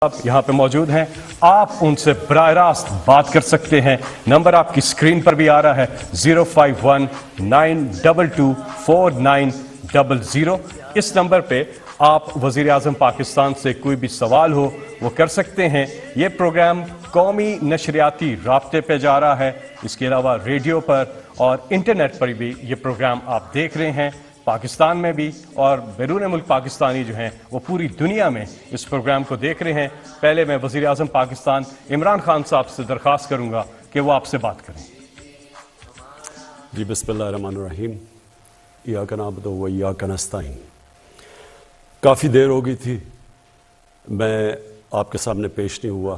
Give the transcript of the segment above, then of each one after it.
آپ یہاں پہ موجود ہیں، آپ ان سے براہ راست بات کر سکتے ہیں۔ نمبر آپ کی اسکرین پر بھی آ رہا ہے 051-922-4900۔ اس نمبر پہ آپ وزیر اعظم پاکستان سے کوئی بھی سوال ہو وہ کر سکتے ہیں۔ یہ پروگرام قومی نشریاتی رابطے پہ جا رہا ہے، اس کے علاوہ ریڈیو پر اور انٹرنیٹ پر بھی یہ پروگرام آپ دیکھ رہے ہیں۔ پاکستان میں بھی اور بیرون ملک پاکستانی جو ہیں وہ پوری دنیا میں اس پروگرام کو دیکھ رہے ہیں۔ پہلے میں وزیر اعظم پاکستان عمران خان صاحب سے درخواست کروں گا کہ وہ آپ سے بات کریں۔ جی بسم اللہ الرحمن الرحیم۔ ایاک نعبد و ایاک نستعین۔ کافی دیر ہو گئی تھی میں آپ کے سامنے پیش نہیں ہوا۔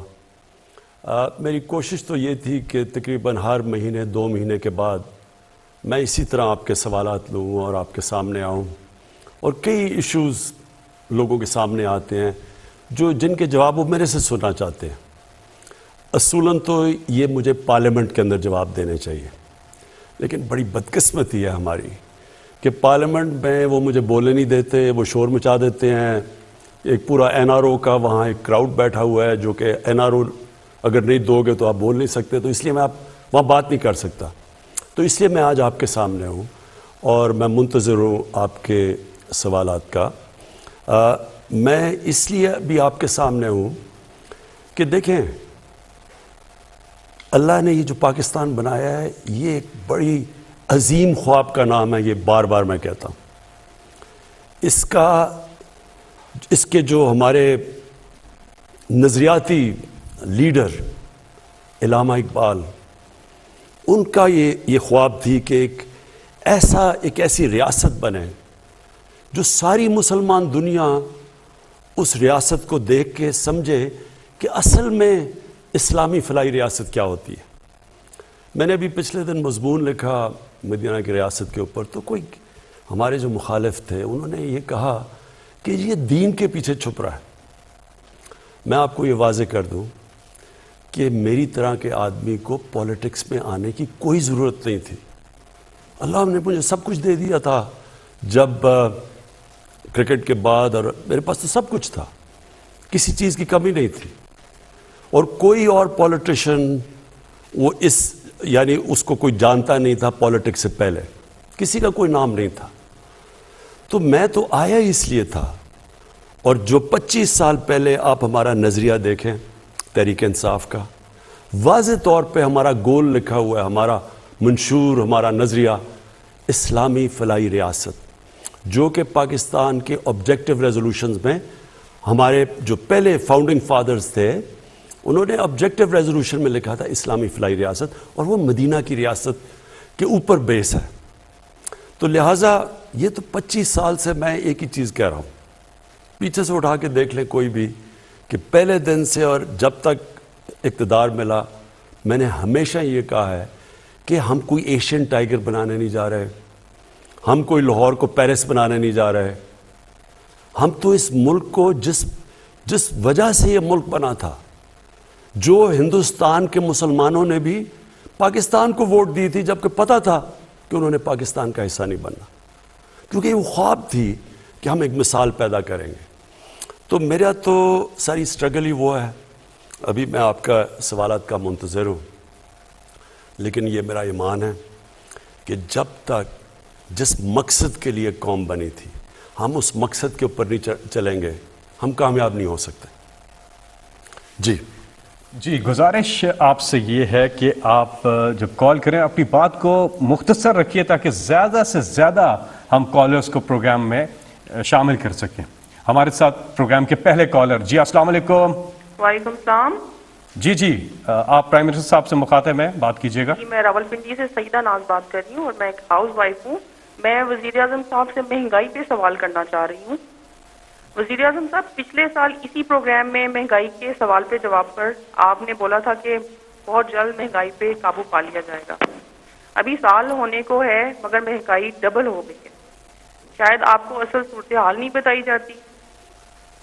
میری کوشش تو یہ تھی کہ تقریباً ہر مہینے 2 مہینے کے بعد میں اسی طرح آپ کے سوالات لوں اور آپ کے سامنے آؤں، اور کئی ایشوز لوگوں کے سامنے آتے ہیں جن کے جواب وہ میرے سے سننا چاہتے ہیں۔ اصولاً تو یہ مجھے پارلیمنٹ کے اندر جواب دینے چاہیے، لیکن بڑی بدقسمتی ہے ہماری کہ پارلیمنٹ میں وہ مجھے بولنے نہیں دیتے، وہ شور مچا دیتے ہیں۔ ایک پورا NRO کا وہاں ایک کراؤڈ بیٹھا ہوا ہے جو کہ NRO اگر نہیں دو گے تو آپ بول نہیں سکتے، تو اس لیے میں وہاں بات نہیں کر سکتا۔ تو اس لیے میں آج آپ کے سامنے ہوں اور میں منتظر ہوں آپ کے سوالات کا۔ میں اس لیے بھی آپ کے سامنے ہوں کہ دیکھیں، اللہ نے یہ جو پاکستان بنایا ہے یہ ایک بڑی عظیم خواب کا نام ہے، یہ بار بار میں کہتا ہوں۔ اس کے جو ہمارے نظریاتی لیڈر علامہ اقبال، ان کا یہ خواب تھی کہ ایک ایسی ریاست بنے جو ساری مسلمان دنیا اس ریاست کو دیکھ کے سمجھے کہ اصل میں اسلامی فلاحی ریاست کیا ہوتی ہے۔ میں نے ابھی پچھلے دن مضمون لکھا مدینہ کی ریاست کے اوپر، تو کوئی ہمارے جو مخالف تھے انہوں نے یہ کہا کہ یہ دین کے پیچھے چھپ رہا ہے۔ میں آپ کو یہ واضح کر دوں کہ میری طرح کے آدمی کو پولیٹکس میں آنے کی کوئی ضرورت نہیں تھی۔ اللہ نے مجھے سب کچھ دے دیا تھا جب کرکٹ کے بعد، اور میرے پاس تو سب کچھ تھا، کسی چیز کی کمی نہیں تھی، اور کوئی اور پولیٹیشین وہ یعنی اس کو کوئی جانتا نہیں تھا پولیٹکس سے پہلے، کسی کا کوئی نام نہیں تھا۔ تو میں تو آیا اس لیے تھا، اور جو 25 سال پہلے آپ ہمارا نظریہ دیکھیں تحریک انصاف کا، واضح طور پہ ہمارا گول لکھا ہوا ہے، ہمارا منشور، ہمارا نظریہ اسلامی فلاحی ریاست، جو کہ پاکستان کے آبجیکٹیو ریزولوشنز میں ہمارے جو پہلے فاؤنڈنگ فادرز تھے انہوں نے آبجیکٹیو ریزولوشن میں لکھا تھا اسلامی فلاحی ریاست، اور وہ مدینہ کی ریاست کے اوپر بیس ہے۔ تو لہٰذا یہ تو 25 سال سے میں ایک ہی چیز کہہ رہا ہوں، پیچھے سے اٹھا کے دیکھ لیں کوئی بھی، کہ پہلے دن سے اور جب تک اقتدار ملا میں نے ہمیشہ یہ کہا ہے کہ ہم کوئی ایشین ٹائیگر بنانے نہیں جا رہے، ہم کوئی لاہور کو پیرس بنانے نہیں جا رہے۔ ہم تو اس ملک کو جس وجہ سے یہ ملک بنا تھا، جو ہندوستان کے مسلمانوں نے بھی پاکستان کو ووٹ دی تھی جبکہ پتہ تھا کہ انہوں نے پاکستان کا حصہ نہیں بننا، کیونکہ وہ خواب تھی کہ ہم ایک مثال پیدا کریں گے۔ تو میرا تو ساری سٹرگل ہی وہ ہے۔ ابھی میں آپ کا سوالات کا منتظر ہوں، لیکن یہ میرا ایمان ہے کہ جب تک جس مقصد کے لیے قوم بنی تھی ہم اس مقصد کے اوپر نہیں چلیں گے ہم کامیاب نہیں ہو سکتے۔ جی گزارش آپ سے یہ ہے کہ آپ جب کال کریں اپنی بات کو مختصر رکھیے تاکہ زیادہ سے زیادہ ہم کالرز کو پروگرام میں شامل کر سکیں۔ ہمارے ساتھ پروگرام کے پہلے کالر، جی السلام علیکم۔ وعلیکم السلام۔ جی آپ پرائم منسٹر صاحب سے مخاطب ہیں، بات کیجیے گا۔ جی میں راولپنڈی سے سعیدہ ناز بات کر رہی ہوں اور میں ایک ہاؤس وائف ہوں۔ میں وزیر اعظم صاحب سے مہنگائی پہ سوال کرنا چاہ رہی ہوں۔ وزیر اعظم صاحب، پچھلے سال اسی پروگرام میں مہنگائی کے سوال پہ جواب پر آپ نے بولا تھا کہ بہت جلد مہنگائی پہ قابو پا لیا جائے گا۔ ابھی سال ہونے کو ہے مگر مہنگائی ڈبل ہو گئی ہے۔ شاید آپ کو اصل صورتحال نہیں بتائی جاتی،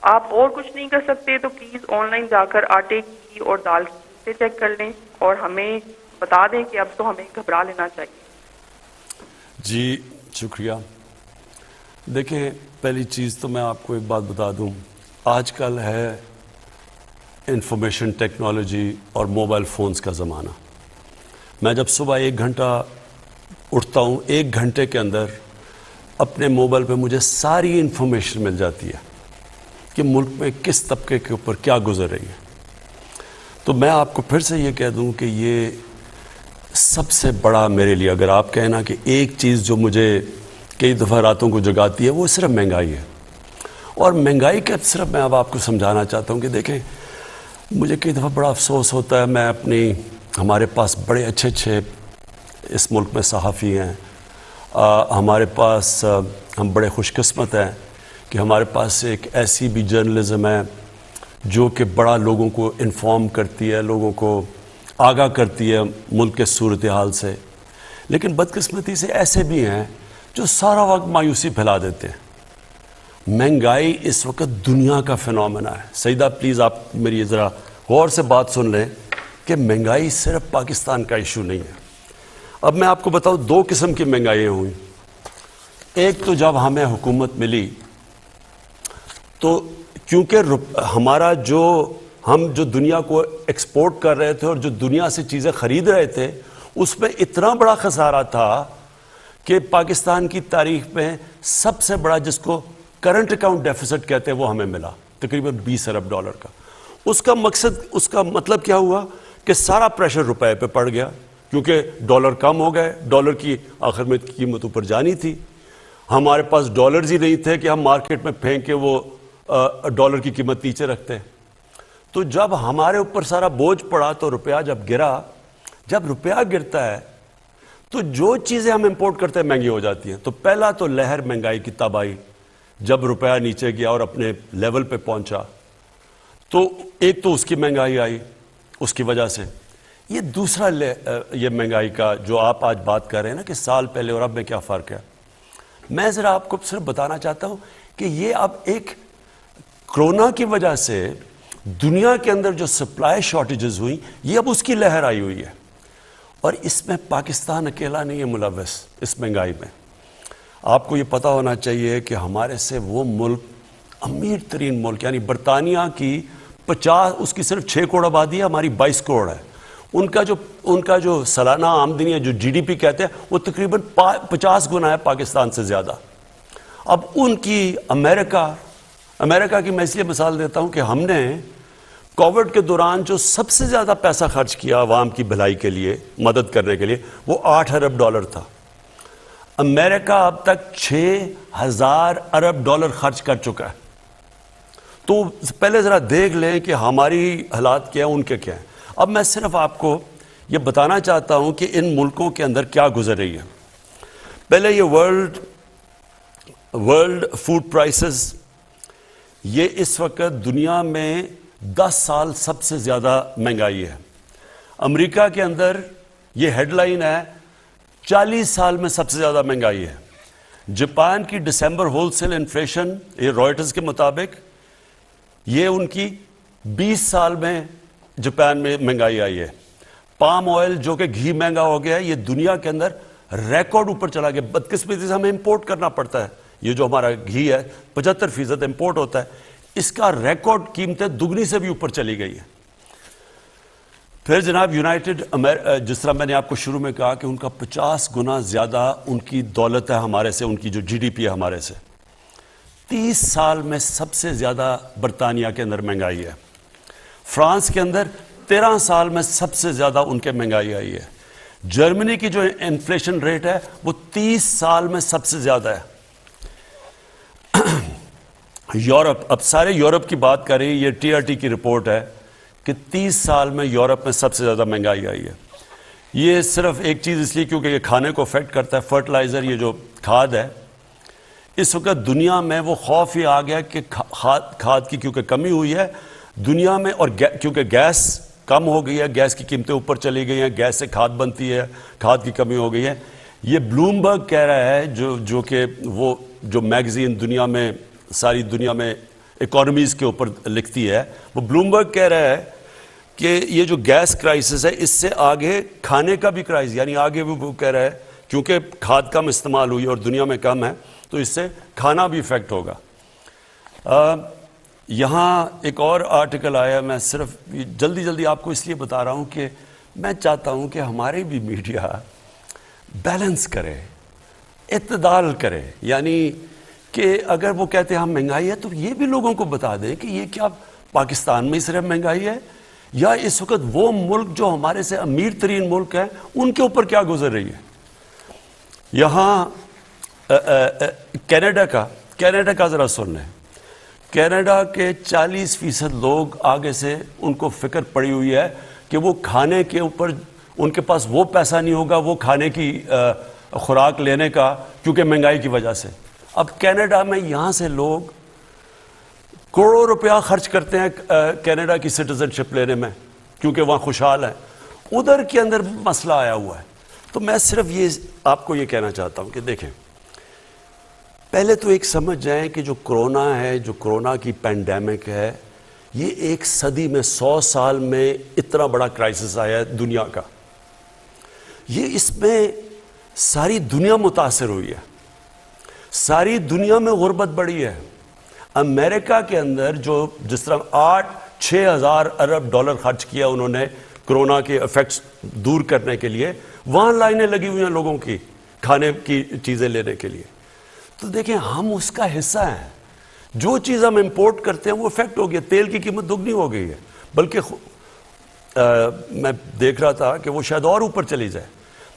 آپ اور کچھ نہیں کر سکتے تو پلیز آن لائن جا کر آٹے کی اور دال کی قیمتیں چیک کر لیں اور ہمیں بتا دیں کہ اب تو ہمیں گھبرا لینا چاہیے۔ جی شکریہ۔ دیکھیں، پہلی چیز تو میں آپ کو ایک بات بتا دوں، آج کل ہے انفارمیشن ٹیکنالوجی اور موبائل فونز کا زمانہ. میں جب صبح 1 گھنٹہ اٹھتا ہوں، 1 گھنٹے کے اندر اپنے موبائل پہ مجھے ساری انفارمیشن مل جاتی ہے کہ ملک میں کس طبقے کے اوپر کیا گزر رہی ہے. تو میں آپ کو پھر سے یہ کہہ دوں کہ یہ سب سے بڑا میرے لیے، اگر آپ کہنا کہ ایک چیز جو مجھے کئی دفعہ راتوں کو جگاتی ہے، وہ صرف مہنگائی ہے. اور مہنگائی کا صرف میں اب آپ کو سمجھانا چاہتا ہوں کہ دیکھیں، مجھے کئی دفعہ بڑا افسوس ہوتا ہے. میں ہمارے پاس بڑے اچھے اس ملک میں صحافی ہیں، ہمارے پاس ہم بڑے خوش قسمت ہیں کہ ہمارے پاس ایک ایسی بھی جرنلزم ہے جو کہ بڑا لوگوں کو انفارم کرتی ہے، لوگوں کو آگاہ کرتی ہے ملک کے صورتحال سے. لیکن بدقسمتی سے ایسے بھی ہیں جو سارا وقت مایوسی پھیلا دیتے ہیں. مہنگائی اس وقت دنیا کا فینومینا ہے. سیدہ پلیز آپ میری ذرا غور سے بات سن لیں کہ مہنگائی صرف پاکستان کا ایشو نہیں ہے. اب میں آپ کو بتاؤں 2 قسم کی مہنگائیاں ہوئیں. ایک تو جب ہمیں حکومت ملی تو کیونکہ ہم جو دنیا کو ایکسپورٹ کر رہے تھے اور جو دنیا سے چیزیں خرید رہے تھے، اس میں اتنا بڑا خسارہ تھا کہ پاکستان کی تاریخ میں سب سے بڑا، جس کو کرنٹ اکاؤنٹ ڈیفیسٹ کہتے ہیں، وہ ہمیں ملا تقریباً $20 ارب کا. اس کا مطلب کیا ہوا کہ سارا پریشر روپے پہ پڑ گیا کیونکہ ڈالر کم ہو گئے. ڈالر کی آخر میں قیمت اوپر جانی تھی. ہمارے پاس ڈالرز ہی نہیں تھے کہ ہم مارکیٹ میں پھینک کے وہ ڈالر کی قیمت نیچے رکھتے. تو جب ہمارے اوپر سارا بوجھ پڑا تو روپیہ جب گرا، جب روپیہ گرتا ہے تو جو چیزیں ہم امپورٹ کرتے ہیں مہنگی ہو جاتی ہیں. تو پہلا تو لہر مہنگائی کی تب آئی جب روپیہ نیچے گیا اور اپنے لیول پہ پہنچا. تو ایک تو اس کی مہنگائی آئی اس کی وجہ سے. یہ دوسرا یہ مہنگائی کا جو آپ آج بات کر رہے ہیں نا کہ سال پہلے اور اب میں کیا فرق ہے، میں ذرا آپ کو صرف بتانا چاہتا ہوں کہ یہ اب ایک کرونا کی وجہ سے دنیا کے اندر جو سپلائی شارٹیجز ہوئی، یہ اب اس کی لہر آئی ہوئی ہے. اور اس میں پاکستان اکیلا نہیں ہے ملوث اس مہنگائی میں. آپ کو یہ پتہ ہونا چاہیے کہ ہمارے سے وہ ملک، امیر ترین ملک یعنی برطانیہ کی 50، اس کی صرف 6 کروڑ آبادی ہے، ہماری 22 کروڑ ہے. ان کا جو سالانہ آمدنی ہے، جو GDP کہتے ہیں، وہ تقریباً 50 گنا ہے پاکستان سے زیادہ. اب ان کی امریکہ کی میں اس لیے مثال دیتا ہوں کہ ہم نے کووڈ کے دوران جو سب سے زیادہ پیسہ خرچ کیا عوام کی بھلائی کے لیے، مدد کرنے کے لیے، وہ $8 ارب تھا. امریکہ اب تک $6,000 ارب خرچ کر چکا ہے. تو پہلے ذرا دیکھ لیں کہ ہماری حالات کیا ہیں، ان کے کیا ہیں. اب میں صرف آپ کو یہ بتانا چاہتا ہوں کہ ان ملکوں کے اندر کیا گزر رہی ہے. پہلے یہ ورلڈ فوڈ پرائسز، یہ اس وقت دنیا میں 10 سال سب سے زیادہ مہنگائی ہے. امریکہ کے اندر یہ ہیڈ لائن ہے 40 سال میں سب سے زیادہ مہنگائی ہے. جاپان کی دسمبر ہول سیل انفلیشن، یہ رائٹرز کے مطابق، یہ ان کی 20 سال میں جاپان میں مہنگائی آئی ہے. پام آئل جو کہ گھی مہنگا ہو گیا ہے، یہ دنیا کے اندر ریکارڈ اوپر چلا گیا. بدقسمتی سے ہمیں امپورٹ کرنا پڑتا ہے. یہ جو ہمارا گھی ہے 75% امپورٹ ہوتا ہے. اس کا ریکارڈ قیمتیں دگنی سے بھی اوپر چلی گئی ہے. پھر جناب جس طرح میں نے آپ کو شروع میں کہا کہ ان کا 50 گنا زیادہ ان کی دولت ہے ہمارے سے، ان کی جو GDP ہے ہمارے سے. 30 سال میں سب سے زیادہ برطانیہ کے اندر مہنگائی ہے. فرانس کے اندر 13 سال میں سب سے زیادہ ان کے مہنگائی آئی ہے. جرمنی کی جو انفلیشن ریٹ ہے وہ 30 سال میں سب سے زیادہ ہے. یورپ، اب سارے یورپ کی بات کریں، یہ TRT کی رپورٹ ہے کہ 30 سال میں یورپ میں سب سے زیادہ مہنگائی آئی ہے. یہ صرف ایک چیز اس لیے کیونکہ یہ کھانے کو افیکٹ کرتا ہے، فرٹیلائزر، یہ جو کھاد ہے. اس وقت دنیا میں وہ خوف یہ آ گیا کہ کھاد کی کیونکہ کمی ہوئی ہے دنیا میں، اور کیونکہ گیس کم ہو گئی ہے، گیس کی قیمتیں اوپر چلی گئی ہیں، گیس سے کھاد بنتی ہے، کھاد کی کمی ہو گئی ہے. یہ بلومبرگ کہہ رہا ہے، جو کہ وہ جو میگزین دنیا میں، ساری دنیا میں اکانومیز کے اوپر لکھتی ہے، وہ بلومبرگ کہہ رہا ہے کہ یہ جو گیس کرائسس ہے اس سے آگے کھانے کا بھی کرائسس، یعنی آگے وہ کہہ رہا ہے کیونکہ کھاد کم استعمال ہوئی اور دنیا میں کم ہے تو اس سے کھانا بھی افیکٹ ہوگا. یہاں ایک اور آرٹیکل آیا, میں صرف جلدی جلدی آپ کو اس لیے بتا رہا ہوں کہ میں چاہتا ہوں کہ ہمارے بھی میڈیا بیلنس کرے, اعتدال کرے, یعنی کہ اگر وہ کہتے ہیں ہم مہنگائی ہے تو یہ بھی لوگوں کو بتا دیں کہ یہ کیا پاکستان میں صرف مہنگائی ہے یا اس وقت وہ ملک جو ہمارے سے امیر ترین ملک ہیں ان کے اوپر کیا گزر رہی ہے. یہاں کینیڈا کا ذرا سن لیں. کینیڈا کے 40% لوگ آگے سے ان کو فکر پڑی ہوئی ہے کہ وہ کھانے کے اوپر ان کے پاس وہ پیسہ نہیں ہوگا وہ کھانے کی خوراک لینے کا, کیونکہ مہنگائی کی وجہ سے. اب کینیڈا میں یہاں سے لوگ کروڑوں روپیہ خرچ کرتے ہیں کینیڈا کی سٹیزن شپ لینے میں کیونکہ وہاں خوشحال ہیں. ادھر کے اندر مسئلہ آیا ہوا ہے. تو میں صرف یہ آپ کو یہ کہنا چاہتا ہوں کہ دیکھیں, پہلے تو ایک سمجھ جائیں کہ جو کرونا ہے, جو کرونا کی پینڈیمک ہے, یہ ایک صدی میں 100 سال میں اتنا بڑا کرائسس آیا ہے دنیا کا. یہ اس میں ساری دنیا متاثر ہوئی ہے, ساری دنیا میں غربت بڑھی ہے. امریکہ کے اندر جو جس طرح 8-6 ہزار ارب ڈالر خرچ کیا انہوں نے کرونا کے ایفیکٹس دور کرنے کے لیے, وہاں لائنیں لگی ہوئی ہیں لوگوں کی کھانے کی چیزیں لینے کے لیے. تو دیکھیں ہم اس کا حصہ ہیں. جو چیز ہم امپورٹ کرتے ہیں وہ افیکٹ ہو گیا. تیل کی قیمت دگنی ہو گئی ہے, بلکہ میں دیکھ رہا تھا کہ وہ شاید اور اوپر چلی جائے.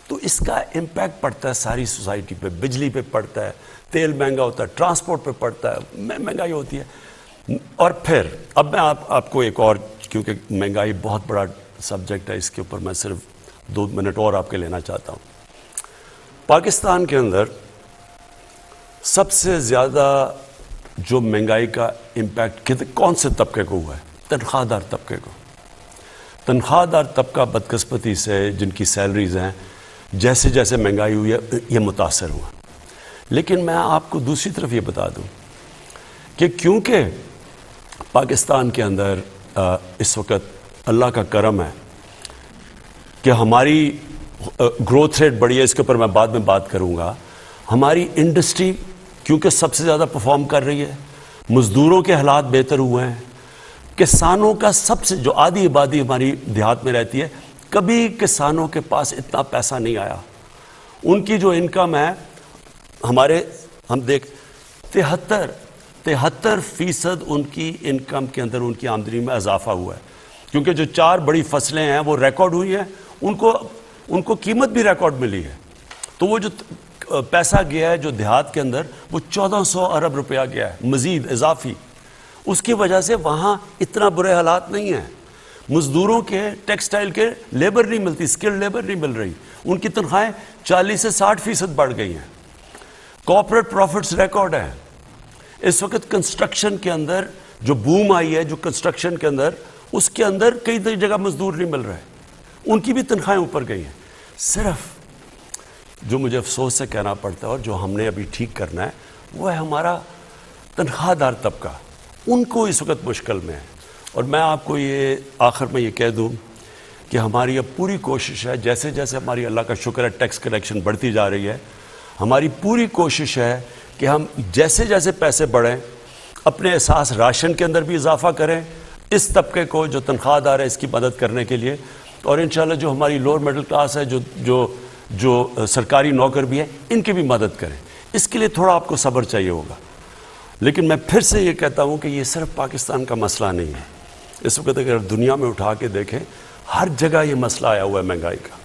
تو اس کا امپیکٹ پڑتا ہے ساری سوسائٹی پہ. بجلی پہ پڑتا ہے, تیل مہنگا ہوتا ہے, ٹرانسپورٹ پہ پڑتا ہے, مہنگائی ہوتی ہے. اور پھر اب میں آپ کو ایک اور, کیونکہ مہنگائی بہت بڑا سبجیکٹ ہے, اس کے اوپر میں صرف 2 منٹ اور آپ کے لینا چاہتا ہوں. پاکستان کے اندر سب سے زیادہ جو مہنگائی کا امپیکٹ کون سے طبقے کو ہوا ہے؟ تنخواہ دار طبقے کو. تنخواہ دار طبقہ بدقسمتی سے جن کی سیلریز ہیں, جیسے جیسے مہنگائی ہوئی ہے یہ متاثر ہوا. لیکن میں آپ کو دوسری طرف یہ بتا دوں کہ کیونکہ پاکستان کے اندر اس وقت اللہ کا کرم ہے کہ ہماری گروتھ ریٹ بڑھی ہے, اس کے اوپر میں بعد میں بات کروں گا. ہماری انڈسٹری کیونکہ سب سے زیادہ پرفارم کر رہی ہے, مزدوروں کے حالات بہتر ہوئے ہیں, کسانوں کا سب سے جو آدھی آبادی ہماری دیہات میں رہتی ہے, کبھی کسانوں کے پاس اتنا پیسہ نہیں آیا. ان کی جو انکم ہے ہمارے, ہم دیکھ 73% ان کی انکم کے اندر ان کی آمدنی میں اضافہ ہوا ہے, کیونکہ جو 4 بڑی فصلیں ہیں وہ ریکارڈ ہوئی ہیں, ان کو قیمت بھی ریکارڈ ملی ہے. تو وہ جو پیسہ گیا ہے جو دیہات کے اندر وہ 1400 ارب روپیہ گیا ہے مزید اضافی. اس کی وجہ سے وہاں اتنا برے حالات نہیں ہیں. مزدوروں کے ٹیکسٹائل کے لیبر نہیں ملتی, اسکلڈ لیبر نہیں مل رہی, ان کی تنخواہیں 40 سے 60% بڑھ گئی ہیں. کارپوریٹ پروفٹس ریکارڈ ہیں. اس وقت کنسٹرکشن کے اندر جو بوم آئی ہے, جو کنسٹرکشن کے اندر, اس کے اندر کئی جگہ مزدور نہیں مل رہے, ان کی بھی تنخواہیں اوپر گئی ہیں. صرف جو مجھے افسوس سے کہنا پڑتا ہے اور جو ہم نے ابھی ٹھیک کرنا ہے وہ ہے ہمارا تنخواہ دار طبقہ. ان کو اس وقت مشکل میں ہے. اور میں آپ کو یہ آخر میں یہ کہہ دوں کہ ہماری اب پوری کوشش ہے, جیسے جیسے ہماری اللہ کا شکر ہے ٹیکس کلیکشن بڑھتی جا رہی ہے, ہماری پوری کوشش ہے کہ ہم جیسے جیسے پیسے بڑھیں اپنے احساس راشن کے اندر بھی اضافہ کریں, اس طبقے کو جو تنخواہ دار ہے اس کی مدد کرنے کے لیے. اور انشاءاللہ جو ہماری لوور مڈل کلاس ہے, جو سرکاری نوکر بھی ہیں, ان کی بھی مدد کریں. اس کے لیے تھوڑا آپ کو صبر چاہیے ہوگا. لیکن میں پھر سے یہ کہتا ہوں کہ یہ صرف پاکستان کا مسئلہ نہیں ہے. اس وقت اگر دنیا میں اٹھا کے دیکھیں ہر جگہ یہ مسئلہ آیا ہوا ہے مہنگائی کا.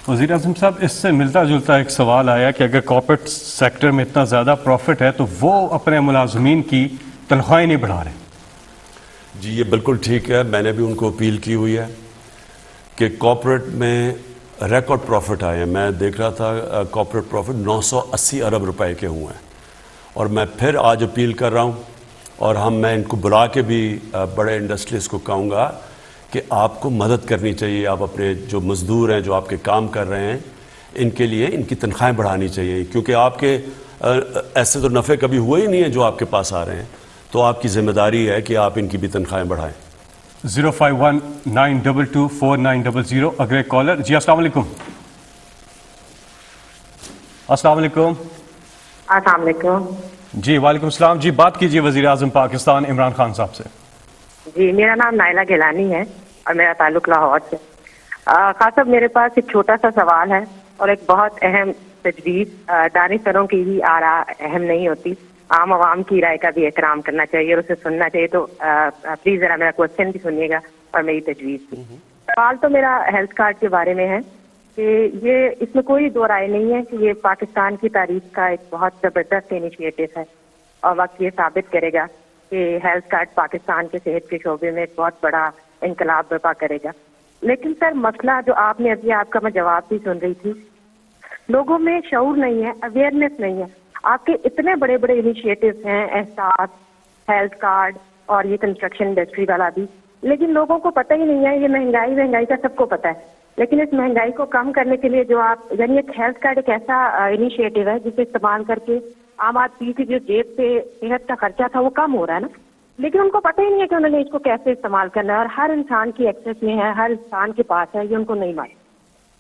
وزیر اعظم صاحب, اس سے ملتا جلتا ایک سوال آیا کہ اگر کارپوریٹ سیکٹر میں اتنا زیادہ پروفٹ ہے تو وہ اپنے ملازمین کی تنخواہیں نہیں بڑھا رہے. جی یہ بالکل ٹھیک ہے. میں نے بھی ان کو اپیل کی ہوئی ہے کہ کارپوریٹ میں ریکارڈ پروفٹ آئے ہیں. میں دیکھ رہا تھا کارپوریٹ پروفٹ 980 ارب روپے کے ہوئے ہیں. اور میں پھر آج اپیل کر رہا ہوں, اور میں ان کو بلا کے بھی بڑے انڈسٹریز کو کہوں گا کہ آپ کو مدد کرنی چاہیے. آپ اپنے جو مزدور ہیں جو آپ کے کام کر رہے ہیں ان کے لیے ان کی تنخواہیں بڑھانی چاہیے, کیونکہ آپ کے ایسے تو نفع کبھی ہوئے ہی نہیں ہیں جو آپ کے پاس آ رہے ہیں. تو آپ کی ذمہ داری ہے کہ آپ ان کی بھی تنخواہیں بڑھائیں. 051-922-4900 اگلے کالر. جی السلام علیکم. السلام علیکم. جی وعلیکم السلام جی، بات کیجیے وزیر اعظم پاکستان عمران خان صاحب سے. جی میرا نام نائلہ گیلانی ہے اور میرا تعلق لاہور سے. خان صاحب میرے پاس ایک چھوٹا سا سوال ہے اور ایک بہت اہم تجویز. دانشوروں کی ہی آراء اہم نہیں ہوتی, عام عوام کی رائے کا بھی احترام کرنا چاہیے اور اسے سننا چاہیے. تو پلیز ذرا میرا کوشچن بھی سنیے گا اور میری تجویز بھی. سوال تو میرا ہیلتھ کارڈ کے بارے میں ہے کہ یہ اس میں کوئی دو رائے نہیں ہے کہ یہ پاکستان کی تاریخ کا ایک بہت زبردست انیشیٹو ہے اور وقت یہ ثابت کرے گا کہ ہیلتھ کارڈ پاکستان کے صحت کے شعبے میں ایک بہت بڑا انقلاب برپا کرے گا. لیکن سر مسئلہ جو آپ نے ابھی, آپ کا میں جواب بھی سن رہی تھی, لوگوں میں شعور نہیں ہے, اویئرنیس نہیں ہے. آپ کے اتنے بڑے بڑے انیشیٹوز ہیں, احساس, ہیلتھ کارڈ اور یہ کنسٹرکشن انڈسٹری والا بھی, لیکن لوگوں کو پتہ ہی نہیں ہے. یہ مہنگائی کا سب کو پتہ ہے, لیکن اس مہنگائی کو کم کرنے کے لیے جو آپ, یعنی ایک ہیلتھ کارڈ ایک ایسا انیشیٹو ہے جسے استعمال کر کے عام آدمی کی جو جیب سے صحت کا خرچہ تھا وہ کم ہو رہا ہے نا, لیکن ان کو پتہ ہی نہیں ہے کہ انہوں نے اس کو کیسے استعمال کرنا ہے. اور ہر انسان کی ایکسیس میں ہے, ہر انسان کے پاس ہے, یہ ان کو نہیں معلوم.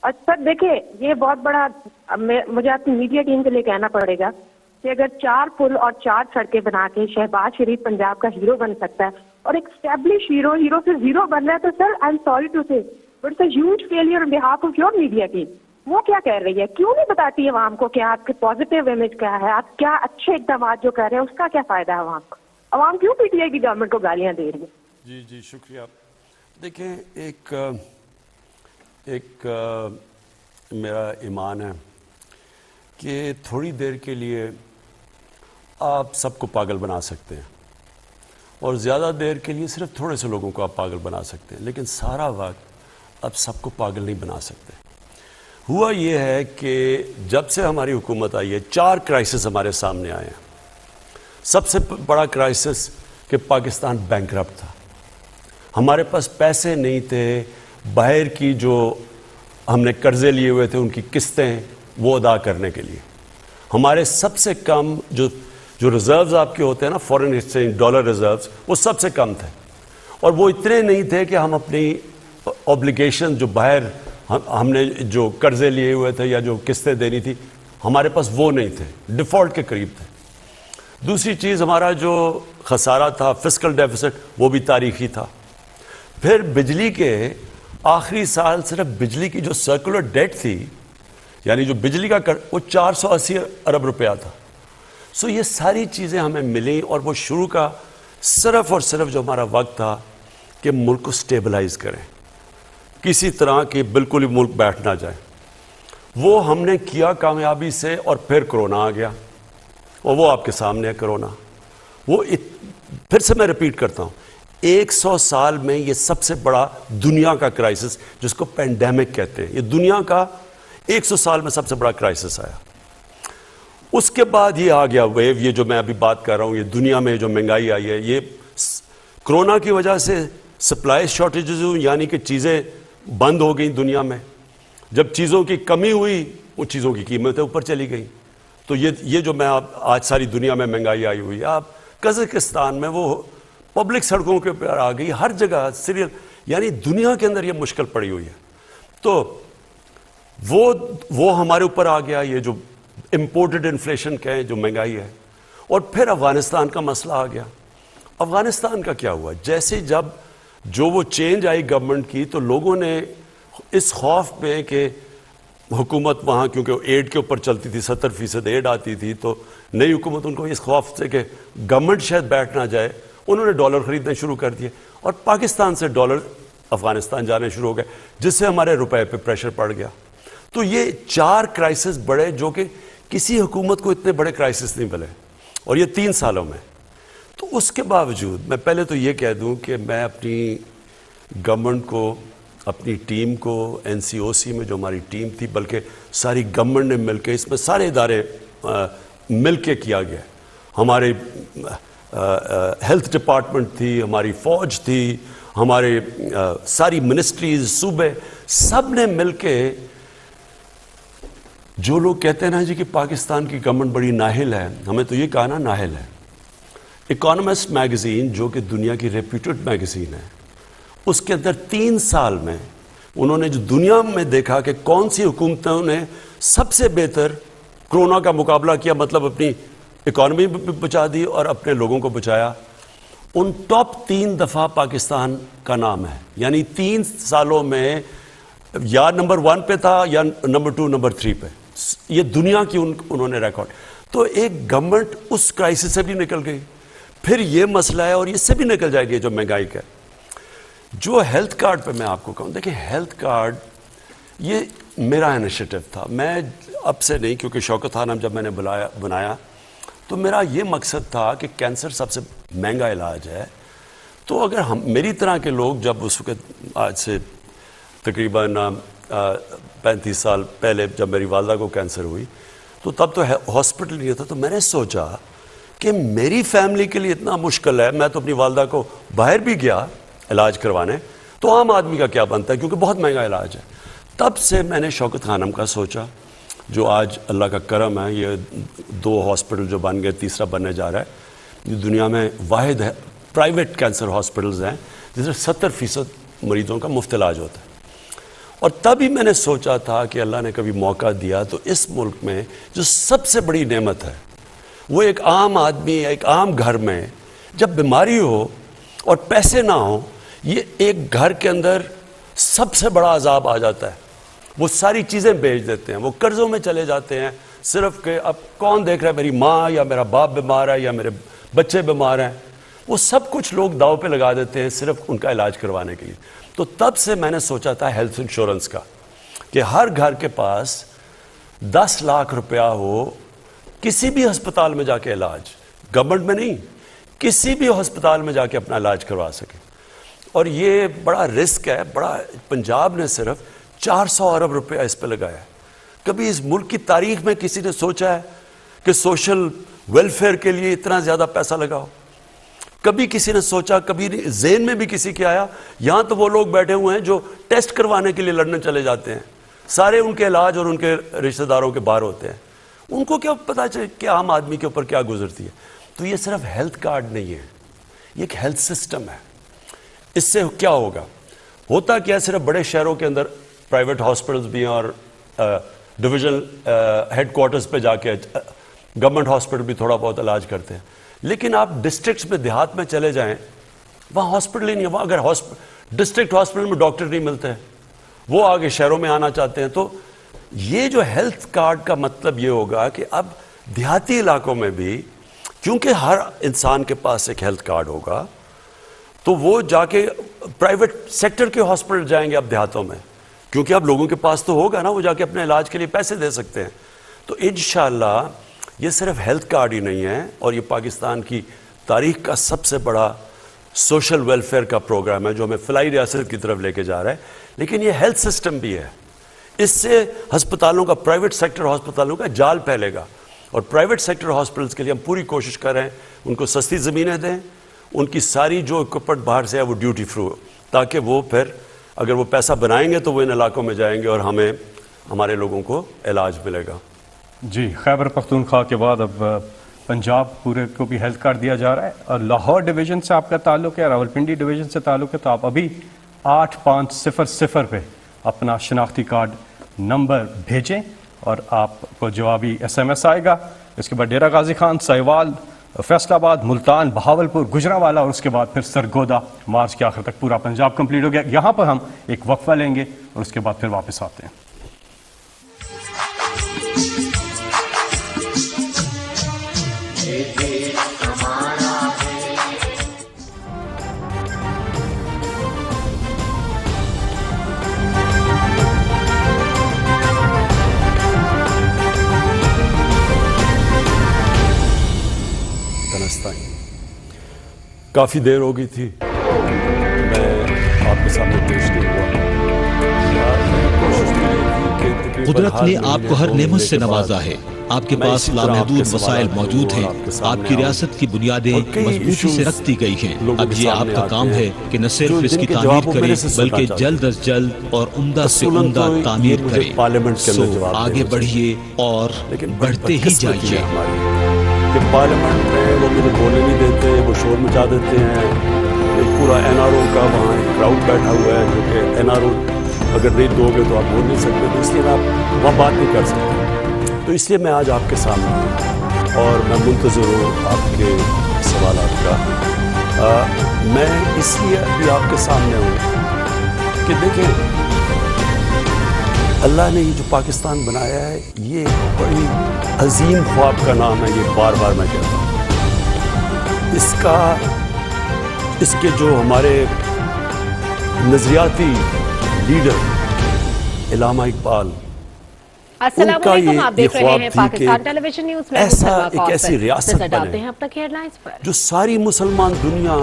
اور سر دیکھیں یہ بہت بڑا, مجھے آپ کی میڈیا ٹیم کے لیے کہنا پڑے گا کہ اگر 4 پل اور 4 سڑکیں بنا کے شہباز شریف پنجاب کا ہیرو بن سکتا ہے اور ایک اسٹیبلش ہیرو سے زیرو بن رہا ہے, تو sir I am sorry to say but it's a huge failure on behalf of your media team. وہ کیا کہہ رہی ہے, کیوں نہیں بتاتی ہے عوام کو کہ آپ کے پازیٹیو امیج کیا ہے, آپ کیا اچھے اقدامات جو کر رہے ہیں اس کا کیا فائدہ ہے عوام کو. عوام کیوں پی ٹی آئی کی گورنمنٹ کو گالیاں دے رہی ہے. جی شکریہ. دیکھیں ایک میرا ایمان ہے کہ تھوڑی دیر کے لیے آپ سب کو پاگل بنا سکتے ہیں اور زیادہ دیر کے لیے صرف تھوڑے سے لوگوں کو آپ پاگل بنا سکتے ہیں, لیکن سارا وقت آپ سب کو پاگل نہیں بنا سکتے. ہوا یہ ہے کہ جب سے ہماری حکومت آئی ہے 4 کرائسس ہمارے سامنے آئے ہیں. سب سے بڑا کرائسس کہ پاکستان بینکرپٹ تھا, ہمارے پاس پیسے نہیں تھے, باہر کی جو ہم نے قرضے لیے ہوئے تھے ان کی قسطیں وہ ادا کرنے کے لیے. ہمارے سب سے کم جو ریزروز آپ کے ہوتے ہیں نا, فورن ایکسچینج ڈالر ریزروز, وہ سب سے کم تھے. اور وہ اتنے نہیں تھے کہ ہم اپنی اوبلیگیشن جو باہر ہم نے جو قرضے لیے ہوئے تھے یا جو قسطیں دینی تھی ہمارے پاس وہ نہیں تھے, ڈیفالٹ کے قریب تھے. دوسری چیز ہمارا جو خسارہ تھا فسکل ڈیفیسٹ وہ بھی تاریخی تھا. پھر بجلی کے آخری سال صرف بجلی کی جو سرکولر ڈیٹ تھی, یعنی جو بجلی کا وہ 480 ارب روپیہ تھا. سو یہ ساری چیزیں ہمیں ملیں اور وہ شروع کا صرف اور صرف جو ہمارا وقت تھا کہ ملک کو سٹیبلائز کریں, کسی طرح کہ بالکل ہی ملک بیٹھ نہ جائے, وہ ہم نے کیا کامیابی سے. اور پھر کرونا آ گیا اور وہ آپ کے سامنے ہے کرونا. وہ پھر سے میں ریپیٹ کرتا ہوں, 100 سال میں یہ سب سے بڑا دنیا کا کرائسس جس کو پینڈیمک کہتے ہیں, یہ دنیا کا 100 سال میں سب سے بڑا کرائسس آیا. اس کے بعد یہ آ گیا ویو, یہ جو میں ابھی بات کر رہا ہوں, یہ دنیا میں جو مہنگائی آئی ہے یہ کرونا کی وجہ سے سپلائی شارٹیجز ہوئی, یعنی کہ چیزیں بند ہو گئیں دنیا میں. جب چیزوں کی کمی ہوئی وہ چیزوں کی قیمتیں اوپر چلی گئیں. تو یہ جو میں آج ساری دنیا میں مہنگائی آئی ہوئی ہے, آپ قزاقستان میں وہ پبلک سڑکوں کے اوپر آ گئی, ہر جگہ سیریل, یعنی دنیا کے اندر یہ مشکل پڑی ہوئی ہے. تو وہ ہمارے اوپر آ گیا, یہ جو امپورٹڈ انفلیشن کہیں جو مہنگائی ہے. اور پھر افغانستان کا مسئلہ آ گیا. افغانستان کا کیا ہوا, جیسے جب جو وہ چینج آئی گورنمنٹ کی تو لوگوں نے اس خوف میں کہ حکومت وہاں کیونکہ ایڈ کے اوپر چلتی تھی, 70% ایڈ آتی تھی, تو نئی حکومت ان کو اس خوف سے کہ گورنمنٹ شاید بیٹھ نہ جائے, انہوں نے ڈالر خریدنے شروع کر دیے اور پاکستان سے ڈالر افغانستان جانے شروع ہو گئے, جس سے ہمارے روپے پہ پریشر پڑ گیا. تو یہ 4 کرائسس بڑے جو کہ کسی حکومت کو اتنے بڑے کرائسس نہیں ملے, اور یہ 3 سالوں میں. تو اس کے باوجود میں پہلے تو یہ کہہ دوں کہ میں اپنی گورنمنٹ کو, اپنی ٹیم کو, این سی او سی میں جو ہماری ٹیم تھی, بلکہ ساری گورنمنٹ نے مل کے, اس میں سارے ادارے مل کے کیا گیا. ہمارے ہیلتھ ڈپارٹمنٹ تھی, ہماری فوج تھی, ہمارے ساری منسٹریز, صوبے, سب نے مل کے. جو لوگ کہتے ہیں نا جی کہ پاکستان کی گورنمنٹ بڑی ناہل ہے, ہمیں تو یہ کہا نا ناہل ہے. اکانومسٹ میگزین جو کہ دنیا کی ریپیوٹڈ میگزین ہے, اس کے اندر 3 سال میں انہوں نے جو دنیا میں دیکھا کہ کون سی حکومتوں نے سب سے بہتر کرونا کا مقابلہ کیا, مطلب اپنی اکانومی بھی بچا دی اور اپنے لوگوں کو بچایا. ان ٹاپ 3 دفعہ پاکستان کا نام ہے, یعنی 3 سالوں میں یا نمبر 1 پہ تھا یا نمبر 2 نمبر 3 پہ. یہ دنیا کی انہوں نے ریکارڈ. تو ایک گورنمنٹ اس کرائسس سے بھی نکل گئی. پھر یہ مسئلہ ہے اور اس سے بھی نکل جائے گی جو مہنگائی کا. جو ہیلتھ کارڈ پہ میں آپ کو کہوں, دیکھیں ہیلتھ کارڈ یہ میرا انیشیٹو تھا. میں اب سے نہیں, کیونکہ شوکت خانم جب میں نے بنایا تو میرا یہ مقصد تھا کہ کینسر سب سے مہنگا علاج ہے. تو اگر ہم میری طرح کے لوگ جب اس وقت آج سے تقریباً 35 سال پہلے جب میری والدہ کو کینسر ہوئی تو تب تو ہاسپٹل نہیں تھا, تو میں نے سوچا کہ میری فیملی کے لیے اتنا مشکل ہے, میں تو اپنی والدہ کو باہر بھی گیا علاج کروانے, تو عام آدمی کا کیا بنتا ہے, کیونکہ بہت مہنگا علاج ہے. تب سے میں نے شوکت خانم کا سوچا, جو آج اللہ کا کرم ہے, یہ 2 ہاسپٹل جو بن گئے, تیسرا بننے جا رہا ہے. یہ دنیا میں واحد ہے پرائیویٹ کینسر ہاسپٹلز ہیں جس میں 70% مریضوں کا مفت علاج ہوتا ہے. اور تبھی میں نے سوچا تھا کہ اللہ نے کبھی موقع دیا تو اس ملک میں جو سب سے بڑی نعمت ہے وہ ایک عام آدمی ایک عام گھر میں جب بیماری ہو اور پیسے نہ ہوں, یہ ایک گھر کے اندر سب سے بڑا عذاب آ جاتا ہے. وہ ساری چیزیں بیچ دیتے ہیں, وہ قرضوں میں چلے جاتے ہیں, صرف کہ اب کون دیکھ رہا ہے, میری ماں یا میرا باپ بیمار ہے یا میرے بچے بیمار ہیں. وہ سب کچھ لوگ داؤ پہ لگا دیتے ہیں صرف ان کا علاج کروانے کے لیے. تو تب سے میں نے سوچا تھا ہیلتھ انشورنس کا, کہ ہر گھر کے پاس 10 لاکھ روپیہ ہو, کسی بھی ہسپتال میں جا کے علاج, گورنمنٹ میں نہیں, کسی بھی ہسپتال میں جا کے اپنا علاج کروا سکے. اور یہ بڑا رسک ہے, بڑا. پنجاب نے صرف 400 ارب روپیہ اس پہ لگایا ہے. کبھی اس ملک کی تاریخ میں کسی نے سوچا ہے کہ سوشل ویلفیئر کے لیے اتنا زیادہ پیسہ لگاؤ؟ کبھی کسی نے سوچا, کبھی ذہن میں بھی کسی کے آیا؟ یہاں تو وہ لوگ بیٹھے ہوئے ہیں جو ٹیسٹ کروانے کے لیے لندن چلے جاتے ہیں, سارے ان کے علاج اور ان کے رشتہ داروں کے باہر ہوتے ہیں. ان کو کیا پتہ چلے کہ عام آدمی کے اوپر کیا گزرتی ہے؟ تو یہ صرف ہیلتھ کارڈ نہیں ہے, یہ ایک ہیلتھ سسٹم ہے. اس سے کیا ہوگا؟ ہوتا کیا, صرف بڑے شہروں کے اندر پرائیویٹ ہاسپٹلز بھی ہیں اور ڈویژن ہیڈ کوارٹرز پہ جا کے گورنمنٹ ہاسپٹل بھی تھوڑا بہت علاج کرتے ہیں. لیکن آپ ڈسٹرکٹس میں, دیہات میں چلے جائیں, وہاں ہاسپٹل ہی نہیں ہے. وہاں اگر ڈسٹرکٹ ہاسپٹل میں ڈاکٹر نہیں ملتے, وہ آگے شہروں میں آنا چاہتے ہیں. تو یہ جو ہیلتھ کارڈ کا مطلب یہ ہوگا کہ اب دیہاتی علاقوں میں بھی, کیونکہ ہر انسان کے پاس ایک ہیلتھ کارڈ ہوگا, تو وہ جا کے پرائیویٹ سیکٹر کے ہاسپٹل جائیں گے اب دیہاتوں میں, کیونکہ اب لوگوں کے پاس تو ہوگا نا, وہ جا کے اپنے علاج کے لیے پیسے دے سکتے ہیں. تو انشاءاللہ یہ صرف ہیلتھ کارڈ ہی نہیں ہے, اور یہ پاکستان کی تاریخ کا سب سے بڑا سوشل ویلفیئر کا پروگرام ہے جو ہمیں فلاحی ریاست کی طرف لے کے جا رہا ہے. لیکن یہ ہیلتھ سسٹم بھی ہے. اس سے ہسپتالوں کا, پرائیویٹ سیکٹر ہسپتالوں کا جال پھیلے گا, اور پرائیویٹ سیکٹر ہاسپٹلس کے لیے ہم پوری کوشش کر رہے ہیں ان کو سستی زمینیں دیں, ان کی ساری جو اکوپمنٹ باہر سے ہے وہ ڈیوٹی فری ہو, تاکہ وہ پھر اگر وہ پیسہ بنائیں گے تو وہ ان علاقوں میں جائیں گے اور ہمیں, ہمارے لوگوں کو علاج ملے گا. جی, خیبر پختونخوا کے بعد اب پنجاب پورے کو بھی ہیلتھ کارڈ دیا جا رہا ہے, اور لاہور ڈویژن سے آپ کا تعلق ہے, راولپنڈی ڈویژن سے تعلق ہے, تو آپ ابھی 8500 پہ اپنا شناختی کارڈ نمبر بھیجیں اور آپ کو جوابی SMS آئے گا. اس کے بعد ڈیرہ غازی خان, سہیوال, فیصل آباد, ملتان, بہاولپور, گجرانوالہ, اور اس کے بعد پھر سرگودا. مارچ کے آخر تک پورا پنجاب کمپلیٹ ہو گیا. یہاں پر ہم ایک وقفہ لیں گے اور اس کے بعد پھر واپس آتے ہیں. کافی دیر ہو گئی تھی, میں آپ کے سامنے پیش نہیں ہوا. قدرت نے آپ کو ہر نعمت سے نوازا ہے, آپ کے پاس لامحدود وسائل موجود ہیں, آپ کی ریاست کی بنیادیں مضبوطی سے رکھ دی گئی ہیں. اب یہ آپ کا کام ہے کہ نہ صرف اس کی تعمیر کریں بلکہ جلد از جلد اور عمدہ سے عمدہ تعمیر کریں. سو آگے بڑھیے اور بڑھتے ہی جائیے. کہ پارلیمنٹ میں وہ مجھے بولنے نہیں دیتے, وہ شور مچا دیتے ہیں. ایک پورا NRO کا وہاں ایک کراؤڈ بیٹھا ہوا ہے جو کہ NRO اگر نہیں دو گے تو آپ بول نہیں سکتے, تو اس لیے میں آپ وہاں بات نہیں کر سکتے. تو اس لیے میں آج آپ کے سامنے ہوں اور میں منتظر ہوں آپ کے سوالات کا. میں اس لیے ابھی آپ کے سامنے ہوں کہ دیکھیں اللہ نے یہ جو پاکستان بنایا ہے یہ بڑی عظیم خواب کا نام ہے. یہ بار بار میں کہتا ہوں اس کے جو ہمارے نظریاتی لیڈر علامہ اقبال السلام علیکم، آپ دیکھ رہے ہیں پاکستان ٹیلی ویژن نیوز میں ایسا ایک ایسی ریاست ڈالتے ہیں بنے اب تک ہیڈ لائنز پر جو ساری مسلمان دنیا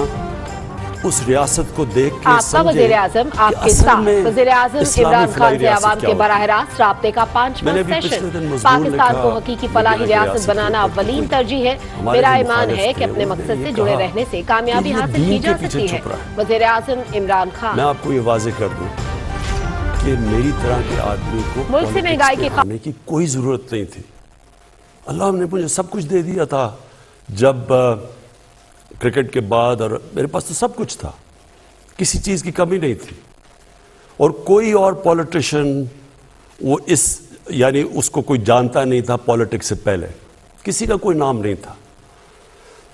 اس ریاست کو دیکھ کے آپ کا وزیر اعظم آپ کے ساتھ وزیر اعظم عمران خان سے عوام کے براہ راست رابطے کا 5واں سیشن. پاکستان کو حقیقی فلاحی ریاست بنانا اولین ترجیح ہے. میرا ایمان ہے کہ اپنے مقصد سے جڑے رہنے سے کامیابی حاصل کی جا سکتی ہے. وزیر اعظم عمران خان. میں آپ کو یہ واضح کر دوں کہ میری طرح کے آدمی کو ملک سے مہنگائی کی آنے کی کوئی ضرورت نہیں تھی. اللہ نے مجھے سب کچھ دے دیا تھا جب کرکٹ کے بعد، اور میرے پاس تو سب کچھ تھا، کسی چیز کی کمی نہیں تھی. اور کوئی اور پولیٹیشین وہ یعنی اس کو کوئی جانتا نہیں تھا. پولیٹکس سے پہلے کسی کا کوئی نام نہیں تھا.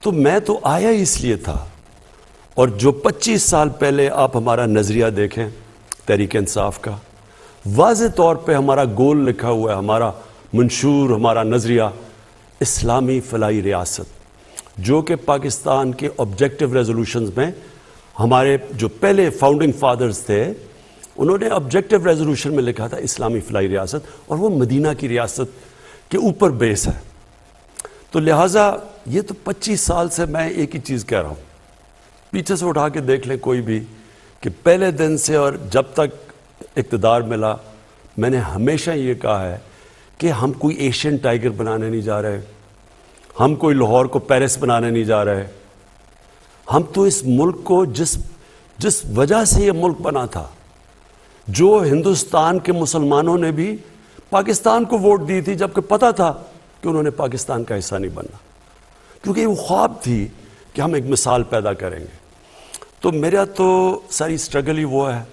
تو میں تو آیا اس لیے تھا. اور جو 25 سال پہلے آپ ہمارا نظریہ دیکھیں تحریک انصاف کا، واضح طور پہ ہمارا گول لکھا ہوا ہے، ہمارا منشور، ہمارا نظریہ اسلامی فلاحی ریاست، جو کہ پاکستان کے آبجیکٹیو ریزولوشنز میں ہمارے جو پہلے فاؤنڈنگ فادرز تھے انہوں نے آبجیکٹیو ریزولوشن میں لکھا تھا اسلامی فلاحی ریاست، اور وہ مدینہ کی ریاست کے اوپر بیس ہے. تو لہٰذا یہ تو 25 سال سے میں ایک ہی چیز کہہ رہا ہوں. پیچھے سے اٹھا کے دیکھ لیں کوئی بھی کہ پہلے دن سے اور جب تک اقتدار ملا میں نے ہمیشہ یہ کہا ہے کہ ہم کوئی ایشین ٹائیگر بنانے نہیں جا رہے، ہم کوئی لاہور کو پیرس بنانے نہیں جا رہے. ہم تو اس ملک کو جس وجہ سے یہ ملک بنا تھا، جو ہندوستان کے مسلمانوں نے بھی پاکستان کو ووٹ دی تھی جبکہ پتہ تھا کہ انہوں نے پاکستان کا حصہ نہیں بننا، کیونکہ وہ خواب تھی کہ ہم ایک مثال پیدا کریں گے. تو میرا تو ساری سٹرگل ہی وہ ہے.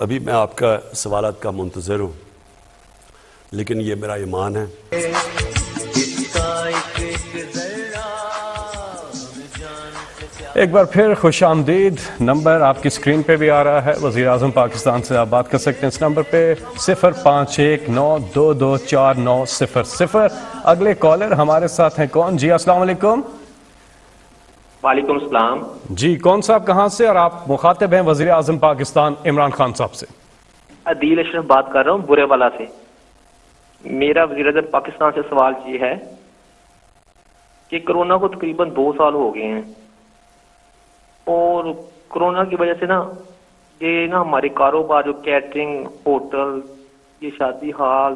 ابھی میں آپ کا سوالات کا منتظر ہوں، لیکن یہ میرا ایمان ہے. ایک بار پھر خوش آمدید. نمبر آپ کی اسکرین پہ بھی آ رہا ہے. وزیر اعظم پاکستان سے آپ بات کر سکتے ہیں اس نمبر پہ 0519224900. اگلے کالر ہمارے ساتھ ہیں کون؟ جی السلام علیکم. وعلیکم السلام. جی کون صاحب کہاں سے، اور آپ مخاطب ہیں وزیر اعظم پاکستان عمران خان صاحب سے؟ عدیل اشرف بات کر رہا ہوں برے والا سے. میرا وزیر اعظم پاکستان سے سوال یہ ہے کہ کرونا کو تقریباً 2 سال ہو گئے ہیں، اور کرونا کی وجہ سے یہ ہمارے کاروبار جو کیٹرنگ، ہوٹل، یہ شادی ہال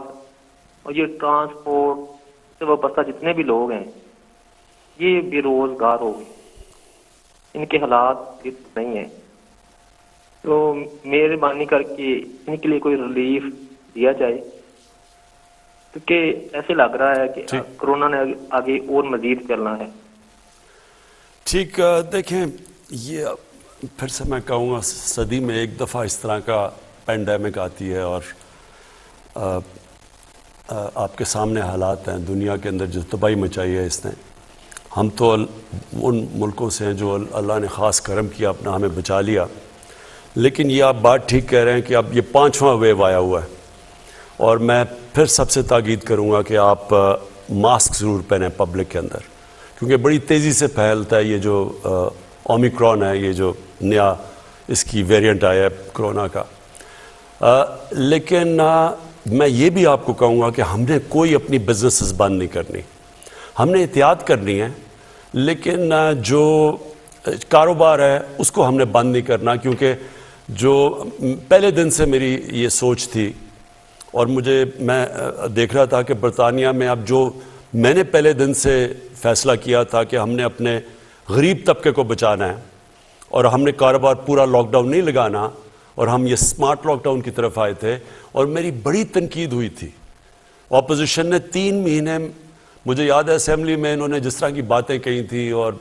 اور یہ ٹرانسپورٹ سے وابستہ جتنے بھی لوگ ہیں یہ بے روزگار ہو گئے. ان کے حالات نہیں ہیں. تو مہربانی کر کے ان کے لیے کوئی ریلیف دیا جائے، کیونکہ ایسے لگ رہا ہے کہ کرونا نے آگے اور مزید چلنا ہے. ٹھیک. دیکھیں یہ پھر سے میں کہوں گا صدی میں ایک دفعہ اس طرح کا پینڈیمک آتی ہے، اور آپ کے سامنے حالات ہیں دنیا کے اندر جو تباہی مچائی ہے اس نے. ہم تو ان ملکوں سے ہیں جو اللہ نے خاص کرم کیا، اپنا ہمیں بچا لیا. لیکن یہ آپ بات ٹھیک کہہ رہے ہیں کہ اب یہ 5واں ویو آیا ہوا ہے، اور میں پھر سب سے تاکید کروں گا کہ آپ ماسک ضرور پہنیں پبلک کے اندر، کیونکہ بڑی تیزی سے پھیلتا ہے یہ جو اومیکرون ہے، یہ جو نیا اس کی ویریئنٹ آیا ہے کرونا کا. لیکن میں یہ بھی آپ کو کہوں گا کہ ہم نے کوئی اپنی بزنسز بند نہیں کرنی، ہم نے احتیاط کرنی ہے، لیکن جو کاروبار ہے اس کو ہم نے بند نہیں کرنا. کیونکہ جو پہلے دن سے میری یہ سوچ تھی، اور میں دیکھ رہا تھا کہ برطانیہ میں اب جو میں نے پہلے دن سے فیصلہ کیا تھا کہ ہم نے اپنے غریب طبقے کو بچانا ہے، اور ہم نے کاروبار پورا لاک ڈاؤن نہیں لگانا، اور ہم یہ سمارٹ لاک ڈاؤن کی طرف آئے تھے. اور میری بڑی تنقید ہوئی تھی، اپوزیشن نے 3 مہینے، مجھے یاد ہے اسمبلی میں انہوں نے جس طرح کی باتیں کہی تھی، اور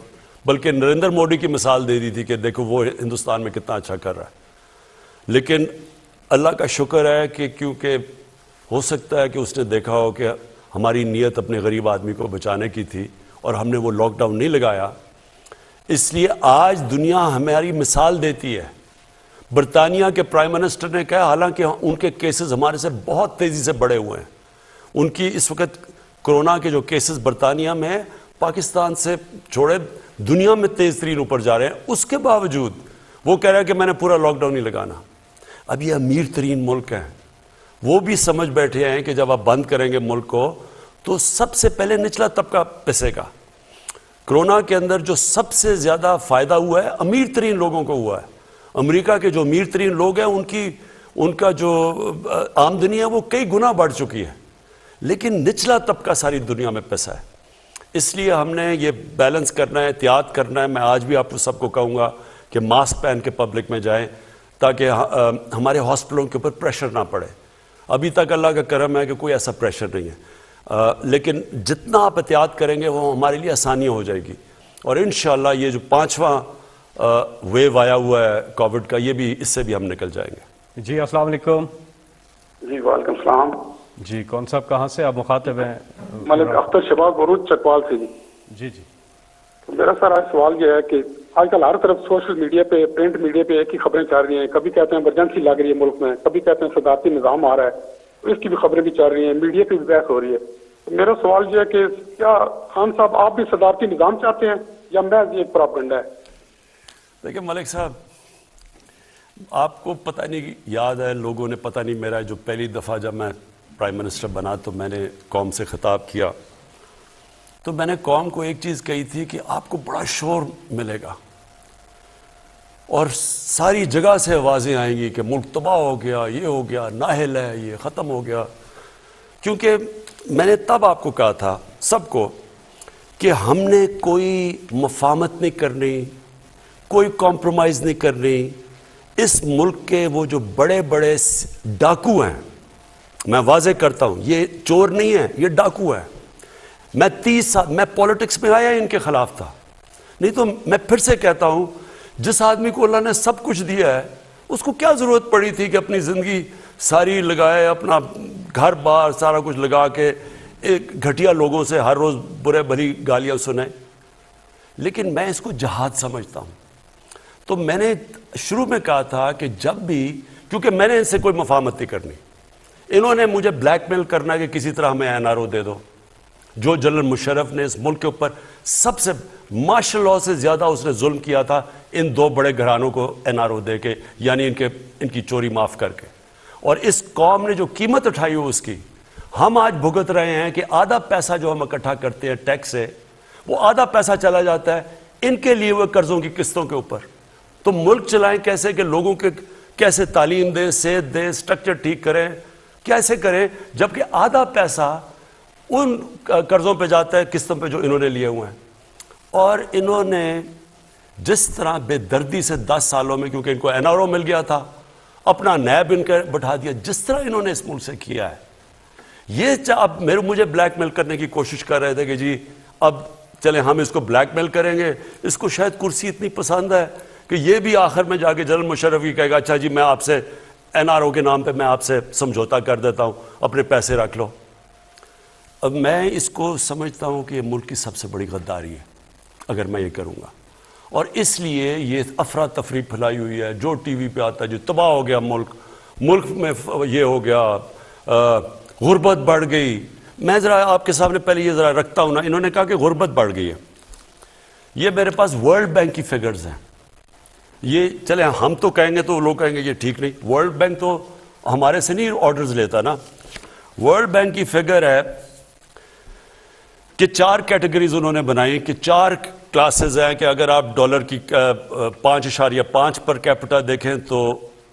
بلکہ نریندر مودی کی مثال دے دی تھی کہ دیکھو وہ ہندوستان میں کتنا اچھا کر رہا ہے. لیکن اللہ کا شکر ہے کہ کیونکہ ہو سکتا ہے کہ اس نے دیکھا ہو کہ ہماری نیت اپنے غریب آدمی کو بچانے کی تھی اور ہم نے وہ لاک ڈاؤن نہیں لگایا. اس لیے آج دنیا ہماری مثال دیتی ہے. برطانیہ کے پرائم منسٹر نے کہا حالانکہ ان کے کیسز ہمارے سے بہت تیزی سے بڑھے ہوئے ہیں, ان کی اس وقت کرونا کے جو کیسز برطانیہ میں ہیں پاکستان سے چھوڑے دنیا میں تیز ترین اوپر جا رہے ہیں, اس کے باوجود وہ کہہ رہا ہے کہ میں نے پورا لاک ڈاؤن نہیں لگانا. اب یہ امیر ترین ملک ہیں, وہ بھی سمجھ بیٹھے ہیں کہ جب آپ بند کریں گے ملک کو تو سب سے پہلے نچلا طبقہ پسے گا. کرونا کے اندر جو سب سے زیادہ فائدہ ہوا ہے امیر ترین لوگوں کو ہوا ہے. امریکہ کے جو امیر ترین لوگ ہیں ان کا جو آمدنی ہے وہ کئی گنا بڑھ چکی ہے, لیکن نچلا طبقہ ساری دنیا میں پسا ہے. اس لیے ہم نے یہ بیلنس کرنا ہے, احتیاط کرنا ہے. میں آج بھی آپ سب کو کہوں گا کہ ماسک پہن کے پبلک میں جائیں تاکہ ہمارے ہاسپٹلوں کے اوپر پریشر نہ پڑے. ابھی تک اللہ کا کرم ہے کہ کوئی ایسا پریشر نہیں ہے, لیکن جتنا آپ احتیاط کریں گے وہ ہمارے لیے آسانی ہو جائے گی. اور انشاءاللہ یہ جو 5واں ویو آیا ہوا ہے کووڈ کا, یہ بھی اس سے بھی ہم نکل جائیں گے. جی السلام علیکم. جی وعلیکم السلام. جی کون صاحب کہاں سے آپ مخاطب ہیں؟ ملک اختر شباب بروچ چکوال سے. جی جی تو میرا سر آج سوال یہ ہے کہ آج کل ہر طرف سوشل میڈیا پہ, پرنٹ میڈیا پہ ایک ہی خبریں چل رہی ہیں. کبھی کہتے ہیں ایمرجنسی لگ رہی ہے ملک میں, کبھی کہتے ہیں صدارتی نظام آ رہا ہے, تو اس کی بھی خبریں بھی چل رہی ہیں, میڈیا پہ بھی بحث ہو رہی ہے. تو میرا سوال یہ ہے کہ کیا خان صاحب آپ بھی صدارتی نظام چاہتے ہیں یا محض یہ ایک پراپگنڈا ہے؟ دیکھیں ملک صاحب, آپ کو پتہ نہیں یاد ہے, لوگوں نے پتہ نہیں, میرا جو پہلی دفعہ جب میں پرائم منسٹر بنا تو میں نے قوم سے خطاب کیا تو میں نے قوم کو ایک چیز کہی تھی کہ آپ کو بڑا شور ملے گا اور ساری جگہ سے آوازیں آئیں گی کہ ملک تباہ ہو گیا, یہ ہو گیا, نااہل ہے, یہ ختم ہو گیا. کیونکہ میں نے تب آپ کو کہا تھا سب کو کہ ہم نے کوئی مفاہمت نہیں کرنی, کوئی کمپرومائز نہیں کرنی. اس ملک کے وہ جو بڑے بڑے ڈاکو ہیں, میں واضح کرتا ہوں یہ چور نہیں ہے, یہ ڈاکو ہے. میں 30 سال میں پولیٹکس میں آیا ان کے خلاف تھا, نہیں تو میں پھر سے کہتا ہوں جس آدمی کو اللہ نے سب کچھ دیا ہے اس کو کیا ضرورت پڑی تھی کہ اپنی زندگی ساری لگائے, اپنا گھر بار سارا کچھ لگا کے ایک گھٹیا لوگوں سے ہر روز برے بھلی گالیاں سنیں. لیکن میں اس کو جہاد سمجھتا ہوں. تو میں نے شروع میں کہا تھا کہ جب بھی, کیونکہ میں نے ان سے کوئی مفاہمت نہیں کرنی, انہوں نے مجھے بلیک میل کرنا کہ کسی طرح ہمیں NRO دے دو. جو جنرل مشرف نے اس ملک کے اوپر سب سے مارشل لاء سے زیادہ اس نے ظلم کیا تھا ان 2 بڑے گھرانوں کو NRO دے کے, یعنی ان کی چوری معاف کر کے. اور اس قوم نے جو قیمت اٹھائی ہو اس کی ہم آج بھگت رہے ہیں کہ آدھا پیسہ جو ہم اکٹھا کرتے ہیں ٹیکس سے, وہ آدھا پیسہ چلا جاتا ہے ان کے لیے وہ قرضوں کی قسطوں کے اوپر. تو ملک چلائیں کیسے کہ لوگوں کے کیسے تعلیم دیں, صحت دیں, سٹرکچر ٹھیک کریں, کیسے کریں, جبکہ آدھا پیسہ ان قرضوں پہ جاتا ہے قسطوں پہ جو انہوں نے لیے ہوئے ہیں. اور انہوں نے جس طرح بے دردی سے 10 سالوں میں, کیونکہ ان کو NRO مل گیا تھا, اپنا نیب ان کا بٹھا دیا, جس طرح انہوں نے اس ملک سے کیا ہے. یہ اب مجھے بلیک میل کرنے کی کوشش کر رہے تھے کہ جی اب چلیں ہم اس کو بلیک میل کریں گے, اس کو شاید کرسی اتنی پسند ہے کہ یہ بھی آخر میں جا کے جنرل مشرف ہی کہے گا اچھا جی میں آپ سے NRO کے نام پہ میں آپ سے سمجھوتا کر دیتا ہوں, اپنے پیسے رکھ لو. اب میں اس کو سمجھتا ہوں کہ یہ ملک کی سب سے بڑی غداری ہے اگر میں یہ کروں گا. اور اس لیے یہ افراتفری پھیلائی ہوئی ہے, جو ٹی وی پہ آتا ہے جو تباہ ہو گیا ملک میں یہ ہو گیا, غربت بڑھ گئی. میں ذرا آپ کے سامنے پہلے یہ ذرا رکھتا ہوں نا, انہوں نے کہا کہ غربت بڑھ گئی ہے. یہ میرے پاس ورلڈ بینک کی فگرز ہیں. یہ چلیں ہم تو کہیں گے تو لوگ کہیں گے یہ ٹھیک نہیں, ورلڈ بینک تو ہمارے سے نہیں آرڈرز لیتا نا. ورلڈ بینک کی فگر ہے کہ 4 کیٹیگریز انہوں نے بنائی کہ 4 کلاسز ہیں کہ اگر آپ ڈالر کی 5.5 پر کیپٹا دیکھیں تو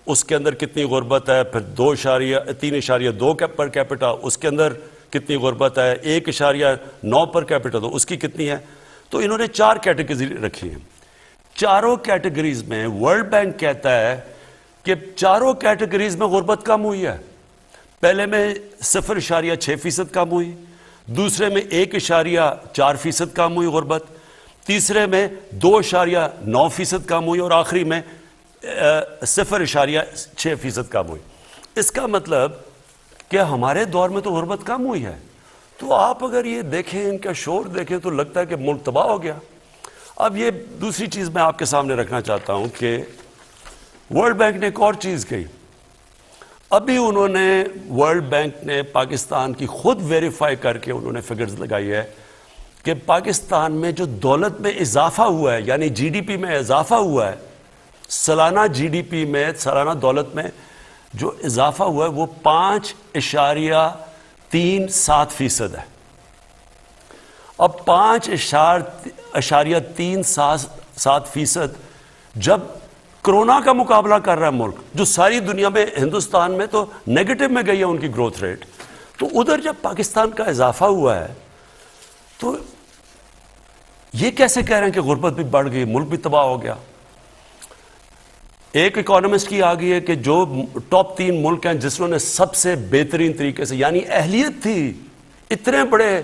اس کے اندر کتنی غربت ہے, پھر 3.2 پر کیپٹا اس کے اندر کتنی غربت ہے, 1.9 پر کیپٹا تو اس کی کتنی ہے. تو انہوں نے 4 کیٹیگریز رکھی ہیں. چاروں کیٹیگریز میں ورلڈ بینک کہتا ہے کہ چاروں کیٹیگریز میں غربت کم ہوئی ہے. پہلے میں 0.6% کم ہوئی, دوسرے میں 1.4% کم ہوئی غربت, تیسرے میں 2.9% کم ہوئی, اور آخری میں 0.6% کم ہوئی. اس کا مطلب کہ ہمارے دور میں تو غربت کم ہوئی ہے. تو آپ اگر یہ دیکھیں ان کا شور دیکھیں تو لگتا ہے کہ ملک تباہ ہو گیا. اب یہ دوسری چیز میں آپ کے سامنے رکھنا چاہتا ہوں کہ ورلڈ بینک نے ایک اور چیز کہی. ابھی انہوں نے ورلڈ بینک نے پاکستان کی خود ویریفائی کر کے انہوں نے فگرز لگائی ہے کہ پاکستان میں جو دولت میں اضافہ ہوا ہے, یعنی جی ڈی پی میں اضافہ ہوا ہے, سالانہ جی ڈی پی میں, سالانہ دولت میں جو اضافہ ہوا ہے وہ 5.37% ہے. اب 5.37% جب کرونا کا مقابلہ کر رہا ہے ملک, جو ساری دنیا میں, ہندوستان میں تو نیگیٹو میں گئی ہے ان کی گروتھ ریٹ, تو ادھر جب پاکستان کا اضافہ ہوا ہے تو یہ کیسے کہہ رہے ہیں کہ غربت بھی بڑھ گئی, ملک بھی تباہ ہو گیا. ایک اکانومسٹ کی آ گئی ہے کہ جو ٹاپ 3 ملک ہیں جس نے سب سے بہترین طریقے سے, یعنی اہلیت تھی اتنے بڑے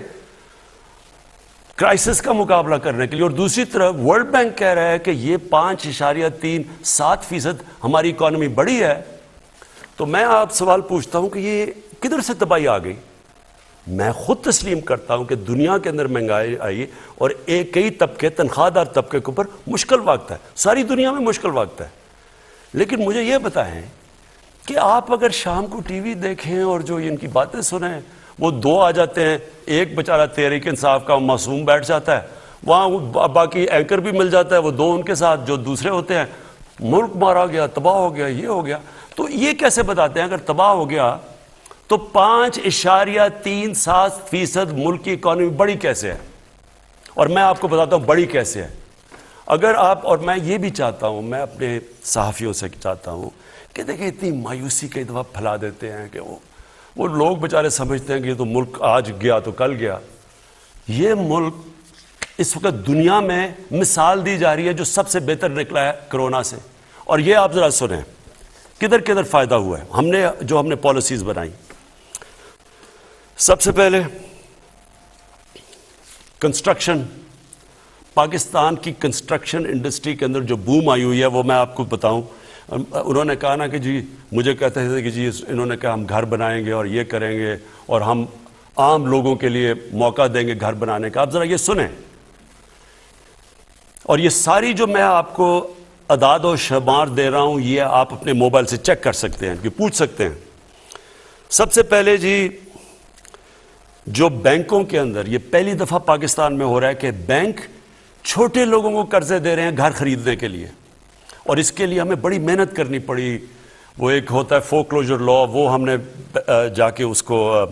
کرائسس کا مقابلہ کرنے کے لیے, اور دوسری طرف ورلڈ بینک کہہ رہا ہے کہ یہ 5.37% ہماری اکانومی بڑھی ہے. تو میں آپ سوال پوچھتا ہوں کہ یہ کدھر سے تباہی آ گئی؟ میں خود تسلیم کرتا ہوں کہ دنیا کے اندر مہنگائی آئی اور کئی طبقے, تنخواہ دار طبقے کے اوپر مشکل وقت ہے, ساری دنیا میں مشکل وقت ہے. لیکن مجھے یہ بتائیں کہ آپ اگر شام کو ٹی وی دیکھیں اور جو ان کی باتیں سنیں, وہ 2 آ جاتے ہیں, ایک بیچارہ تحریک انصاف کا معصوم بیٹھ جاتا ہے وہاں, باقی اینکر بھی مل جاتا ہے, وہ 2 ان کے ساتھ جو دوسرے ہوتے ہیں, ملک مارا گیا, تباہ ہو گیا, یہ ہو گیا. تو یہ کیسے بتاتے ہیں اگر تباہ ہو گیا تو 5.37% ملک کی اکانومی بڑی کیسے ہے؟ اور میں آپ کو بتاتا ہوں بڑی کیسے ہے. اگر آپ, اور میں یہ بھی چاہتا ہوں, میں اپنے صحافیوں سے چاہتا ہوں کہ دیکھیں اتنی مایوسی کئی دفعہ پھیلا دیتے ہیں کہ وہ لوگ بیچارے سمجھتے ہیں کہ یہ تو ملک آج گیا تو کل گیا. یہ ملک اس وقت دنیا میں مثال دی جا رہی ہے جو سب سے بہتر نکلا ہے کرونا سے. اور یہ آپ ذرا سنیں کدھر کدھر فائدہ ہوا ہے ہم نے پالیسیز بنائی. سب سے پہلے کنسٹرکشن, پاکستان کی کنسٹرکشن انڈسٹری کے اندر جو بوم آئی ہوئی ہے وہ میں آپ کو بتاؤں. انہوں نے کہا نا کہ جی, مجھے کہتے تھے کہ جی انہوں نے کہا ہم گھر بنائیں گے اور یہ کریں گے اور ہم عام لوگوں کے لیے موقع دیں گے گھر بنانے کا. آپ ذرا یہ سنیں, اور یہ ساری جو میں آپ کو اعداد و شمار دے رہا ہوں یہ آپ اپنے موبائل سے چیک کر سکتے ہیں, کہ پوچھ سکتے ہیں. سب سے پہلے جی جو بینکوں کے اندر, یہ پہلی دفعہ پاکستان میں ہو رہا ہے کہ بینک چھوٹے لوگوں کو قرضے دے رہے ہیں گھر خریدنے کے لیے, اور اس کے لیے ہمیں بڑی محنت کرنی پڑی. وہ ایک ہوتا ہے فور کلوجر لا, وہ ہم نے جا کے اس کو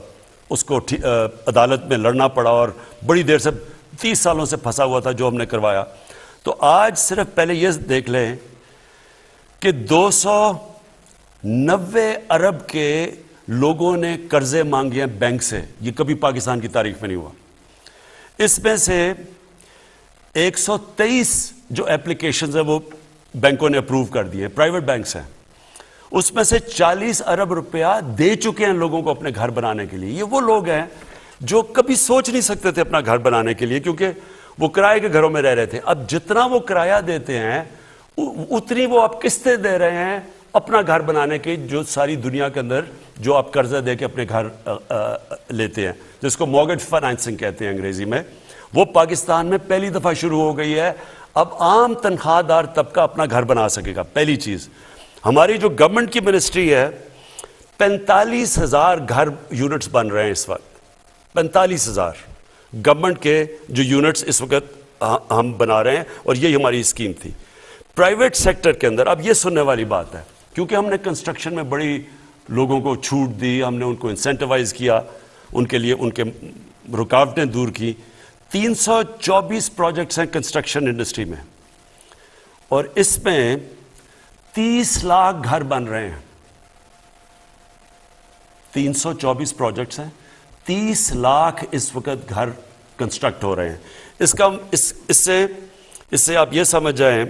عدالت میں لڑنا پڑا اور بڑی دیر سے 30 سالوں سے پھنسا ہوا تھا جو ہم نے کروایا. تو آج صرف پہلے یہ دیکھ لیں کہ 290 ارب کے لوگوں نے قرضے مانگے ہیں بینک سے. یہ کبھی پاکستان کی تاریخ میں نہیں ہوا. اس میں سے 123 جو اپلیکیشنز ہیں وہ بینکوں نے اپروو کر دیے ہیں, پرائیویٹ بینکس ہیں. اس میں سے 40 ارب روپیہ دے چکے ہیں لوگوں کو اپنے گھر بنانے کے لیے. یہ وہ لوگ ہیں جو کبھی سوچ نہیں سکتے تھے اپنا گھر بنانے کے لیے, کیونکہ وہ کرائے کے گھروں میں رہ رہے تھے. اب جتنا وہ کرایہ دیتے ہیں اتنی وہ آپ قسطیں دے رہے ہیں اپنا گھر بنانے کی, جو ساری دنیا کے اندر جو آپ قرضہ دے کے اپنے گھر لیتے ہیں, جس کو مورگیج فائنانسنگ کہتے ہیں انگریزی میں, وہ پاکستان میں پہلی دفعہ شروع ہو گئی ہے. اب عام تنخواہ دار طبقہ اپنا گھر بنا سکے گا. پہلی چیز, ہماری جو گورنمنٹ کی منسٹری ہے 45,000 گھر یونٹس بن رہے ہیں اس وقت. 45,000 گورنمنٹ کے جو یونٹس اس وقت ہم بنا رہے ہیں, اور یہی ہماری اسکیم تھی. پرائیویٹ سیکٹر کے اندر اب یہ سننے والی بات ہے, کیونکہ ہم نے کنسٹرکشن میں بڑی لوگوں کو چھوٹ دی, ہم نے ان کو انسینٹیوائز کیا, ان کے لیے ان کے رکاوٹیں دور کی. 324 پروجیکٹس ہیں کنسٹرکشن انڈسٹری میں, اور اس میں 30 لاکھ گھر بن رہے ہیں. 324 پروجیکٹس ہیں, 30 لاکھ اس وقت گھر کنسٹرکٹ ہو رہے ہیں. اس سے آپ یہ سمجھ جائیں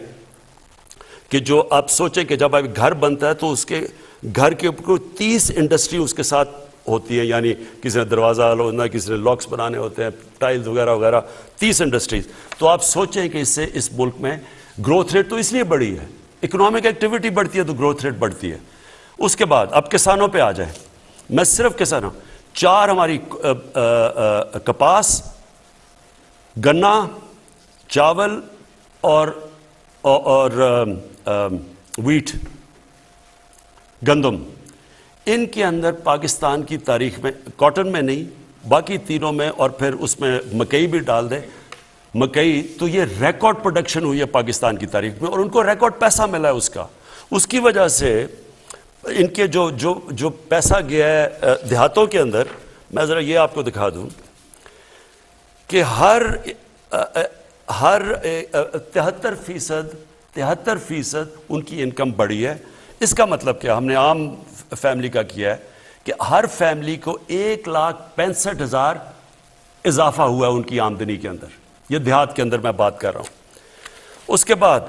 کہ جو آپ سوچیں کہ جب آپ گھر بنتا ہے تو اس کے گھر کے اوپر 30 انڈسٹری اس کے ساتھ ہوتی ہیں, یعنی کسی نے دروازہ ہونا, کسی نے لاکس بنانے ہوتے ہیں, ٹائلز وغیرہ وغیرہ, 30 انڈسٹریز. تو آپ سوچیں کہ اس سے اس ملک میں گروتھ ریٹ تو اس لیے بڑھی ہے, اکنامک ایکٹیویٹی بڑھتی ہے تو گروتھ ریٹ بڑھتی ہے. اس کے بعد اب کسانوں پہ آ جائیں. میں صرف کسانوں, 4 ہماری کپاس، گنا، چاول اور ویٹ، گندم. ان کے اندر پاکستان کی تاریخ میں، کاٹن میں نہیں، باقی تینوں میں، اور پھر اس میں مکئی بھی ڈال دیں، مکئی، تو یہ ریکارڈ پروڈکشن ہوئی ہے پاکستان کی تاریخ میں، اور ان کو ریکارڈ پیسہ ملا ہے اس کی وجہ سے ان کے جو پیسہ گیا ہے دیہاتوں کے اندر. میں ذرا یہ آپ کو دکھا دوں کہ ہر 73% ان کی انکم بڑھی ہے. اس کا مطلب کیا؟ ہم نے عام فیملی کا کیا ہے کہ ہر فیملی کو 1,65,000 اضافہ ہوا ہے ان کی آمدنی کے اندر. یہ دیہات کے اندر میں بات کر رہا ہوں. اس کے بعد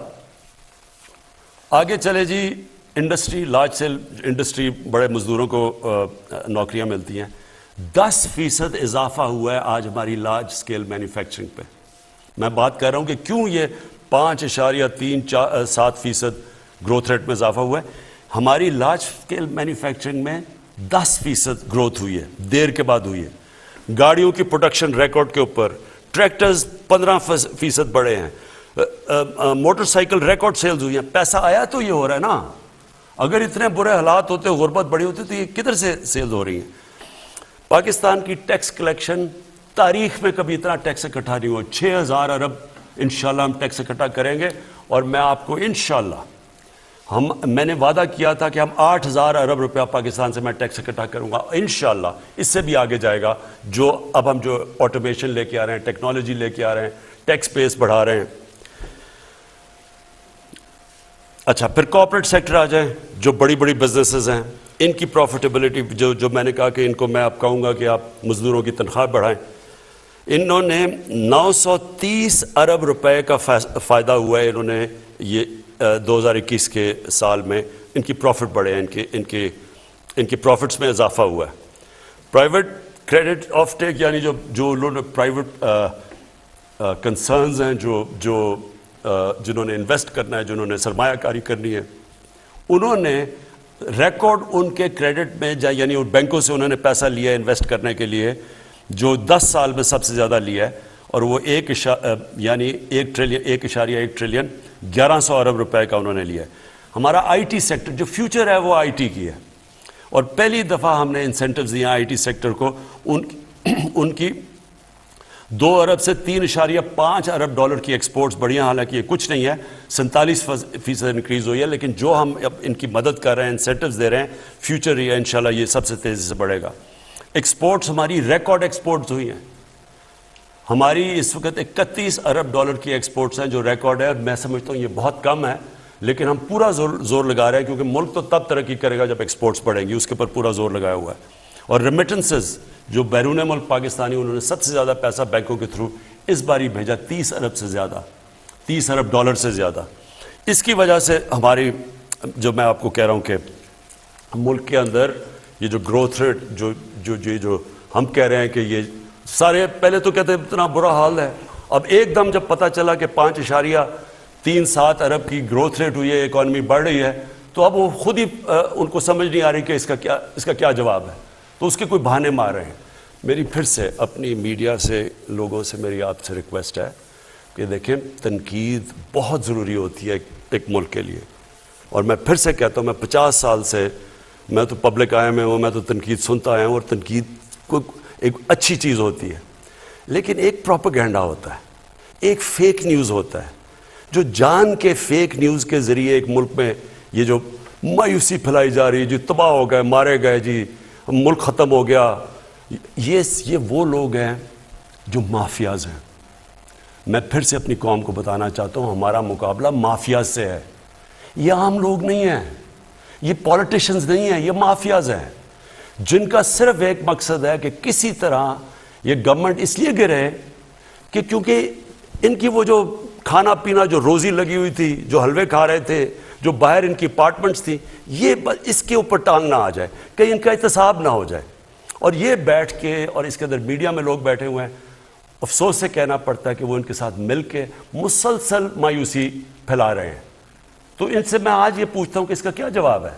آگے چلے جی، انڈسٹری، لارج سیل انڈسٹری، بڑے مزدوروں کو نوکریاں ملتی ہیں. 10% اضافہ ہوا ہے آج ہماری لارج سکیل مینوفیکچرنگ پہ. میں بات کر رہا ہوں کہ کیوں یہ 5.37% گروتھ ریٹ میں اضافہ ہوا ہے. ہماری لارج سکیل مینوفیکچرنگ میں 10% گروتھ ہوئی ہے، دیر کے بعد ہوئی ہے. گاڑیوں کی پروڈکشن ریکارڈ کے اوپر، ٹریکٹرز 15% بڑھے ہیں، موٹر سائیکل ریکارڈ سیلز ہوئی ہیں. پیسہ آیا تو یہ ہو رہا ہے نا. اگر اتنے برے حالات ہوتے، غربت بڑی ہوتی، تو یہ کدھر سے سیلز ہو رہی ہیں؟ پاکستان کی ٹیکس کلیکشن تاریخ میں کبھی اتنا ٹیکس اکٹھا نہیں ہوا. 6,000 ارب انشاءاللہ ہم ٹیکس اکٹھا کریں گے، اور میں آپ کو انشاءاللہ، میں نے وعدہ کیا تھا کہ ہم 8,000 ارب روپیہ پاکستان سے میں ٹیکس اکٹھا کروں گا. انشاءاللہ اس سے بھی آگے جائے گا. اب ہم جو آٹومیشن لے کے آ رہے ہیں، ٹیکنالوجی لے کے آ رہے ہیں، ٹیکس بیس بڑھا رہے ہیں. اچھا، پھر کارپوریٹ سیکٹر آ جائیں، جو بڑی بڑی بزنسز ہیں، ان کی پروفیٹیبلٹی جو میں نے کہا کہ ان کو میں آپ کہوں گا کہ آپ مزدوروں کی تنخواہ بڑھائیں. انہوں نے 930 ارب روپے کا فائدہ ہوا ہے. انہوں نے یہ 2021 کے سال میں ان کی پروفٹ بڑھے ہیں، ان کی پروفٹس میں اضافہ ہوا ہے. پرائیویٹ کریڈٹ آف ٹیک، یعنی جو انہوں نے پرائیویٹ کنسرنز ہیں، جنہوں نے انویسٹ کرنا ہے، جنہوں نے سرمایہ کاری کرنی ہے، انہوں نے ریکارڈ ان کے کریڈٹ میں یعنی ان بینکوں سے انہوں نے پیسہ لیا ہے انویسٹ کرنے کے لیے، جو 10 سال میں سب سے زیادہ لیا ہے، اور وہ 1.1 ٹریلین 1100 ارب روپے کا انہوں نے لیا ہے. ہمارا آئی ٹی سیکٹر، جو فیوچر ہے وہ آئی ٹی کی ہے، اور پہلی دفعہ ہم نے انسینٹیوز دیے آئی ٹی سیکٹر کو. ان کی 2 ارب سے 3.5 ارب ڈالر کی ایکسپورٹس بڑھی ہیں. حالانکہ یہ کچھ نہیں ہے، 47% انکریز ہوئی ہے، لیکن جو ہم اب ان کی مدد کر رہے ہیں، انسینٹیوز دے رہے ہیں، فیوچر یہ انشاءاللہ یہ سب سے تیزی سے بڑھے گا. ایکسپورٹس ہماری ریکارڈ ایکسپورٹس ہوئی ہیں. ہماری اس وقت 31 ارب ڈالر کی ایکسپورٹس ہیں، جو ریکارڈ ہے. اور میں سمجھتا ہوں یہ بہت کم ہے، لیکن ہم پورا زور لگا رہے ہیں، کیونکہ ملک تو تب ترقی کرے گا جب ایکسپورٹس بڑھیں گی. اس کے اوپر پورا زور لگایا ہوا ہے. اور ریمیٹنسز، جو بیرون ملک پاکستانی، انہوں نے سب سے زیادہ پیسہ بینکوں کے تھرو اس باری بھیجا، 30 ارب سے زیادہ، 30 ارب ڈالر سے زیادہ. اس کی وجہ سے ہماری، جو میں آپ کو کہہ رہا ہوں کہ ملک کے اندر یہ جو گروتھ ریٹ، جو ہم کہہ رہے ہیں کہ یہ سارے پہلے تو کہتے ہیں اتنا برا حال ہے، اب ایک دم جب پتہ چلا کہ 5.37 ارب کی گروتھ ریٹ ہوئی ہے، اکانومی بڑھ رہی ہے، تو اب وہ خود ہی ان کو سمجھ نہیں آ رہی کہ اس کا کیا جواب ہے. تو اس کے کوئی بہانے مار رہے ہیں. میری پھر سے اپنی میڈیا سے، لوگوں سے میری آپ سے ریکویسٹ ہے کہ دیکھیں، تنقید بہت ضروری ہوتی ہے ایک ملک کے لیے. اور میں پھر سے کہتا ہوں، میں 50 سال سے، میں تو پبلک آیا میں ہوں، میں تو تنقید سنتا آیا ہوں، اور تنقید کو ایک اچھی چیز ہوتی ہے. لیکن ایک پروپیگنڈا ہوتا ہے، ایک فیک نیوز ہوتا ہے، جو جان کے فیک نیوز کے ذریعے ایک ملک میں یہ جو مایوسی پھیلائی جا رہی ہے، جی تباہ ہو گئے، مارے گئے، جی ملک ختم ہو گیا. یہ وہ لوگ ہیں جو مافیاز ہیں. میں پھر سے اپنی قوم کو بتانا چاہتا ہوں، ہمارا مقابلہ مافیاز سے ہے. یہ عام لوگ نہیں ہیں، یہ پولیٹیشنز نہیں ہیں، یہ مافیاز ہیں، جن کا صرف ایک مقصد ہے کہ کسی طرح یہ گورنمنٹ اس لیے گرے کہ کیونکہ ان کی وہ جو کھانا پینا، جو روزی لگی ہوئی تھی، جو حلوے کھا رہے تھے، جو باہر ان کی اپارٹمنٹس تھی، یہ اس کے اوپر ٹانگ نہ آ جائے، کہیں ان کا احتساب نہ ہو جائے. اور یہ بیٹھ کے، اور اس کے اندر میڈیا میں لوگ بیٹھے ہوئے ہیں، افسوس سے کہنا پڑتا ہے کہ وہ ان کے ساتھ مل کے مسلسل مایوسی پھیلا رہے ہیں. تو ان سے میں آج یہ پوچھتا ہوں کہ اس کا کیا جواب ہے؟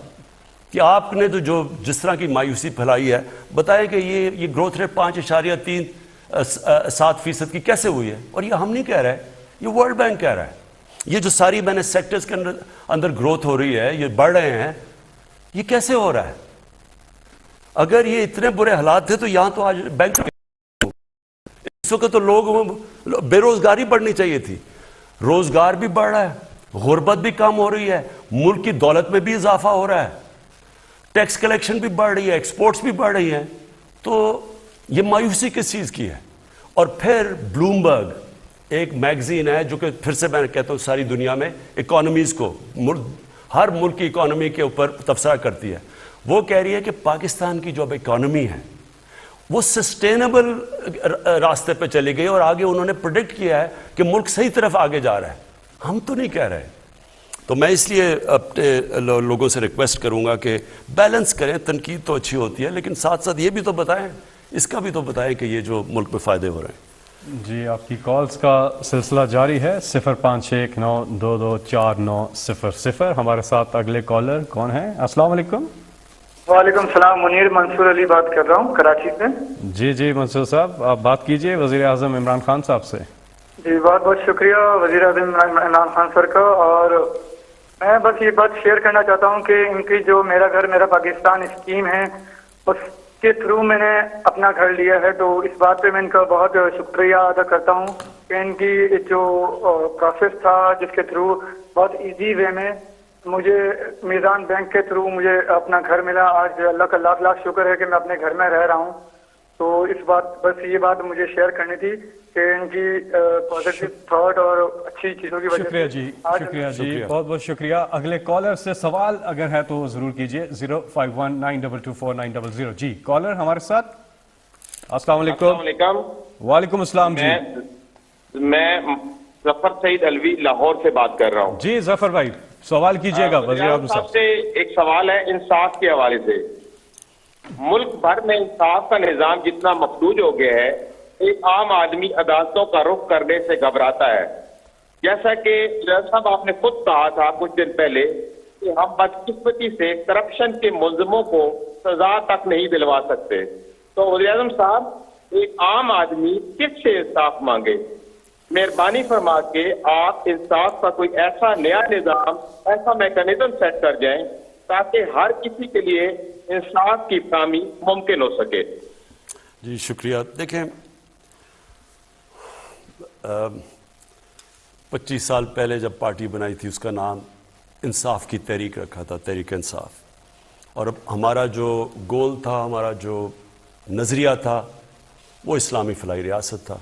کہ آپ نے تو جو جس طرح کی مایوسی پھیلائی ہے، بتائیں کہ یہ گروتھ ریٹ 5.37% کی کیسے ہوئی ہے؟ اور یہ ہم نہیں کہہ رہے، یہ ورلڈ بینک کہہ رہا ہے۔ یہ جو ساری میں نے سیکٹرز کے اندر گروتھ ہو رہی ہے، یہ بڑھ رہے ہیں، یہ کیسے ہو رہا ہے؟ اگر یہ اتنے برے حالات تھے تو یہاں تو آج بینک اس وقت تو لوگ بے روزگاری بڑھنی چاہیے تھی، روزگار بھی بڑھ رہا ہے، غربت بھی کم ہو رہی ہے، ملک کی دولت میں بھی اضافہ ہو رہا ہے، ٹیکس کلیکشن بھی بڑھ رہی ہے، ایکسپورٹس بھی بڑھ رہی ہیں، تو یہ مایوسی کس چیز کی ہے؟ اور پھر بلومبرگ ایک میگزین ہے جو کہ پھر سے میں کہتا ہوں ساری دنیا میں اکانومیز کو، ہر ملک کی اکانومی کے اوپر تبصرہ کرتی ہے، وہ کہہ رہی ہے کہ پاکستان کی جو اب اکانومی ہے وہ سسٹینبل راستے پہ چلی گئی، اور آگے انہوں نے پریڈکٹ کیا ہے کہ ملک صحیح طرف آگے جا رہا ہے، ہم تو نہیں کہہ رہے۔ تو میں اس لیے اپنے لوگوں سے ریکویسٹ کروں گا کہ بیلنس کریں، تنقید تو اچھی ہوتی ہے لیکن ساتھ ساتھ یہ بھی تو بتائیں، اس کا بھی تو بتائیں کہ یہ جو ملک میں فائدے ہو رہے ہیں۔ جی آپ کی کالز کا سلسلہ جاری ہے، 0519224900۔ ہمارے ساتھ اگلے کالر کون ہیں؟ السلام علیکم۔ وعلیکم السلام، منیر منصور علی بات کر رہا ہوں کراچی سے۔ جی منصور صاحب آپ بات کیجئے وزیر اعظم عمران خان صاحب سے۔ جی بہت بہت شکریہ وزیر اعظم عمران خان سر کا، اور میں بس یہ بات شیئر کرنا چاہتا ہوں کہ ان کی جو میرا گھر میرا پاکستان اسکیم ہے اس کے تھرو میں نے اپنا گھر لیا ہے، تو اس بات پہ میں ان کا بہت شکریہ ادا کرتا ہوں کہ ان کی جو پروسیس تھا جس کے تھرو بہت ایزی وے میں مجھے میزان بینک کے تھرو مجھے اپنا گھر ملا۔ آج اللہ کا لاکھ لاکھ شکر ہے کہ میں اپنے گھر میں رہ رہا ہوں۔ تو اس بس یہ بات مجھے شیئر کرنی تھی کہ ان کی پازیٹیو تھاٹ اور اچھی چیزوں کی وجہ سے۔ شکریہ جی بہت بہت شکریہ۔ اگلے کالر سے سوال اگر ہے تو ضرور کیجئے، 0519224900۔ جی کالر ہمارے ساتھ، السلام علیکم۔ وعلیکم السلام جی، میں ظفر سعید الوی لاہور سے بات کر رہا ہوں۔ جی ظفر بھائی سوال کیجئے گا وزیر اعظم صاحب سے۔ ایک سوال ہے انصاف کے حوالے سے۔ ملک بھر میں انصاف کا نظام جتنا مفلوج ہو گیا ہے، ایک عام آدمی عدالتوں کا رخ کرنے سے گھبراتا ہے۔ جیسا کہ صاحب آپ نے خود کہا تھا کچھ دن پہلے کہ ہم بدقسمتی سے کرپشن کے ملزموں کو سزا تک نہیں دلوا سکتے، تو وزیر اعظم صاحب ایک عام آدمی کس سے انصاف مانگے؟ مہربانی فرما کے آپ انصاف کا کوئی ایسا نیا نظام، ایسا میکانزم سیٹ کر جائیں تاکہ ہر کسی کے لیے انصاف کی فراہمی ممکن ہو سکے۔ جی شکریہ۔ دیکھیں 25 سال پہلے جب پارٹی بنائی تھی اس کا نام انصاف کی تحریک رکھا تھا، تحریک انصاف، اور اب ہمارا جو گول تھا، ہمارا جو نظریہ تھا وہ اسلامی فلاحی ریاست تھا۔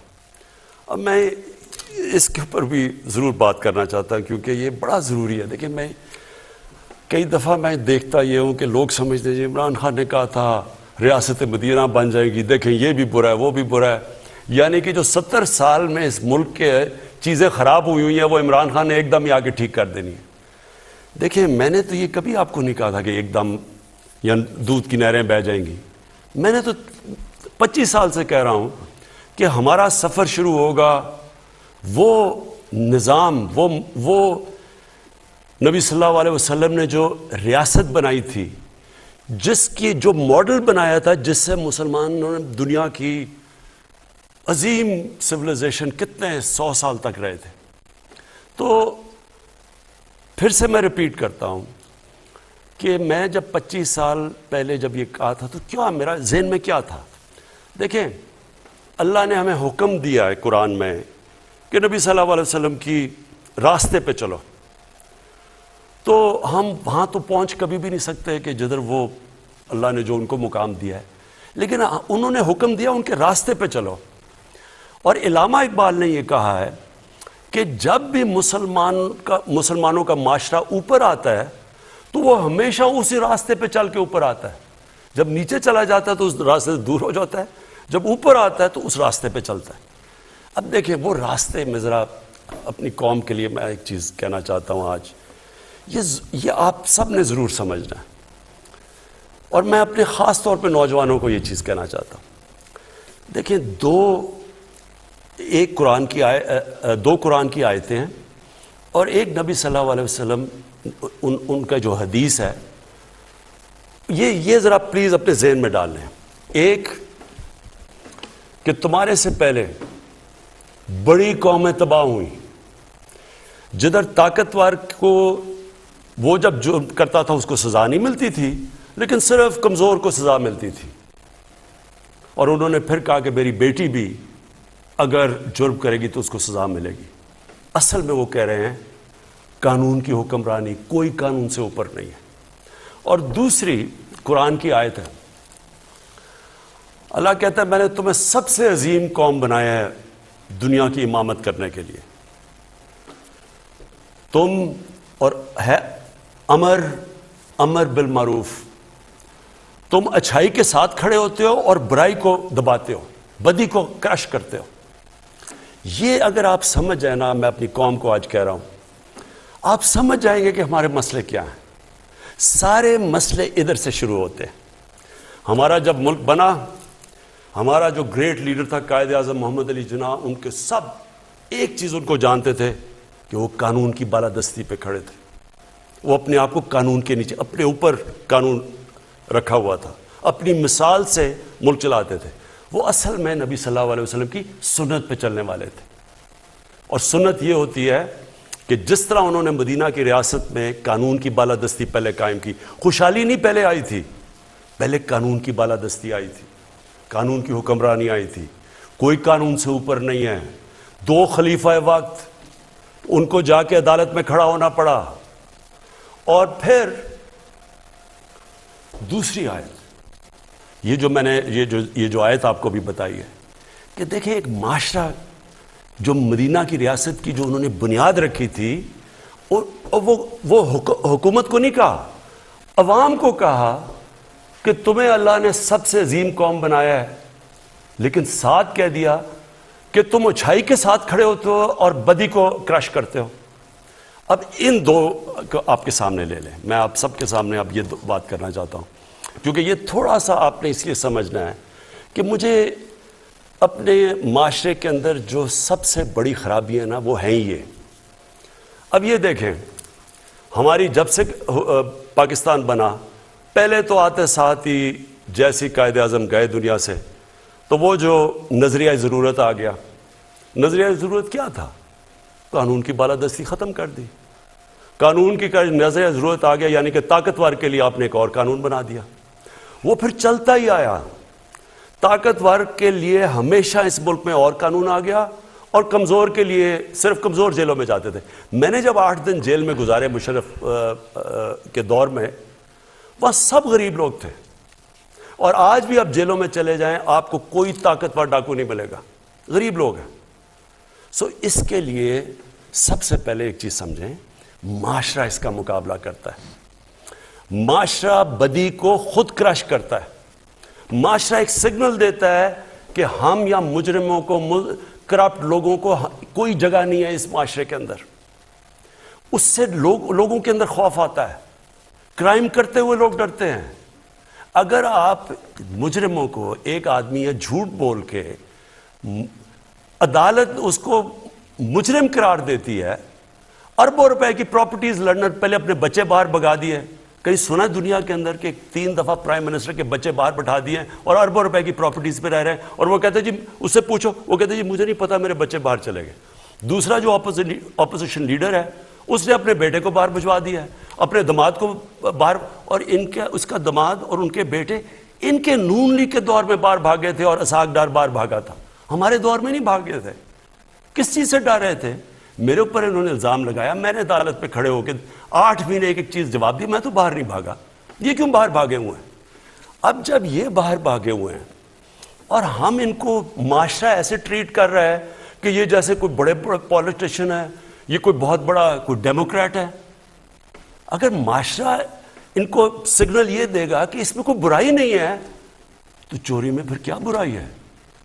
اب میں اس کے اوپر بھی ضرور بات کرنا چاہتا ہوں کیونکہ یہ بڑا ضروری ہے۔ دیکھیں میں کئی دفعہ میں دیکھتا یہ ہوں کہ لوگ سمجھتے ہیں عمران خان نے کہا تھا ریاست مدینہ بن جائے گی، دیکھیں یہ بھی برا ہے وہ بھی برا ہے، یعنی کہ جو 70 سال میں اس ملک کے چیزیں خراب ہوئی ہیں وہ عمران خان نے ایک دم ہی آ کے ٹھیک کر دینی ہے۔ دیکھیں میں نے تو یہ کبھی آپ کو نہیں کہا تھا کہ ایک دم یا دودھ کی نہریں بہہ جائیں گی، میں نے تو 25 سال سے کہہ رہا ہوں کہ ہمارا سفر شروع ہوگا وہ نظام، وہ نبی صلی اللہ علیہ وسلم نے جو ریاست بنائی تھی، جس کی جو ماڈل بنایا تھا، جس سے مسلمانوں نے دنیا کی عظیم سویلائزیشن کتنے 100 سال تک رہے تھے۔ تو پھر سے میں ریپیٹ کرتا ہوں کہ میں جب 25 سال پہلے جب یہ کہا تھا تو کیا میرا ذہن میں کیا تھا؟ دیکھیں اللہ نے ہمیں حکم دیا ہے قرآن میں کہ نبی صلی اللہ علیہ وسلم کی راستے پہ چلو، تو ہم وہاں تو پہنچ کبھی بھی نہیں سکتے کہ جدھر وہ اللہ نے جو ان کو مقام دیا ہے، لیکن انہوں نے حکم دیا ان کے راستے پہ چلو۔ اور علامہ اقبال نے یہ کہا ہے کہ جب بھی مسلمانوں کا معاشرہ اوپر آتا ہے تو وہ ہمیشہ اسی راستے پہ چل کے اوپر آتا ہے، جب نیچے چلا جاتا ہے تو اس راستے سے دور ہو جاتا ہے، جب اوپر آتا ہے تو اس راستے پہ چلتا ہے۔ اب دیکھیں وہ راستے میں ذرا اپنی قوم کے لیے میں ایک چیز کہنا چاہتا ہوں آج، یہ آپ سب نے ضرور سمجھنا ہے، اور میں اپنے خاص طور پہ نوجوانوں کو یہ چیز کہنا چاہتا ہوں۔ دیکھیں دو قرآن کی آیتیں ہیں اور ایک نبی صلی اللہ علیہ وسلم ان کا جو حدیث ہے یہ ذرا پلیز اپنے ذہن میں ڈال لیں. ایک کہ تمہارے سے پہلے بڑی قومیں تباہ ہوئیں جدھر طاقتور کو وہ جب جرم کرتا تھا اس کو سزا نہیں ملتی تھی, لیکن صرف کمزور کو سزا ملتی تھی. اور انہوں نے پھر کہا کہ میری بیٹی بھی اگر جرم کرے گی تو اس کو سزا ملے گی. اصل میں وہ کہہ رہے ہیں قانون کی حکمرانی, کوئی قانون سے اوپر نہیں ہے. اور دوسری قرآن کی آیت ہے, اللہ کہتا ہے میں نے تمہیں سب سے عظیم قوم بنایا ہے دنیا کی امامت کرنے کے لیے. تم اور ہے امر بالمعروف, تم اچھائی کے ساتھ کھڑے ہوتے ہو اور برائی کو دباتے ہو, بدی کو کرش کرتے ہو. یہ اگر آپ سمجھ جائیں نا, میں اپنی قوم کو آج کہہ رہا ہوں, آپ سمجھ جائیں گے کہ ہمارے مسئلے کیا ہیں. سارے مسئلے ادھر سے شروع ہوتے ہیں. ہمارا جب ملک بنا, ہمارا جو گریٹ لیڈر تھا قائد اعظم محمد علی جناح, ان کے سب ایک چیز ان کو جانتے تھے کہ وہ قانون کی بالادستی پہ کھڑے تھے. وہ اپنے آپ کو قانون کے نیچے, اپنے اوپر قانون رکھا ہوا تھا, اپنی مثال سے ملک چلاتے تھے. وہ اصل میں نبی صلی اللہ علیہ وسلم کی سنت پہ چلنے والے تھے. اور سنت یہ ہوتی ہے کہ جس طرح انہوں نے مدینہ کی ریاست میں قانون کی بالادستی پہلے قائم کی, خوشحالی نہیں پہلے آئی تھی, پہلے قانون کی بالادستی آئی تھی, قانون کی حکمرانی آئی تھی. کوئی قانون سے اوپر نہیں ہے. 2 خلیفہ وقت ان کو جا کے عدالت میں کھڑا ہونا پڑا. اور پھر دوسری آیت, یہ جو میں نے یہ جو آیت آپ کو بھی بتائی ہے کہ دیکھیں ایک معاشرہ جو مدینہ کی ریاست کی جو انہوں نے بنیاد رکھی تھی, وہ حکومت کو نہیں کہا, عوام کو کہا کہ تمہیں اللہ نے سب سے عظیم قوم بنایا ہے, لیکن ساتھ کہہ دیا کہ تم اچھائی کے ساتھ کھڑے ہوتے ہو اور بدی کو کرش کرتے ہو. اب ان دو کو آپ کے سامنے لے لیں, میں آپ سب کے سامنے اب یہ بات کرنا چاہتا ہوں, کیونکہ یہ تھوڑا سا آپ نے اس لیے سمجھنا ہے کہ مجھے اپنے معاشرے کے اندر جو سب سے بڑی خرابی ہے نا وہ ہیں یہ. اب یہ دیکھیں, ہماری جب سے پاکستان بنا, پہلے تو آتے ساتھ ہی جیسی قائد اعظم گئے دنیا سے تو وہ جو نظریہ ضرورت آ گیا. نظریہ ضرورت کیا تھا؟ قانون کی بالادستی ختم کر دی. قانون کی نظریہ ضرورت آ گیا, یعنی کہ طاقتور کے لیے آپ نے ایک اور قانون بنا دیا. وہ پھر چلتا ہی آیا. طاقتور کے لیے ہمیشہ اس ملک میں اور قانون آ گیا, اور کمزور کے لیے صرف کمزور جیلوں میں جاتے تھے. میں نے جب 8 دن جیل میں گزارے مشرف کے دور میں, وہاں سب غریب لوگ تھے. اور آج بھی آپ جیلوں میں چلے جائیں, آپ کو کوئی طاقتور ڈاکو نہیں ملے گا, غریب لوگ ہیں. اس کے لیے سب سے پہلے ایک چیز سمجھیں, معاشرہ اس کا مقابلہ کرتا ہے. معاشرہ بدی کو خود کرش کرتا ہے. معاشرہ ایک سگنل دیتا ہے کہ ہم یا مجرموں کو, کرپٹ لوگوں کو کوئی جگہ نہیں ہے اس معاشرے کے اندر. اس سے لوگوں کے اندر خوف آتا ہے, کرائم کرتے ہوئے لوگ ڈرتے ہیں. اگر آپ مجرموں کو, ایک آدمی ہے جھوٹ بول کے, عدالت اس کو مجرم قرار دیتی ہے, اربوں روپے کی پراپرٹیز لڑنا, پہلے اپنے بچے باہر بھگا دیے. کہیں سنا دنیا کے اندر کہ 3 دفعہ پرائم منسٹر کے بچے باہر بٹھا دیے اور اربوں روپے کی پراپرٹیز پہ رہ رہے ہیں, اور وہ کہتے ہیں جی اس سے پوچھو, وہ کہتے ہیں جی مجھے نہیں پتا, میرے بچے باہر چلے گئے. دوسرا جو اپوزیشن لیڈر ہے, اس نے اپنے بیٹے کو باہر بھجوا دیا ہے, اپنے داماد کو باہر, اور اس کا داماد اور ان کے بیٹے ان کے نون لیگ کے دور میں باہر بھاگے تھے, اور اسحاق ڈار باہر بھاگا تھا. ہمارے دور میں نہیں بھاگے تھے. کس چیز سے ڈر رہے تھے؟ میرے اوپر انہوں نے الزام لگایا, میں نے عدالت پہ کھڑے ہو کے 8 مہینے ایک چیز جواب دی, میں تو باہر نہیں بھاگا. یہ کیوں باہر بھاگے ہوئے ہیں؟ اب جب یہ باہر بھاگے ہوئے ہیں اور ہم ان کو معاشرہ ایسے ٹریٹ کر رہا ہے کہ یہ جیسے کوئی بڑے پولیٹیشین ہے, یہ کوئی بہت بڑا کوئی ڈیموکریٹ ہے. اگر معاشرہ ان کو سگنل یہ دے گا کہ اس میں کوئی برائی نہیں ہے, تو چوری میں پھر کیا برائی ہے؟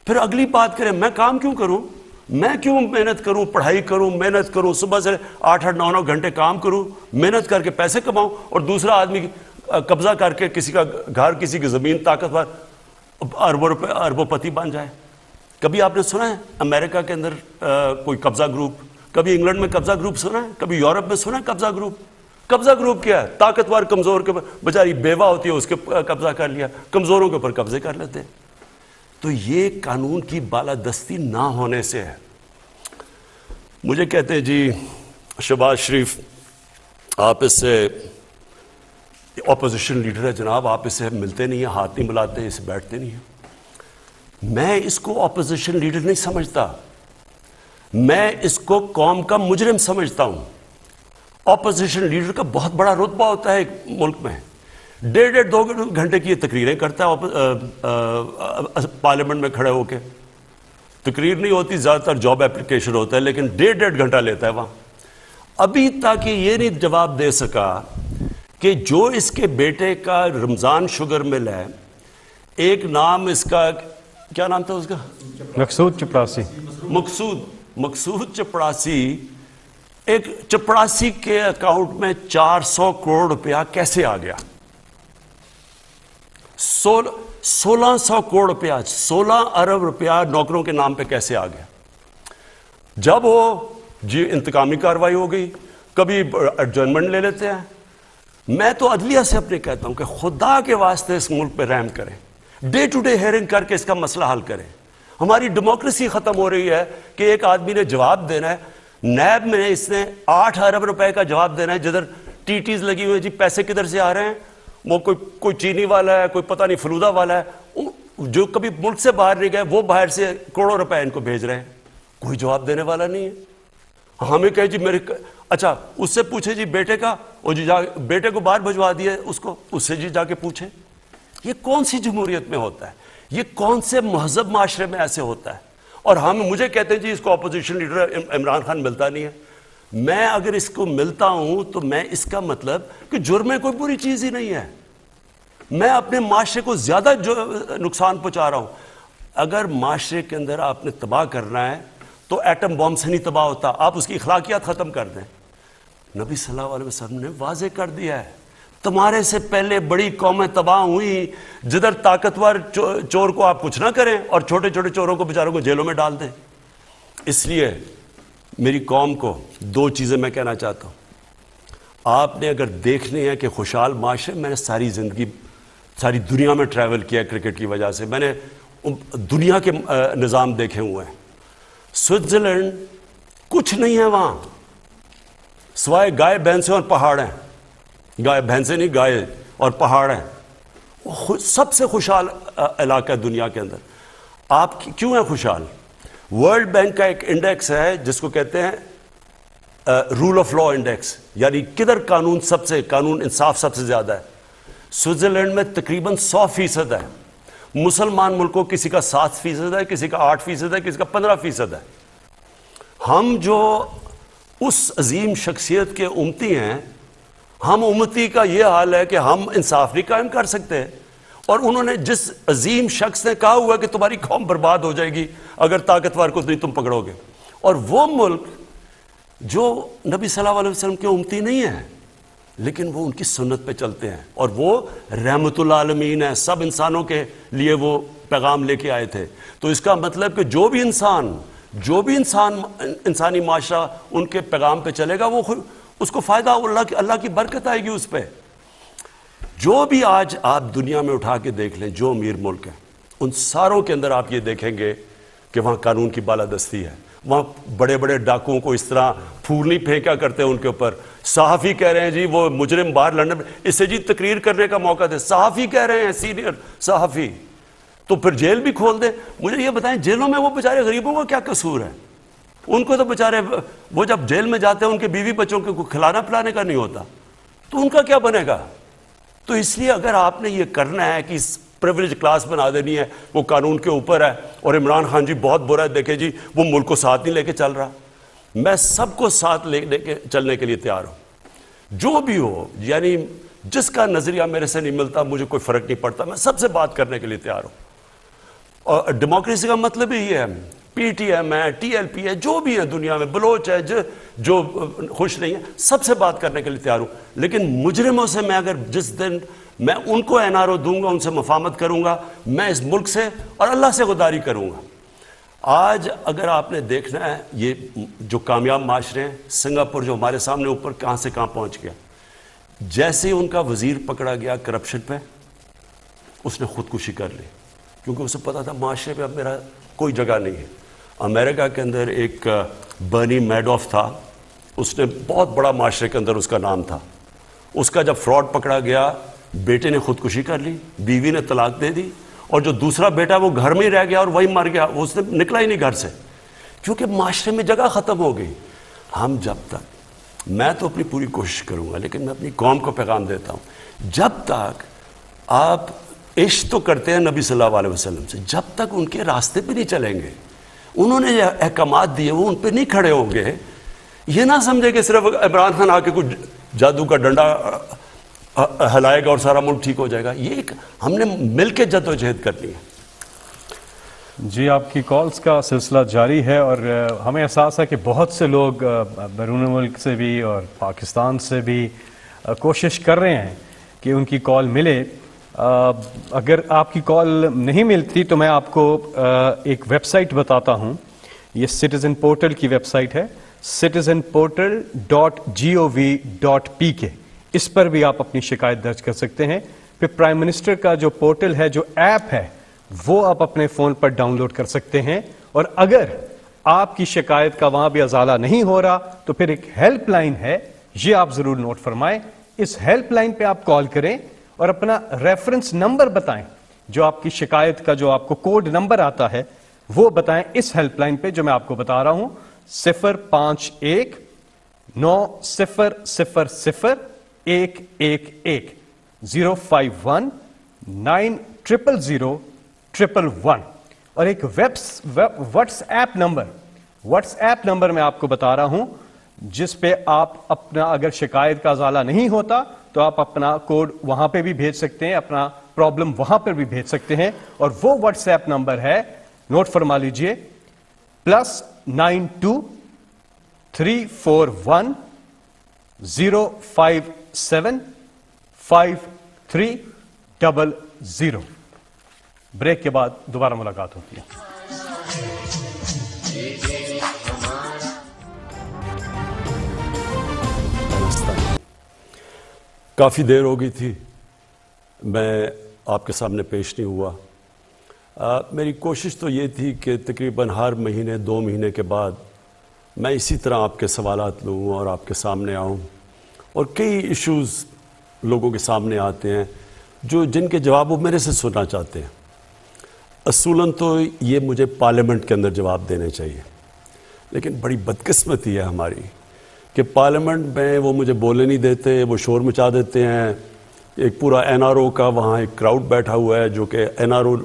پھر اگلی بات کریں, میں کام کیوں کروں, میں کیوں محنت کروں, پڑھائی کروں, محنت کروں, صبح سے 8-9 گھنٹے کام کروں, محنت کر کے پیسے کماؤں, اور دوسرا آدمی قبضہ کر کے کسی کا گھر, کسی کی زمین, طاقتور اربوں پتی بن جائے. کبھی آپ نے سنا ہے امریکہ کے اندر کوئی قبضہ گروپ؟ کبھی انگلینڈ میں قبضہ گروپ سنا ہے؟ کبھی یورپ میں سنا ہے قبضہ گروپ؟ قبضہ گروپ کیا ہے؟ طاقتور کمزور کے بیچاری بیوہ ہوتی ہے اس کے قبضہ کر لیا، کمزوروں کے اوپر قبضے کر لیتے ہیں. تو یہ قانون کی بالادستی نہ ہونے سے ہے. مجھے کہتے ہیں جی شہباز شریف آپ اس سے اپوزیشن لیڈر ہے جناب، آپ اس سے ملتے نہیں ہیں، ہاتھ نہیں ملاتے، اس سے بیٹھتے نہیں ہیں. میں اس کو اپوزیشن لیڈر نہیں سمجھتا، میں اس کو قوم کا مجرم سمجھتا ہوں. اپوزیشن لیڈر کا بہت بڑا رتبہ ہوتا ہے ایک ملک میں، 1.5-2 گھنٹے کی یہ تقریریں کرتا ہے پارلیمنٹ میں کھڑے ہو کے. تقریر نہیں ہوتی، زیادہ تر جاب اپلیکیشن ہوتا ہے، لیکن 1.5 گھنٹہ لیتا ہے وہاں. ابھی تک یہ نہیں جواب دے سکا کہ جو اس کے بیٹے کا رمضان شوگر مل ہے، ایک نام اس کا کیا نام تھا اس کا؟ مقصود چپڑاسی. مقصود چپڑاسی، ایک چپڑاسی کے اکاؤنٹ میں 400 کروڑ روپیہ کیسے آ گیا؟ 1600 کروڑ روپیہ، 16 ارب روپیہ نوکروں کے نام پہ کیسے آ گیا؟ جب وہ جی انتقامی کارروائی ہو گئی، کبھی ایڈجرنمنٹ لے لیتے ہیں. میں تو عدلیہ سے اپنے کہتا ہوں کہ خدا کے واسطے اس ملک پہ رحم کریں، ڈے ٹو ڈے ہیئرنگ کر کے اس کا مسئلہ حل کریں. ہماری ڈیموکریسی ختم ہو رہی ہے کہ ایک آدمی نے جواب دینا ہے. نیب میں اس نے 8 ارب روپے کا جواب دینا ہے، جدھر ٹی ٹیز لگی ہوئی، جی پیسے کدھر سے آ رہے ہیں؟ وہ کوئی چینی والا ہے، کوئی پتہ نہیں فلودہ والا ہے، جو کبھی ملک سے باہر نہیں گئے، وہ باہر سے کروڑوں روپے ان کو بھیج رہے ہیں. کوئی جواب دینے والا نہیں ہے. ہمیں کہے جی میرے اچھا اس سے پوچھے جی بیٹے کا، وہ جی بیٹے کو باہر بھجوا دیا اس کو، اس سے جی جا کے پوچھیں. یہ کون سی جمہوریت میں ہوتا ہے؟ یہ کون سے مہذب معاشرے میں ایسے ہوتا ہے؟ اور مجھے کہتے ہیں جی اس کو اپوزیشن لیڈر عمران خان ملتا نہیں ہے. میں اگر اس کو ملتا ہوں تو میں اس کا مطلب کہ جرم میں کوئی بری چیز ہی نہیں ہے، میں اپنے معاشرے کو زیادہ نقصان پہنچا رہا ہوں. اگر معاشرے کے اندر آپ نے تباہ کرنا ہے تو ایٹم بم سے نہیں تباہ ہوتا، آپ اس کی اخلاقیات ختم کر دیں. نبی صلی اللہ علیہ وسلم نے واضح کر دیا ہے، تمہارے سے پہلے بڑی قومیں تباہ ہوئی جدھر طاقتور چور کو آپ کچھ نہ کریں اور چھوٹے چھوٹے چوروں کو بیچاروں کو جیلوں میں ڈال دیں. اس لیے میری قوم کو 2 چیزیں میں کہنا چاہتا ہوں. آپ نے اگر دیکھنے ہیں کہ خوشحال معاشرے، میں نے ساری زندگی ساری دنیا میں ٹریول کیا کرکٹ کی وجہ سے، میں نے دنیا کے نظام دیکھے ہوئے ہیں. سوئٹزرلینڈ کچھ نہیں ہے وہاں سوائے گائے بھینسیں اور پہاڑ ہیں. گائے بھینسیں نہیں، گائے اور پہاڑ ہیں. سب سے خوشحال علاقہ ہے دنیا کے اندر. آپ کیوں ہیں خوشحال؟ ورلڈ بینک کا ایک انڈیکس ہے جس کو کہتے ہیں رول آف لا انڈیکس، یعنی کدھر قانون انصاف سب سے زیادہ ہے. سوئٹزرلینڈ میں تقریباً 100% ہے. مسلمان ملکوں کسی کا 7% ہے، کسی کا 8% ہے، کسی کا 15% ہے. ہم جو اس عظیم شخصیت کے امتی ہیں، ہم امتی کا یہ حال ہے کہ ہم انصاف نہیں قائم کر سکتے. اور انہوں نے جس عظیم شخص نے کہا ہوا کہ تمہاری قوم برباد ہو جائے گی اگر طاقتور کو نہیں تم پکڑو گے، اور وہ ملک جو نبی صلی اللہ علیہ وسلم کے امتی نہیں ہے لیکن وہ ان کی سنت پہ چلتے ہیں، اور وہ رحمت العالمین ہے، سب انسانوں کے لیے وہ پیغام لے کے آئے تھے. تو اس کا مطلب کہ جو بھی انسان انسانی معاشرہ ان کے پیغام پہ چلے گا، وہ اس کو فائدہ، اللہ کی برکت آئے گی اس پہ. جو بھی آج آپ دنیا میں اٹھا کے دیکھ لیں جو امیر ملک ہیں، ان ساروں کے اندر آپ یہ دیکھیں گے کہ وہاں قانون کی بالادستی ہے. وہاں بڑے بڑے ڈاکوؤں کو اس طرح پھول نہیں پھینکا کرتے ان کے اوپر. صحافی کہہ رہے ہیں جی وہ مجرم باہر لندن میں، اس سے جی تقریر کرنے کا موقع دے. صحافی کہہ رہے ہیں، سینئر صحافی، تو پھر جیل بھی کھول دیں. مجھے یہ بتائیں جیلوں میں وہ بیچارے غریبوں کا کیا قصور ہے؟ ان کو تو بیچارے وہ جب جیل میں جاتے ہیں ان کے بیوی بچوں کو کھلانا پلانے کا نہیں ہوتا، تو ان کا کیا بنے گا؟ تو اس لیے اگر آپ نے یہ کرنا ہے کہ پریویلیج کلاس بنا دینی ہے، وہ قانون کے اوپر ہے، اور عمران خان جی بہت برا ہے، دیکھیں جی وہ ملک کو ساتھ نہیں لے کے چل رہا. میں سب کو ساتھ لے کے چلنے کے لیے تیار ہوں، جو بھی ہو. یعنی جس کا نظریہ میرے سے نہیں ملتا مجھے کوئی فرق نہیں پڑتا، میں سب سے بات کرنے کے لیے تیار ہوں. اور ڈیموکریسی کا مطلب ہی یہ ہے، پی ٹی ایم ہے، ٹی ایل پی ہے، جو بھی ہے دنیا میں، بلوچ ہے، جو خوش نہیں ہے، سب سے بات کرنے کے لیے تیار ہوں. لیکن مجرموں سے میں اگر جس دن میں ان کو این آر او دوں گا، ان سے مفاہمت کروں گا، میں اس ملک سے اور اللہ سے غداری کروں گا. آج اگر آپ نے دیکھنا ہے یہ جو کامیاب معاشرے ہیں، سنگاپور جو ہمارے سامنے اوپر کہاں سے کہاں پہنچ گیا، جیسے ہی ان کا وزیر پکڑا گیا کرپشن پہ، اس نے خودکشی کر لی، کیونکہ اسے پتا تھا معاشرے میں اب میرا کوئی جگہ نہیں ہے۔ امریکہ کے اندر ایک برنی میڈوف تھا، اس نے بہت بڑا معاشرے کے اندر اس کا نام تھا، اس کا جب فراڈ پکڑا گیا، بیٹے نے خودکشی کر لی، بیوی نے طلاق دے دی، اور جو دوسرا بیٹا وہ گھر میں ہی رہ گیا اور وہی مر گیا، وہ اس نے نکلا ہی نہیں گھر سے، کیونکہ معاشرے میں جگہ ختم ہو گئی۔ ہم جب تک، میں تو اپنی پوری کوشش کروں گا، لیکن میں اپنی قوم کو پیغام دیتا ہوں، جب تک آپ عشق تو کرتے ہیں نبی صلی اللہ علیہ وسلم سے، جب تک ان کے راستے پہ نہیں چلیں گے، انہوں نے جو احکامات دیے وہ ان پہ نہیں کھڑے ہوں گے، یہ نہ سمجھے کہ صرف عمران خان آ کے کچھ جادو کا ڈنڈا ہلائے گا اور سارا ملک ٹھیک ہو جائے گا۔ یہ ایک ہم نے مل کے جدوجہد کرنی ہے۔ جی، آپ کی کالز کا سلسلہ جاری ہے، اور ہمیں احساس ہے کہ بہت سے لوگ بیرون ملک سے بھی اور پاکستان سے بھی کوشش کر رہے ہیں کہ ان کی کال ملے۔ اگر آپ کی کال نہیں ملتی تو میں آپ کو ایک ویب سائٹ بتاتا ہوں، یہ سٹیزن پورٹل کی ویب سائٹ ہے، citizenportal.gov.pk، اس پر بھی آپ اپنی شکایت درج کر سکتے ہیں۔ پھر پرائم منسٹر کا جو پورٹل ہے، جو ایپ ہے، وہ آپ اپنے فون پر ڈاؤن لوڈ کر سکتے ہیں، اور اگر آپ کی شکایت کا وہاں بھی ازالہ نہیں ہو رہا تو پھر ایک ہیلپ لائن ہے، یہ آپ ضرور نوٹ فرمائیں، اس ہیلپ لائن پہ آپ کال کریں اور اپنا ریفرنس نمبر بتائیں، جو آپ کی شکایت کا جو آپ کو کوڈ نمبر آتا ہے وہ بتائیں اس ہیلپ لائن پہ جو میں آپ کو بتا رہا ہوں، 051-900-111 051-900-111 اور ایک واٹس ایپ نمبر میں آپ کو بتا رہا ہوں، جس پہ آپ اپنا اگر شکایت کا ازالہ نہیں ہوتا تو آپ اپنا کوڈ وہاں پہ بھی بھیج سکتے ہیں، اپنا پرابلم وہاں پر بھی بھیج سکتے ہیں، اور وہ واٹس ایپ نمبر ہے، نوٹ فرما لیجئے، +92-341-057-5300۔ بریک کے بعد دوبارہ ملاقات ہوتی ہے۔ کافی دیر ہو گئی تھی، میں آپ کے سامنے پیش نہیں ہوا۔ میری کوشش تو یہ تھی کہ تقریباً ہر مہینے 2 مہینے کے بعد میں اسی طرح آپ کے سوالات لوں اور آپ کے سامنے آؤں، اور کئی ایشوز لوگوں کے سامنے آتے ہیں جن کے جواب وہ میرے سے سننا چاہتے ہیں۔ اصولاً تو یہ مجھے پارلیمنٹ کے اندر جواب دینے چاہیے، لیکن بڑی بدقسمتی ہے ہماری کہ پارلیمنٹ میں وہ مجھے بولنے نہیں دیتے، وہ شور مچا دیتے ہیں۔ ایک پورا NRO کا وہاں ایک کراؤڈ بیٹھا ہوا ہے جو کہ NRO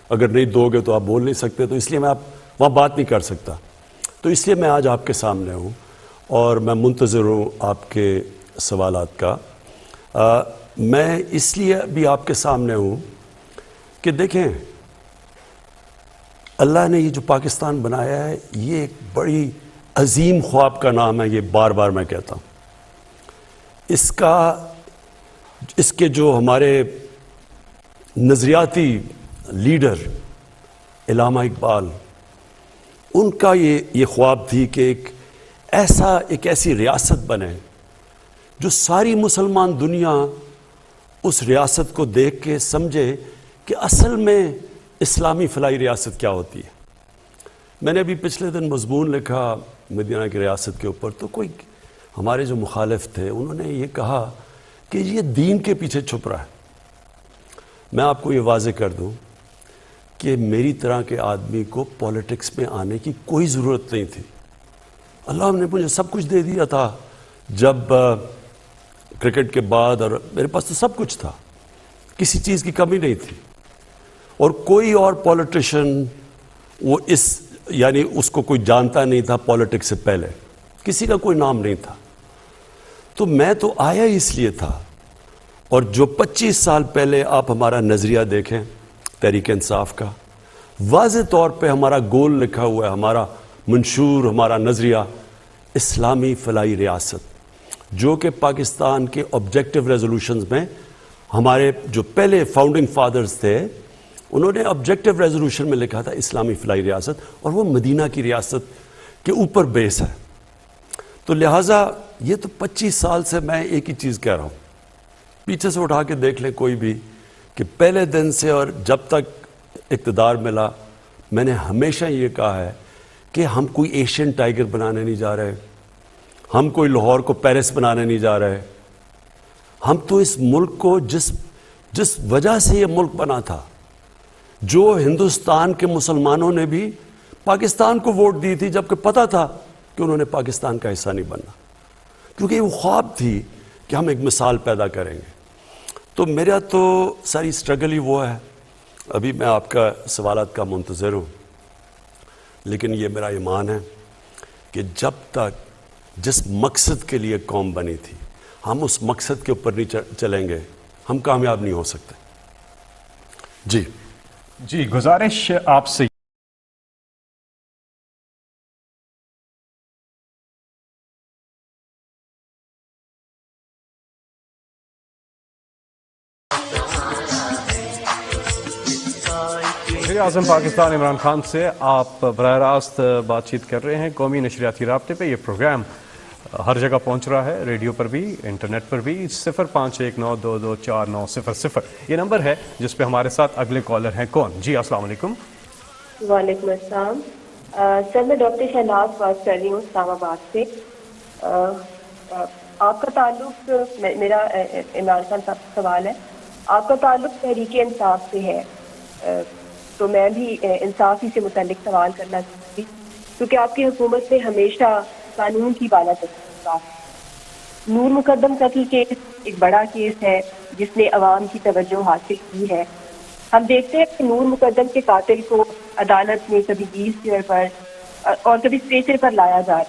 اگر نہیں دو گے تو آپ بول نہیں سکتے، تو اس لیے میں وہاں بات نہیں کر سکتا۔ تو اس لیے میں آج آپ کے سامنے ہوں اور میں منتظر ہوں آپ کے سوالات کا۔ میں اس لیے بھی آپ کے سامنے ہوں کہ دیکھیں، اللہ نے یہ جو پاکستان بنایا ہے، یہ ایک بڑی عظیم خواب کا نام ہے، یہ بار بار میں کہتا ہوں۔ اس کے جو ہمارے نظریاتی لیڈر علامہ اقبال، ان کا یہ خواب تھی کہ ایک ایسی ریاست بنے جو ساری مسلمان دنیا اس ریاست کو دیکھ کے سمجھے کہ اصل میں اسلامی فلاحی ریاست کیا ہوتی ہے۔ میں نے ابھی پچھلے دن مضمون لکھا مدینہ کی ریاست کے اوپر، تو کوئی ہمارے جو مخالف تھے انہوں نے یہ کہا کہ یہ دین کے پیچھے چھپ رہا ہے۔ میں آپ کو یہ واضح کر دوں کہ میری طرح کے آدمی کو پولیٹکس میں آنے کی کوئی ضرورت نہیں تھی۔ اللہ نے مجھے سب کچھ دے دیا تھا جب کرکٹ کے بعد، اور میرے پاس تو سب کچھ تھا، کسی چیز کی کمی نہیں تھی، اور کوئی اور پولیٹیشین یعنی اس کو کوئی جانتا نہیں تھا پولیٹکس سے پہلے، کسی کا کوئی نام نہیں تھا۔ تو میں تو آیا اس لیے تھا، اور جو 25 سال پہلے آپ ہمارا نظریہ دیکھیں تحریک انصاف کا، واضح طور پہ ہمارا گول لکھا ہوا ہے، ہمارا منشور، ہمارا نظریہ اسلامی فلاحی ریاست، جو کہ پاکستان کے آبجیکٹیو ریزولوشنز میں ہمارے جو پہلے فاؤنڈنگ فادرز تھے انہوں نے آبجیکٹیو ریزولوشن میں لکھا تھا اسلامی فلاحی ریاست، اور وہ مدینہ کی ریاست کے اوپر بیس ہے۔ تو لہٰذا یہ تو 25 سال سے میں ایک ہی چیز کہہ رہا ہوں پیچھے سے اٹھا کے دیکھ لیں کوئی بھی کہ پہلے دن سے اور جب تک اقتدار ملا میں نے ہمیشہ یہ کہا ہے کہ ہم کوئی ایشین ٹائیگر بنانے نہیں جا رہے, ہم کوئی لاہور کو پیرس بنانے نہیں جا رہے. ہم تو اس ملک کو جس وجہ سے یہ ملک بنا تھا, جو ہندوستان کے مسلمانوں نے بھی پاکستان کو ووٹ دی تھی جبکہ پتہ تھا کہ انہوں نے پاکستان کا حصہ نہیں بننا, کیونکہ وہ خواب تھی کہ ہم ایک مثال پیدا کریں گے. تو میرا تو ساری سٹرگل ہی وہ ہے. ابھی میں آپ کا سوالات کا منتظر ہوں, لیکن یہ میرا ایمان ہے کہ جب تک جس مقصد کے لیے قوم بنی تھی ہم اس مقصد کے اوپر نہیں چلیں گے ہم کامیاب نہیں ہو سکتے. جی گزارش آپ سے وزیر اعظم پاکستان عمران خان سے آپ براہ راست بات چیت کر رہے ہیں قومی نشریاتی رابطے پہ. یہ پروگرام ہر جگہ پہنچ رہا ہے, ریڈیو پر بھی, انٹرنیٹ پر بھی. 0519224900 یہ نمبر ہے جس پہ ہمارے ساتھ اگلے کالر ہیں. کون؟ جی السلام علیکم. وعلیکم السلام سر, میں ڈاکٹر شہناز بات کر رہی ہوں اسلام آباد سے. آپ کا تعلق, میرا عمران خان صاحب کا سوال ہے, آپ کا تعلق تحریک انصاف سے ہے, تو میں بھی انصاف ہی سے متعلق سوال کرنا چاہتی ہوں, کیونکہ آپ کی حکومت نے ہمیشہ قانون کی بالا تک. نور مقدم قتل کیس ایک بڑا کیس ہے جس نے عوام کی توجہ حاصل کی ہے. ہم دیکھتے ہیں کہ نور مقدم کے قاتل کو عدالت میں کبھی 20 چیئر پر اور کبھی اسٹریچر پر لایا جا رہا ہے.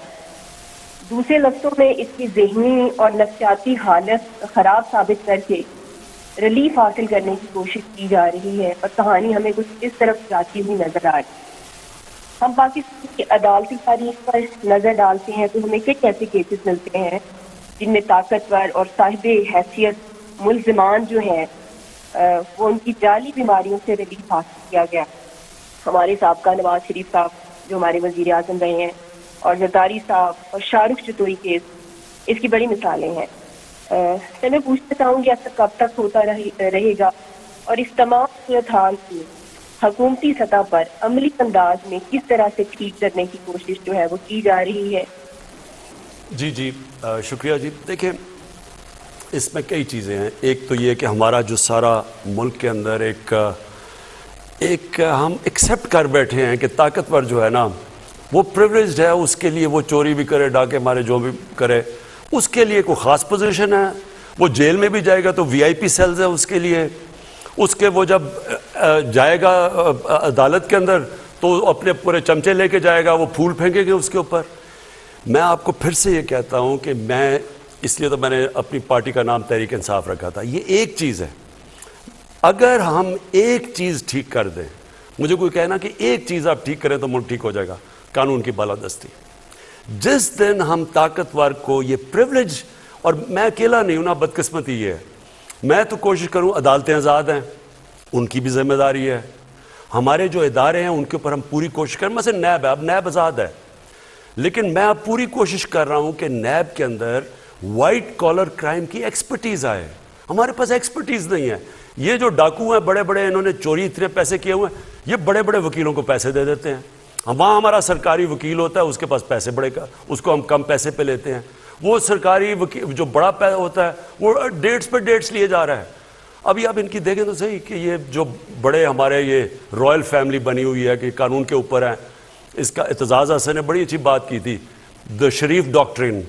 دوسرے لفظوں میں اس کی ذہنی اور نفسیاتی حالت خراب ثابت کر کے ریلیف حاصل کرنے کی کوشش کی جا رہی ہے, اور کہانی ہمیں کچھ اس طرف جاتی ہوئی نظر آ رہی ہے. ہم پاکستان کی عدالتی تاریخ پر نظر ڈالتے ہیں تو ہمیں کئی ایسے کیسز ملتے ہیں جن میں طاقتور اور صاحب حیثیت ملزمان جو ہیں وہ ان کی جعلی بیماریوں سے ریلیف حاصل کیا گیا. ہمارے سابقہ نواز شریف صاحب جو ہمارے وزیر اعظم رہے ہیں, اور زرداری صاحب اور شاہ رخ چتوئی کیس اس کی بڑی مثالیں ہیں. میں پوچھنا چاہوں گی ایسا کب تک ہوتا رہے گا, اور اس تمام صورتحال کی حکومتی سطح پر عملی انداز میں کس طرح سے ٹھیک کرنے کی کوشش جو ہے وہ کی جا رہی ہے؟ جی شکریہ. جی دیکھیں, اس میں کئی چیزیں ہیں. ایک تو یہ کہ ہمارا جو سارا ملک کے اندر ایک ہم ایکسیپٹ کر بیٹھے ہیں کہ طاقتور جو ہے نا وہ پریولیجڈ ہے, اس کے لیے وہ چوری بھی کرے, ڈاکے مارے, جو بھی کرے, اس کے لیے کوئی خاص پوزیشن ہے. وہ جیل میں بھی جائے گا تو VIP سیلز ہے اس کے لیے. اس کے وہ جب جائے گا عدالت کے اندر تو اپنے پورے چمچے لے کے جائے گا, وہ پھول پھینکیں گے اس کے اوپر. میں آپ کو پھر سے یہ کہتا ہوں کہ میں اس لیے تو میں نے اپنی پارٹی کا نام تحریک انصاف رکھا تھا. یہ ایک چیز ہے, اگر ہم ایک چیز ٹھیک کر دیں, مجھے کوئی کہنا کہ ایک چیز آپ ٹھیک کریں تو ملک ٹھیک ہو جائے گا, قانون کی بالادستی. جس دن ہم طاقتور کو یہ پریولیج, اور میں اکیلا نہیں ہوں نا, بدقسمتی یہ ہے, میں تو کوشش کروں, عدالتیں آزاد ہیں, ان کی بھی ذمہ داری ہے, ہمارے جو ادارے ہیں ان کے اوپر ہم پوری کوشش کریں. مثلا نیب ہے, اب نیب آزاد ہے, لیکن میں اب پوری کوشش کر رہا ہوں کہ نیب کے اندر وائٹ کالر کرائم کی ایکسپرٹیز آئے. ہمارے پاس ایکسپرٹیز نہیں ہے. یہ جو ڈاکو ہیں بڑے بڑے, انہوں نے چوری اتنے پیسے کیے ہوئے ہیں, یہ بڑے بڑے وکیلوں کو پیسے دے دیتے ہیں. وہاں ہمارا سرکاری وکیل ہوتا ہے, اس کے پاس پیسے بڑے, اس کو ہم کم پیسے پہ لیتے ہیں. وہ سرکاری وکیل جو بڑا ہوتا ہے وہ ڈیٹس پہ ڈیٹس لیے جا رہا ہے. ابھی آپ ان کی دیکھیں تو صحیح کہ یہ جو بڑے ہمارے یہ رائل فیملی بنی ہوئی ہے کہ قانون کے اوپر ہیں. اس کا اعتزاز حسن نے بڑی اچھی بات کی تھی, دا شریف ڈاکٹرن,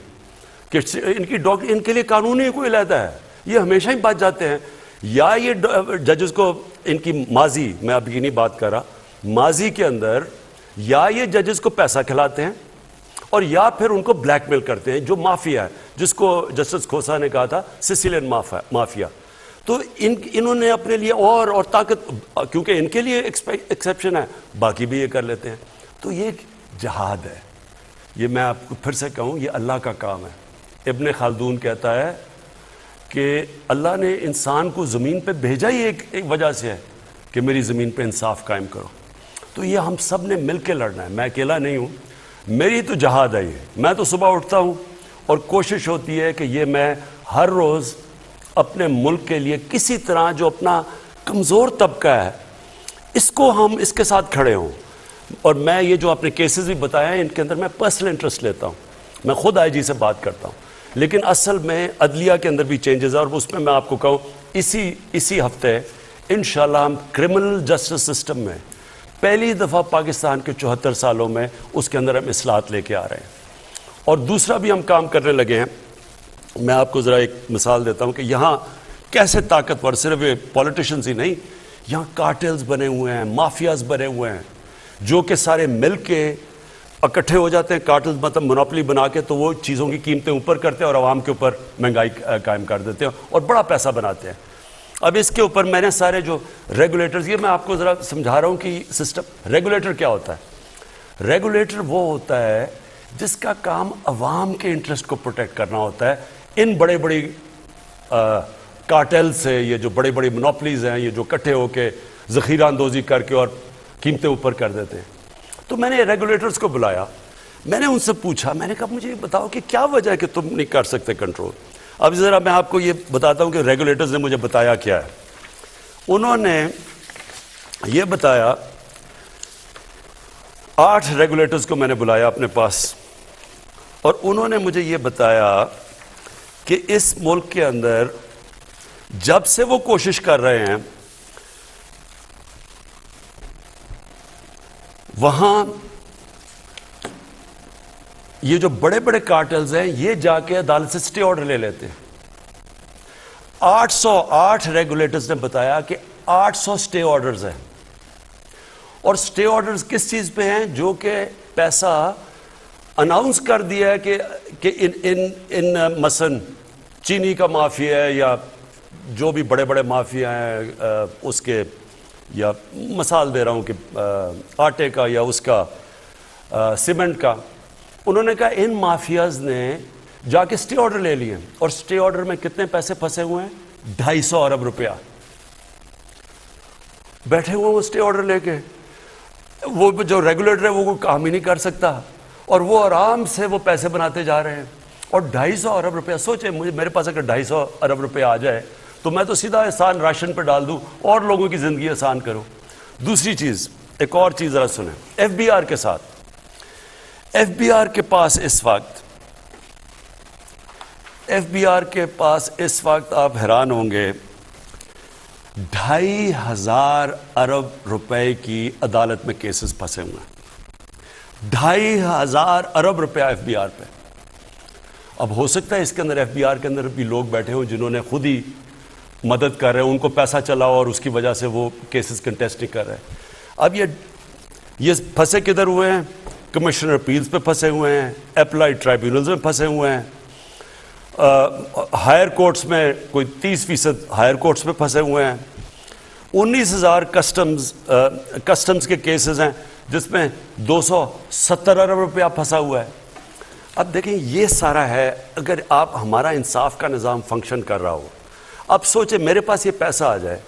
کہ ان کے لیے قانون ہی کوئی علیحدہ ہے. یہ ہمیشہ ہی بات جاتے ہیں, یا یہ ججز کو ان کی ماضی, میں اب یہ نہیں بات کر رہا, ماضی کے اندر یا یہ ججز کو پیسہ کھلاتے ہیں اور یا پھر ان کو بلیک میل کرتے ہیں, جو مافیا ہے, جس کو جسٹس کھوسا نے کہا تھا سسیلین مافیا. تو انہوں نے اپنے لیے اور طاقت, کیونکہ ان کے لیے ایکسیپشن ہے, باقی بھی یہ کر لیتے ہیں. تو یہ جہاد ہے. یہ میں آپ کو پھر سے کہوں, یہ اللہ کا کام ہے. ابن خلدون کہتا ہے کہ اللہ نے انسان کو زمین پہ بھیجا ہی ایک وجہ سے ہے کہ میری زمین پہ انصاف قائم کرو. تو یہ ہم سب نے مل کے لڑنا ہے, میں اکیلا نہیں ہوں. میری تو جہاد ہے یہ. میں تو صبح اٹھتا ہوں اور کوشش ہوتی ہے کہ یہ میں ہر روز اپنے ملک کے لیے کسی طرح جو اپنا کمزور طبقہ ہے اس کو ہم اس کے ساتھ کھڑے ہوں. اور میں یہ جو آپ نے کیسز بھی بتایا ہیں ان کے اندر میں پرسنل انٹرسٹ لیتا ہوں, میں خود آئی جی سے بات کرتا ہوں, لیکن اصل میں عدلیہ کے اندر بھی چینجز ہے. اور اس میں آپ کو کہوں اسی ہفتے انشاءاللہ ہم کرمنل جسٹس سسٹم میں پہلی دفعہ پاکستان کے 74 سالوں میں اس کے اندر ہم اصلاحات لے کے آ رہے ہیں. اور دوسرا بھی ہم کام کرنے لگے ہیں. میں آپ کو ذرا ایک مثال دیتا ہوں کہ یہاں کیسے طاقتور, صرف یہ پولیٹیشنز ہی نہیں, یہاں کارٹلز بنے ہوئے ہیں, مافیاز بنے ہوئے ہیں, جو کہ سارے مل کے اکٹھے ہو جاتے ہیں. کارٹلز مطلب منوپلی بنا کے تو وہ چیزوں کی قیمتیں اوپر کرتے ہیں اور عوام کے اوپر مہنگائی قائم کر دیتے ہیں اور بڑا پیسہ بناتے ہیں. اب اس کے اوپر میں نے سارے جو ریگولیٹرز, یہ میں آپ کو ذرا سمجھا رہا ہوں کہ سسٹم ریگولیٹر کیا ہوتا ہے. ریگولیٹر وہ ہوتا ہے جس کا کام عوام کے انٹرسٹ کو پروٹیکٹ کرنا ہوتا ہے. ان بڑے بڑی کارٹل سے, یہ جو بڑے بڑی منوپلیز ہیں, یہ جو اکٹھے ہو کے ذخیرہ اندوزی کر کے اور قیمتیں اوپر کر دیتے ہیں. تو میں نے ریگولیٹرز کو بلایا, میں نے ان سے پوچھا, میں نے کہا مجھے بتاؤ کہ کیا وجہ ہے کہ تم نہیں کر سکتے کنٹرول. اب ذرا میں آپ کو یہ بتاتا ہوں کہ ریگولیٹرز نے مجھے بتایا کیا ہے. انہوں نے یہ بتایا, 8 ریگولیٹرز کو میں نے بلایا اپنے پاس, اور انہوں نے مجھے یہ بتایا کہ اس ملک کے اندر جب سے وہ کوشش کر رہے ہیں وہاں یہ جو بڑے بڑے کارٹلز ہیں یہ جا کے عدالت سے سٹے آرڈر لے لیتے ہیں. 808 ریگولیٹرز نے بتایا کہ 800 سٹے آرڈرز ہیں. اور سٹے آرڈرز کس چیز پہ ہیں؟ جو کہ پیسہ اناؤنس کر دیا ہے کہ ان مثلا چینی کا مافیا ہے یا جو بھی بڑے بڑے مافیا ہیں اس کے, یا مثال دے رہا ہوں کہ آٹے کا یا اس کا سیمنٹ کا, انہوں نے کہا ان مافیاز نے جا کے سٹے آرڈر لے لیے, اور سٹے آرڈر میں کتنے پیسے پھنسے ہوئے ہیں؟ 250 ارب روپیہ بیٹھے ہوئے وہ سٹے آرڈر لے کے. وہ جو ریگولیٹر ہے وہ کوئی کام ہی نہیں کر سکتا, اور وہ آرام سے وہ پیسے بناتے جا رہے ہیں. اور 250 ارب روپیہ, سوچیں میرے پاس اگر 250 ارب روپیہ آ جائے تو میں تو سیدھا احسان راشن پہ ڈال دوں اور لوگوں کی زندگی آسان کروں. دوسری چیز, ایک اور چیز ذرا سنیں, ایف بی آر کے ساتھ, ایف بی آر کے پاس اس وقت آپ حیران ہوں گے 2500 ارب روپے کی عدالت میں کیسز پھنسے ہوئے ہیں. 2500 ارب روپیہ ایف بی آر پہ. اب ہو سکتا ہے اس کے اندر ایف بی آر کے اندر بھی لوگ بیٹھے ہوں جنہوں نے خود ہی مدد کر رہے ہیں, ان کو پیسہ چلا اور اس کی وجہ سے وہ کیسز کنٹیسٹ نہیں کر رہے. اب یہ پھنسے کدھر ہوئے ہیں؟ کمشنر اپیلز پہ پھنسے ہوئے ہیں, اپلائڈ ٹرائبیونلز میں پھنسے ہوئے ہیں, ہائر کورٹس میں کوئی 30% ہائر کورٹس میں پھنسے ہوئے ہیں. 19,000 کسٹمز کے کیسز ہیں جس میں 270 ارب روپیہ پھنسا ہوا ہے. اب دیکھیں یہ سارا ہے اگر آپ ہمارا انصاف کا نظام فنکشن کر رہا ہو. اب سوچیں میرے پاس یہ پیسہ آ جائے,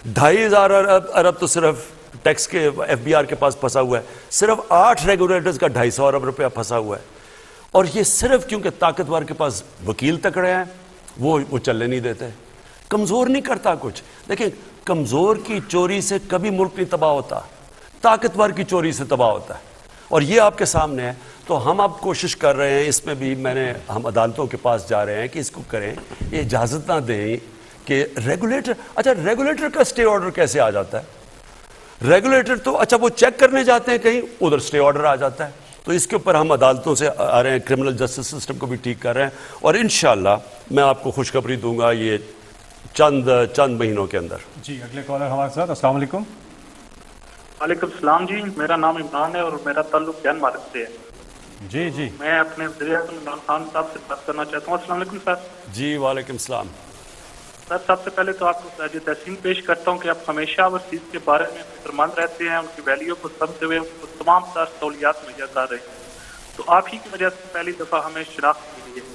2,500 ارب تو صرف ٹیکس کے ایف بی آر کے پاس پھنسا ہوا ہے, صرف 8 ریگولیٹرز کا 250 ارب روپیہ پھنسا ہوا ہے. اور یہ صرف کیونکہ طاقتور کے پاس وکیل تکڑے ہیں وہ چلنے نہیں دیتے. کمزور نہیں کرتا کچھ. دیکھیں کمزور کی چوری سے کبھی ملک نہیں تباہ ہوتا, طاقتور کی چوری سے تباہ ہوتا ہے. اور یہ آپ کے سامنے ہے. تو ہم اب کوشش کر رہے ہیں, اس میں بھی ہم عدالتوں کے پاس جا رہے ہیں کہ اس کو کریں, یہ اجازت نہ دیں کہ ریگولیٹر کا سٹے آرڈر کیسے آ جاتا ہے؟ ریگولیٹر تو وہ چیک کرنے جاتے ہیں کہیں, ادھر سٹے آرڈر آ جاتا ہے. تو اس کے اوپر ہم عدالتوں سے آ رہے ہیں, کرمنل جسٹس سسٹم کو بھی ٹھیک کر رہے ہیں, اور انشاءاللہ میں آپ کو خوشخبری دوں گا یہ چند مہینوں کے اندر. جی اگلے کالر ہمارے ساتھ. السلام علیکم. وعلیکم السلام جی, میرا نام عمران ہے اور میرا تعلق جین مارک سے ہے. جی میں اپنے وزیر اعظم عمران خان صاحب سے بات کرنا چاہتا ہوں. السلام علیکم سر. جی وعلیکم السلام. سر سب سے پہلے تو آپ کو خراج تحسین پیش کرتا ہوں کہ آپ ہمیشہ اوورسیز کے بارے میں فکرمند رہتے ہیں, ان کی ویلیو کو سمجھتے ہوئے ان کو تمام تر سہولیات مہیا کر رہے ہیں. تو آپ ہی کی وجہ سے پہلی دفعہ ہمیں شناخت ملی ہے.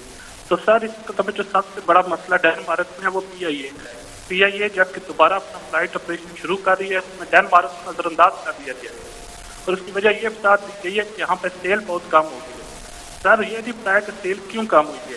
تو سر اس کا جو سب سے بڑا مسئلہ ڈینمارک میں ہے وہ پی آئی اے جب کہ دوبارہ اپنا فلائٹ آپریشن شروع کر رہی ہے, اس میں ڈینمارک کو نظر انداز کر دیا گیا ہے. اور اس کی وجہ یہ بتا دی گئی ہے کہ یہاں پہ سیل بہت کم ہو گئی ہے. سر یہ نہیں بتایا کہ سیل کیوں کم ہوئی ہے.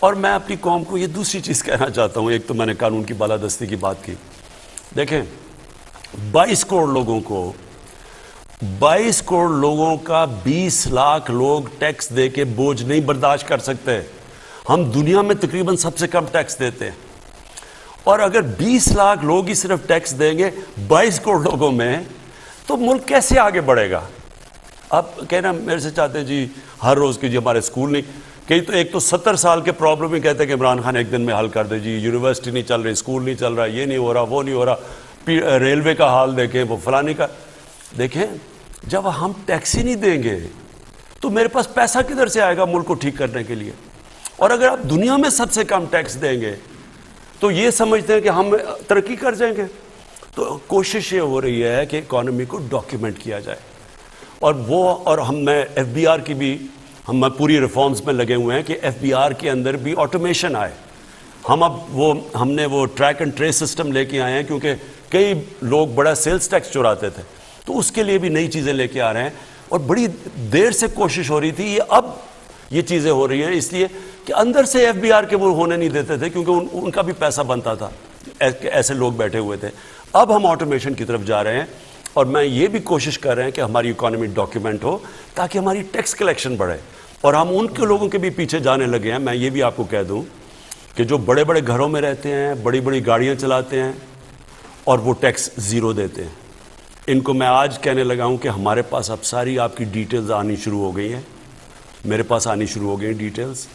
اور میں اپنی قوم کو یہ دوسری چیز کہنا چاہتا ہوں. ایک تو میں نے قانون کی بالادستی کی بات کی. دیکھیں 22 کروڑ لوگوں کا 20 لاکھ لوگ ٹیکس دے کے بوجھ نہیں برداشت کر سکتے. ہم دنیا میں تقریباً سب سے کم ٹیکس دیتے ہیں, اور اگر 20 لاکھ لوگ ہی صرف ٹیکس دیں گے 22 کروڑ لوگوں میں, تو ملک کیسے آگے بڑھے گا؟ آپ کہنا میرے سے چاہتے ہیں جی ہر روز کی جی ہمارے اسکول نہیں, کئی تو ایک تو 70 سال کے پرابلم ہی کہتے ہیں کہ عمران خان ایک دن میں حل کر دے. جی یونیورسٹی نہیں چل رہی, اسکول نہیں چل رہا, یہ نہیں ہو رہا, وہ نہیں ہو رہا, ریلوے کا حال دیکھیں, وہ فلانی کا دیکھیں. جب ہم ٹیکس ہی نہیں دیں گے تو میرے پاس پیسہ کدھر سے آئے گا ملک کو ٹھیک کرنے کے لیے؟ اور اگر آپ دنیا میں سب سے کم ٹیکس دیں گے تو یہ سمجھتے ہیں کہ ہم ترقی کر جائیں گے. تو کوشش یہ ہو رہی ہے کہ اکانومی کو ڈاکیومنٹ کیا جائے, اور میں ایف بی آر کی بھی ہم پوری ریفارمز میں لگے ہوئے ہیں کہ ایف بی آر کے اندر بھی آٹومیشن آئے. ہم نے وہ ٹریک اینڈ ٹریس سسٹم لے کے آئے ہیں, کیونکہ کئی لوگ بڑا سیلز ٹیکس چراتے تھے, تو اس کے لیے بھی نئی چیزیں لے کے آ رہے ہیں. اور بڑی دیر سے کوشش ہو رہی تھی, اب یہ چیزیں ہو رہی ہیں اس لیے کہ اندر سے ایف بی آر کے وہ ہونے نہیں دیتے تھے, کیونکہ ان کا بھی پیسہ بنتا تھا, ایسے لوگ بیٹھے ہوئے تھے. اب ہم آٹومیشن کی طرف جا رہے ہیں, اور میں یہ بھی کوشش کر رہے ہیں کہ ہماری اکانومی ڈاکیومنٹ ہو تاکہ ہماری ٹیکس کلیکشن بڑھے. اور ہم ان کے لوگوں کے بھی پیچھے جانے لگے ہیں. میں یہ بھی آپ کو کہہ دوں کہ جو بڑے بڑے گھروں میں رہتے ہیں, بڑی بڑی گاڑیاں چلاتے ہیں اور وہ ٹیکس زیرو دیتے ہیں, ان کو میں آج کہنے لگا ہوں کہ ہمارے پاس اب ساری آپ کی ڈیٹیلز آنی شروع ہو گئی ہیں, میرے پاس آنی شروع ہو گئی ہیں ڈیٹیلز,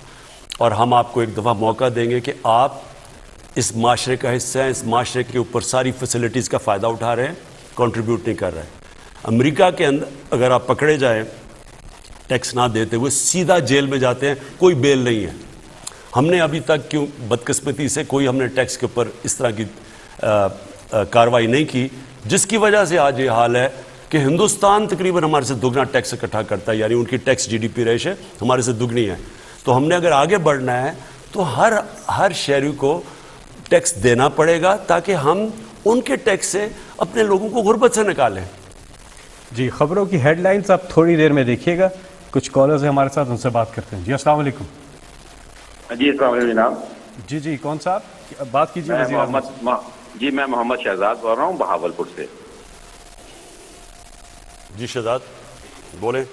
اور ہم آپ کو ایک دفعہ موقع دیں گے کہ آپ اس معاشرے کا حصہ ہیں, اس معاشرے کے اوپر ساری فیسلٹیز کا فائدہ اٹھا رہے ہیں, کنٹریبیوٹ نہیں کر رہے ہیں. امریکہ کے اندر اگر آپ پکڑے جائیں ٹیکس نہ دیتے ہوئے, سیدھا جیل میں جاتے ہیں, کوئی بیل نہیں ہے. ہم نے ابھی تک کیوں بدقسمتی سے کوئی ہم نے ٹیکس کے اوپر اس طرح کی کارروائی نہیں کی, جس کی وجہ سے آج یہ حال ہے کہ ہندوستان تقریباً ہمارے سے دگنا ٹیکس اکٹھا کرتا ہے, یعنی ان کی tax G D P ratio ہمارے سے دگنی ہے. تو ہم نے اگر آگے بڑھنا ہے تو ہر شہری کو ٹیکس دینا پڑے گا, تاکہ ہم ان کے ٹیکس سے اپنے لوگوں کو غربت سے نکالیں. جی خبروں کی ہیڈ لائنز آپ تھوڑی دیر میں دیکھیے گا. کچھ کالرز ہیں ہمارے ساتھ, ان سے بات کرتے ہیں. جی السلام علیکم. جی السلام علیکم جناب. جی کون صاحب بات کیجیے؟ جی میں محمد شہزاد بول رہا ہوں بہاولپور سے. جی شہزاد بولیں.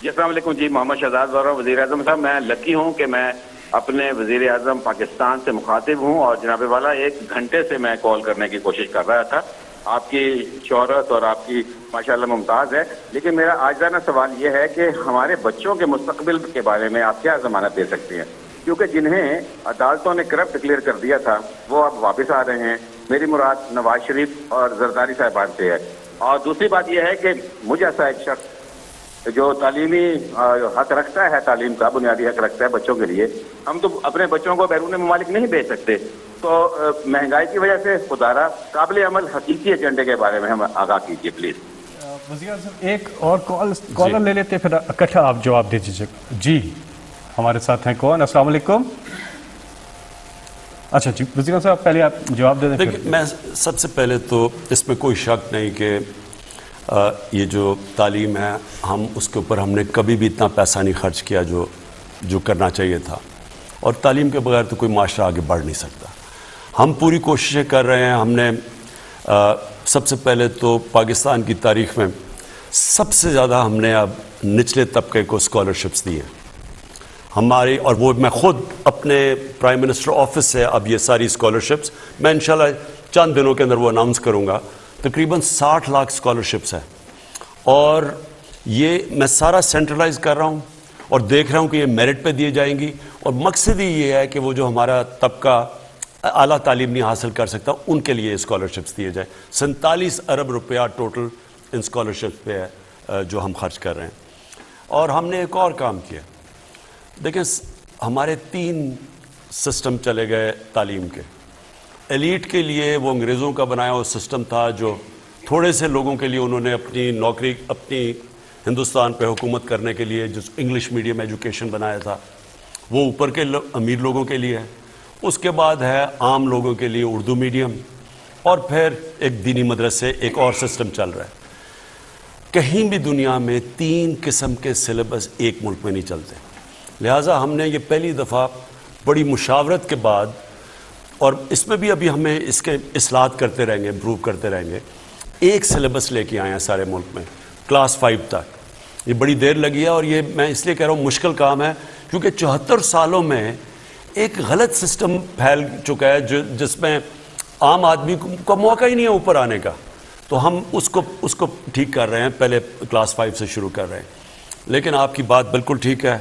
جی السلام علیکم. جی محمد شہزاد بول رہا ہوں. وزیر اعظم صاحب میں لکی ہوں کہ میں اپنے وزیر اعظم پاکستان سے مخاطب ہوں, اور جناب والا 1 گھنٹے سے میں کال کرنے کی کوشش کر رہا تھا. آپ کی شہرت اور آپ کی ماشاءاللہ ممتاز ہے, لیکن میرا آجزانہ سوال یہ ہے کہ ہمارے بچوں کے مستقبل کے بارے میں آپ کیا ضمانت دے سکتے ہیں؟ کیونکہ جنہیں عدالتوں نے کرپٹ ڈکلیئر کر دیا تھا وہ اب واپس آ رہے ہیں. میری مراد نواز شریف اور زرداری صاحبان سے ہے. اور دوسری بات یہ ہے کہ مجھ ایسا ایک شخص جو تعلیمی حق رکھتا ہے, تعلیم کا بنیادی حق رکھتا ہے بچوں کے لیے, ہم تو اپنے بچوں کو بیرون ممالک نہیں بھیج سکتے. تو مہنگائی کی وجہ سے خدارہ قابل عمل حقیقی ایجنڈے کے بارے میں ہم آگاہ کیجیے پلیز. وزیر اعظم ایک اور کالر لے لیتے, پھر اکٹھا آپ جواب دے دیجیے. جی ہمارے ساتھ ہیں کون؟ السلام علیکم. اچھا جی وزیر اعظم صاحب پہلے آپ جواب دے دیں. دیکھیں میں سب سے پہلے تو اس میں کوئی شک نہیں کہ یہ جو تعلیم ہے ہم اس کے اوپر ہم نے کبھی بھی اتنا پیسہ نہیں خرچ کیا جو کرنا چاہیے تھا, اور تعلیم کے بغیر تو کوئی معاشرہ آگے بڑھ نہیں سکتا. ہم پوری کوششیں کر رہے ہیں. ہم نے سب سے پہلے تو پاکستان کی تاریخ میں سب سے زیادہ ہم نے اب نچلے طبقے کو اسکالرشپس دی ہیں ہماری, اور وہ میں خود اپنے پرائم منسٹر آفس سے اب یہ ساری اسکالرشپس میں انشاءاللہ چند دنوں کے اندر وہ اناؤنس کروں گا. تقریباً 60 لاکھ اسکالرشپس ہیں, اور یہ میں سارا سینٹرلائز کر رہا ہوں اور دیکھ رہا ہوں کہ یہ میرٹ پہ دیے جائیں گی. اور مقصد ہی یہ ہے کہ وہ جو ہمارا طبقہ اعلیٰ تعلیم نہیں حاصل کر سکتا ان کے لیے اسکالرشپس دیے جائیں. 47 ارب روپیہ ٹوٹل ان اسکالرشپس پہ ہے جو ہم خرچ کر رہے ہیں. اور ہم نے ایک اور کام کیا. دیکھیں ہمارے 3 سسٹم چلے گئے تعلیم کے. ایلیٹ کے لیے وہ انگریزوں کا بنایا ہوا سسٹم تھا, جو تھوڑے سے لوگوں کے لیے انہوں نے اپنی نوکری اپنی ہندوستان پہ حکومت کرنے کے لیے جو انگلش میڈیم ایجوکیشن بنایا تھا وہ اوپر کے امیر لوگوں کے لیے ہے. اس کے بعد ہے عام لوگوں کے لیے اردو میڈیم, اور پھر ایک دینی مدرسے, ایک اور سسٹم چل رہا ہے. کہیں بھی دنیا میں 3 قسم کے سلیبس ایک ملک میں نہیں چلتے. لہٰذا ہم نے یہ پہلی دفعہ بڑی مشاورت کے بعد، اور اس میں بھی ابھی ہمیں اس کے اصلاحات کرتے رہیں گے، امپروو کرتے رہیں گے، ایک سلیبس لے کے آئے ہیں سارے ملک میں کلاس 5 تک۔ یہ بڑی دیر لگی ہے، اور یہ میں اس لیے کہہ رہا ہوں مشکل کام ہے کیونکہ 74 سالوں میں ایک غلط سسٹم پھیل چکا ہے جس میں عام آدمی کو موقع ہی نہیں ہے اوپر آنے کا، تو ہم اس کو ٹھیک کر رہے ہیں، پہلے کلاس 5 سے شروع کر رہے ہیں۔ لیکن آپ کی بات بالکل ٹھیک ہے،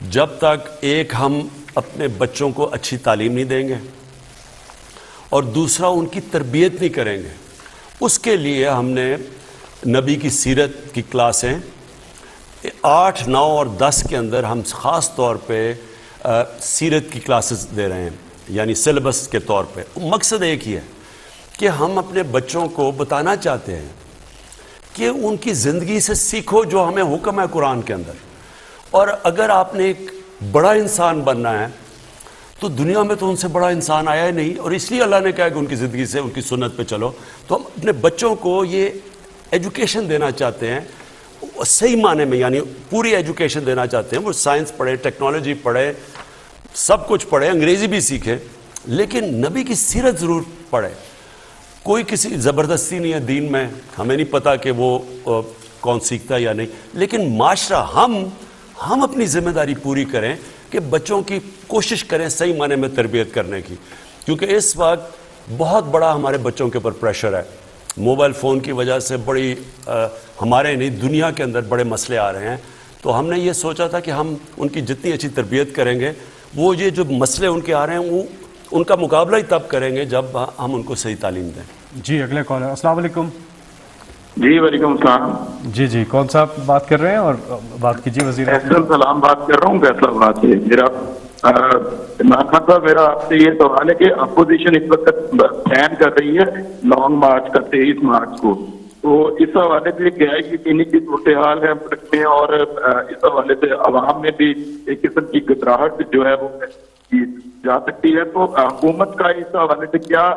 جب تک ایک ہم اپنے بچوں کو اچھی تعلیم نہیں دیں گے اور دوسرا ان کی تربیت نہیں کریں گے، اس کے لیے ہم نے نبی کی سیرت کی کلاسیں 8، 9 اور 10 کے اندر ہم خاص طور پہ سیرت کی کلاسز دے رہے ہیں، یعنی سلیبس کے طور پہ۔ مقصد ایک ہی ہے کہ ہم اپنے بچوں کو بتانا چاہتے ہیں کہ ان کی زندگی سے سیکھو جو ہمیں حکم ہے قرآن کے اندر، اور اگر آپ نے ایک بڑا انسان بننا ہے تو دنیا میں تو ان سے بڑا انسان آیا ہی نہیں، اور اس لیے اللہ نے کہا کہ ان کی زندگی سے ان کی سنت پہ چلو۔ تو ہم اپنے بچوں کو یہ ایجوکیشن دینا چاہتے ہیں صحیح معنی میں، یعنی پوری ایجوکیشن دینا چاہتے ہیں۔ وہ سائنس پڑھے، ٹیکنالوجی پڑھے، سب کچھ پڑھے، انگریزی بھی سیکھے، لیکن نبی کی سیرت ضرور پڑھے۔ کوئی کسی زبردستی نہیں ہے دین میں، ہمیں نہیں پتہ کہ وہ کون سیکھتا ہے یا نہیں، لیکن معاشرہ ہم اپنی ذمہ داری پوری کریں کہ بچوں کی کوشش کریں صحیح معنی میں تربیت کرنے کی، کیونکہ اس وقت بہت بڑا ہمارے بچوں کے اوپر پریشر ہے۔ موبائل فون کی وجہ سے بڑی ہمارے نہیں دنیا کے اندر بڑے مسئلے آ رہے ہیں، تو ہم نے یہ سوچا تھا کہ ہم ان کی جتنی اچھی تربیت کریں گے، وہ یہ جو مسئلے ان کے آ رہے ہیں وہ ان کا مقابلہ ہی تب کریں گے جب ہم ان کو صحیح تعلیم دیں۔ جی اگلے کالر، السلام علیکم۔ جی وعلیکم السلام۔ جی کون صاحب بات کر رہے ہیں اور بات کیجیے وزیر احسن سلام بات کر رہا ہوں فیصلہ آباد سے۔ میرا عمران خان صاحب، میرا آپ سے یہ سوال ہے کہ اپوزیشن اس وقت پلان کر رہی ہے لانگ مارچ کا 23 مارچ کو، تو اس حوالے سے کیا ہے کہ انہیں کی صورتحال ہے ملک میں، اور اس حوالے سے عوام میں بھی ایک قسم کی گھبراہٹ جو ہے وہ جا سکتی ہے، تو حکومت کا اس حوالے سے کیا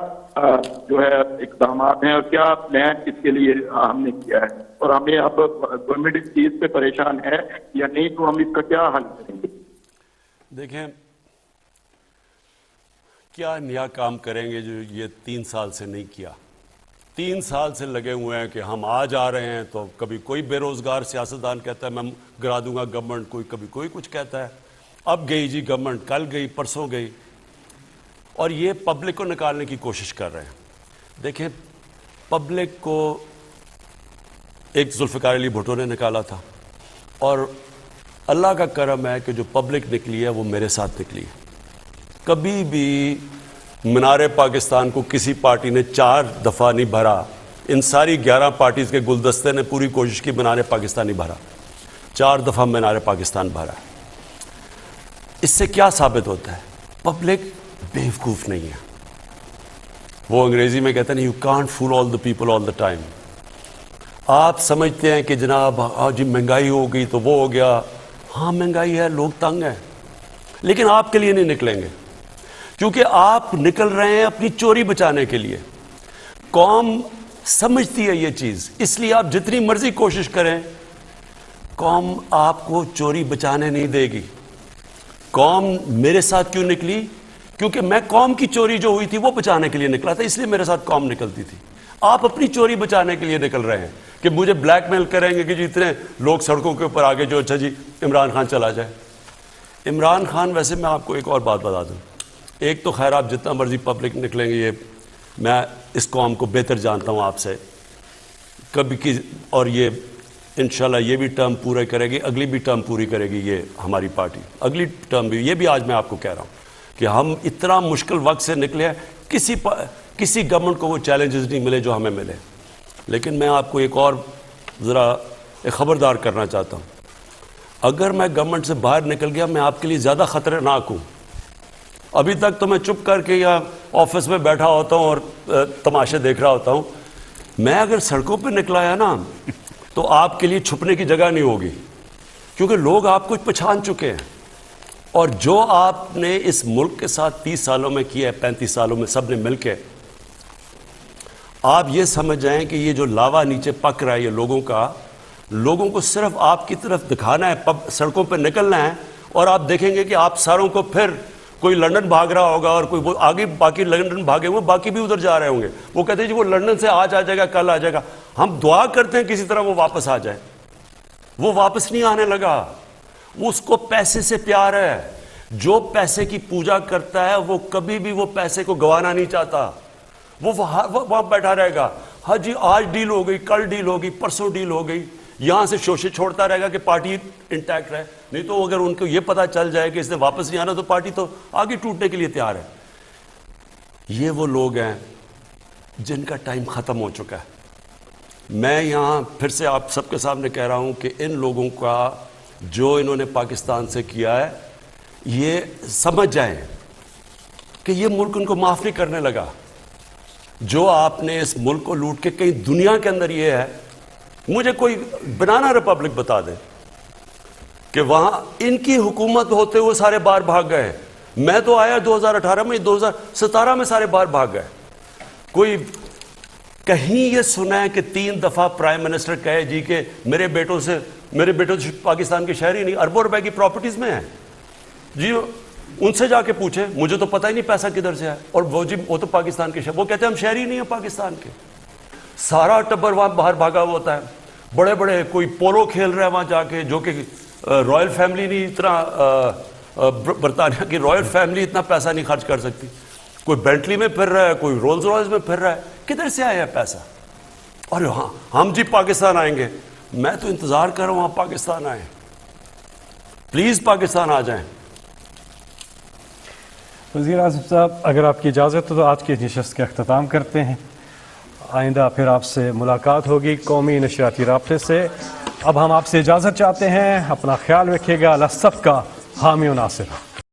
جو ہے اقدامات ہیں اور کیا پلان اس کے لیے ہم نے کیا ہے، اور ہمیں اب گورنمنٹ اس چیز پہ پریشان ہے یا نہیں، تو ہم اس کا کیا حل کریں گے؟ دیکھیں کیا نیا کام کریں گے جو یہ 3 سال سے نہیں کیا۔ 3 سال سے لگے ہوئے ہیں کہ ہم آج آ رہے ہیں تو کبھی کوئی بے روزگار سیاستدان کہتا ہے میں گرا دوں گا گورنمنٹ، کبھی کوئی کچھ کہتا ہے، اب گئی جی گورنمنٹ، کل گئی، پرسوں گئی، اور یہ پبلک کو نکالنے کی کوشش کر رہے ہیں۔ دیکھیں پبلک کو ایک ذوالفقار علی بھٹو نے نکالا تھا، اور اللہ کا کرم ہے کہ جو پبلک نکلی ہے وہ میرے ساتھ نکلی ہے۔ کبھی بھی مینار پاکستان کو کسی پارٹی نے 4 دفعہ نہیں بھرا، ان ساری 11 پارٹیز کے گلدستے نے پوری کوشش کی مینار پاکستان نہیں بھرا، 4 دفعہ مینار پاکستان بھرا۔ اس سے کیا ثابت ہوتا ہے؟ پبلک بیوقوف نہیں ہے۔ وہ انگریزی میں کہتے ہیں you can't fool all the people all the time. آپ سمجھتے ہیں کہ جناب جی مہنگائی ہو گئی تو وہ ہو گیا، ہاں مہنگائی ہے، لوگ تنگ ہیں، لیکن آپ کے لیے نہیں نکلیں گے، کیونکہ آپ نکل رہے ہیں اپنی چوری بچانے کے لیے۔ قوم سمجھتی ہے یہ چیز، اس لیے آپ جتنی مرضی کوشش کریں قوم آپ کو چوری بچانے نہیں دے گی۔ قوم میرے ساتھ کیوں نکلی؟ کیونکہ میں قوم کی چوری جو ہوئی تھی وہ بچانے کے لیے نکلا تھا، اس لیے میرے ساتھ قوم نکلتی تھی۔ آپ اپنی چوری بچانے کے لیے نکل رہے ہیں کہ مجھے بلیک میل کریں گے کہ جی اتنے لوگ سڑکوں کے اوپر آگے جو اچھا جی عمران خان چلا جائے۔ عمران خان، ویسے میں آپ کو ایک اور بات بتا دوں، ایک تو خیر آپ جتنا مرضی پبلک نکلیں گے، یہ میں اس قوم کو بہتر جانتا ہوں آپ سے، کبھی کی، اور یہ انشاءاللہ یہ بھی ٹرم پورا کرے گی، اگلی بھی ٹرم پوری کرے گی یہ ہماری پارٹی، اگلی ٹرم بھی، یہ بھی آج میں آپ کو کہہ رہا ہوں کہ ہم اتنا مشکل وقت سے نکلے ہیں، کسی گورنمنٹ کو وہ چیلنجز نہیں ملے جو ہمیں ملے۔ لیکن میں آپ کو ایک اور ذرا خبردار کرنا چاہتا ہوں، اگر میں گورنمنٹ سے باہر نکل گیا میں آپ کے لیے زیادہ خطرناک ہوں۔ ابھی تک تو میں چپ کر کے یا آفس میں بیٹھا ہوتا ہوں اور تماشے دیکھ رہا ہوتا ہوں، میں اگر سڑکوں پہ نکلا ہے نا تو آپ کے لیے چھپنے کی جگہ نہیں ہوگی، کیونکہ لوگ آپ کو پہچان چکے ہیں، اور جو آپ نے اس ملک کے ساتھ 30 سالوں میں کیا ہے، 35 سالوں میں سب نے مل کے، آپ یہ سمجھ جائیں کہ یہ جو لاوا نیچے پک رہا ہے یہ لوگوں کو صرف آپ کی طرف دکھانا ہے، سڑکوں پہ نکلنا ہے، اور آپ دیکھیں گے کہ آپ ساروں کو پھر کوئی لندن بھاگ رہا ہوگا اور کوئی وہ آگے باقی لندن بھاگے ہوئے باقی بھی ادھر جا رہے ہوں گے. وہ کہتے ہیں جی وہ لندن سے آج آ جائے گا, کل آ جائے گا. ہم دعا کرتے ہیں کسی طرح وہ واپس آ جائے. وہ واپس نہیں آنے لگا. اس کو پیسے سے پیار ہے. جو پیسے کی پوجا کرتا ہے وہ کبھی بھی وہ پیسے کو گوانا نہیں چاہتا. وہ وہاں بیٹھا رہے گا, ہاں جی آج ڈیل ہو گئی, کل ڈیل ہو گئی, پرسوں ڈیل ہو گئی, یہاں سے شوشے چھوڑتا رہے گا کہ پارٹی انٹیکٹ رہے. نہیں تو اگر ان کو یہ پتا چل جائے کہ اس نے واپس نہیں آنا تو پارٹی تو آگے ٹوٹنے کے لیے تیار ہے. یہ وہ لوگ ہیں جن کا ٹائم ختم ہو چکا ہے. میں یہاں پھر سے آپ سب کے سامنے کہہ رہا ہوں کہ ان لوگوں کا جو انہوں نے پاکستان سے کیا ہے, یہ سمجھ جائیں کہ یہ ملک ان کو معاف نہیں کرنے لگا. جو آپ نے اس ملک کو لوٹ کے کہیں دنیا کے اندر یہ ہے, مجھے کوئی بنانا ریپبلک بتا دے کہ وہاں ان کی حکومت ہوتے ہوئے سارے باہر بھاگ گئے. میں تو آیا 2018 میں, 2017 میں سارے باہر بھاگ گئے. کوئی کہیں یہ سنا ہے کہ 3 دفعہ پرائم منسٹر کہے جی کہ میرے بیٹوں سے پاکستان کے شہری نہیں, اربوں روپے کی پراپرٹیز میں ہیں جی, ان سے جا کے پوچھیں, مجھے تو پتہ ہی نہیں پیسہ کدھر سے ہے. اور وہ جی وہ تو پاکستان کے شہری, وہ کہتے ہیں ہم شہری نہیں ہیں پاکستان کے. سارا ٹبر وہاں باہر بھاگا ہوا ہوتا ہے. بڑے بڑے کوئی پولو کھیل رہا ہے وہاں جا کے, جو کہ رائل فیملی نہیں اتنا, برطانیہ کی رائل فیملی اتنا پیسہ نہیں خرچ کر سکتی. کوئی بینٹلی میں پھر رہا ہے, کوئی رولز رائز میں پھر رہا ہے. کدھر سے آیا ہے پیسہ؟ اور ہاں ہم جی پاکستان آئیں گے. میں تو انتظار کر رہا ہوں آپ پاکستان آئیں, پلیز پاکستان آ جائیں. وزیر اعظم صاحب, اگر آپ کی اجازت ہو تو آج کی نشست کا اختتام کرتے ہیں. آئندہ پھر آپ سے ملاقات ہوگی قومی نشریاتی رابطے سے. اب ہم آپ سے اجازت چاہتے ہیں. اپنا خیال رکھیے گا. اللہ سب کا حامی و ناصر.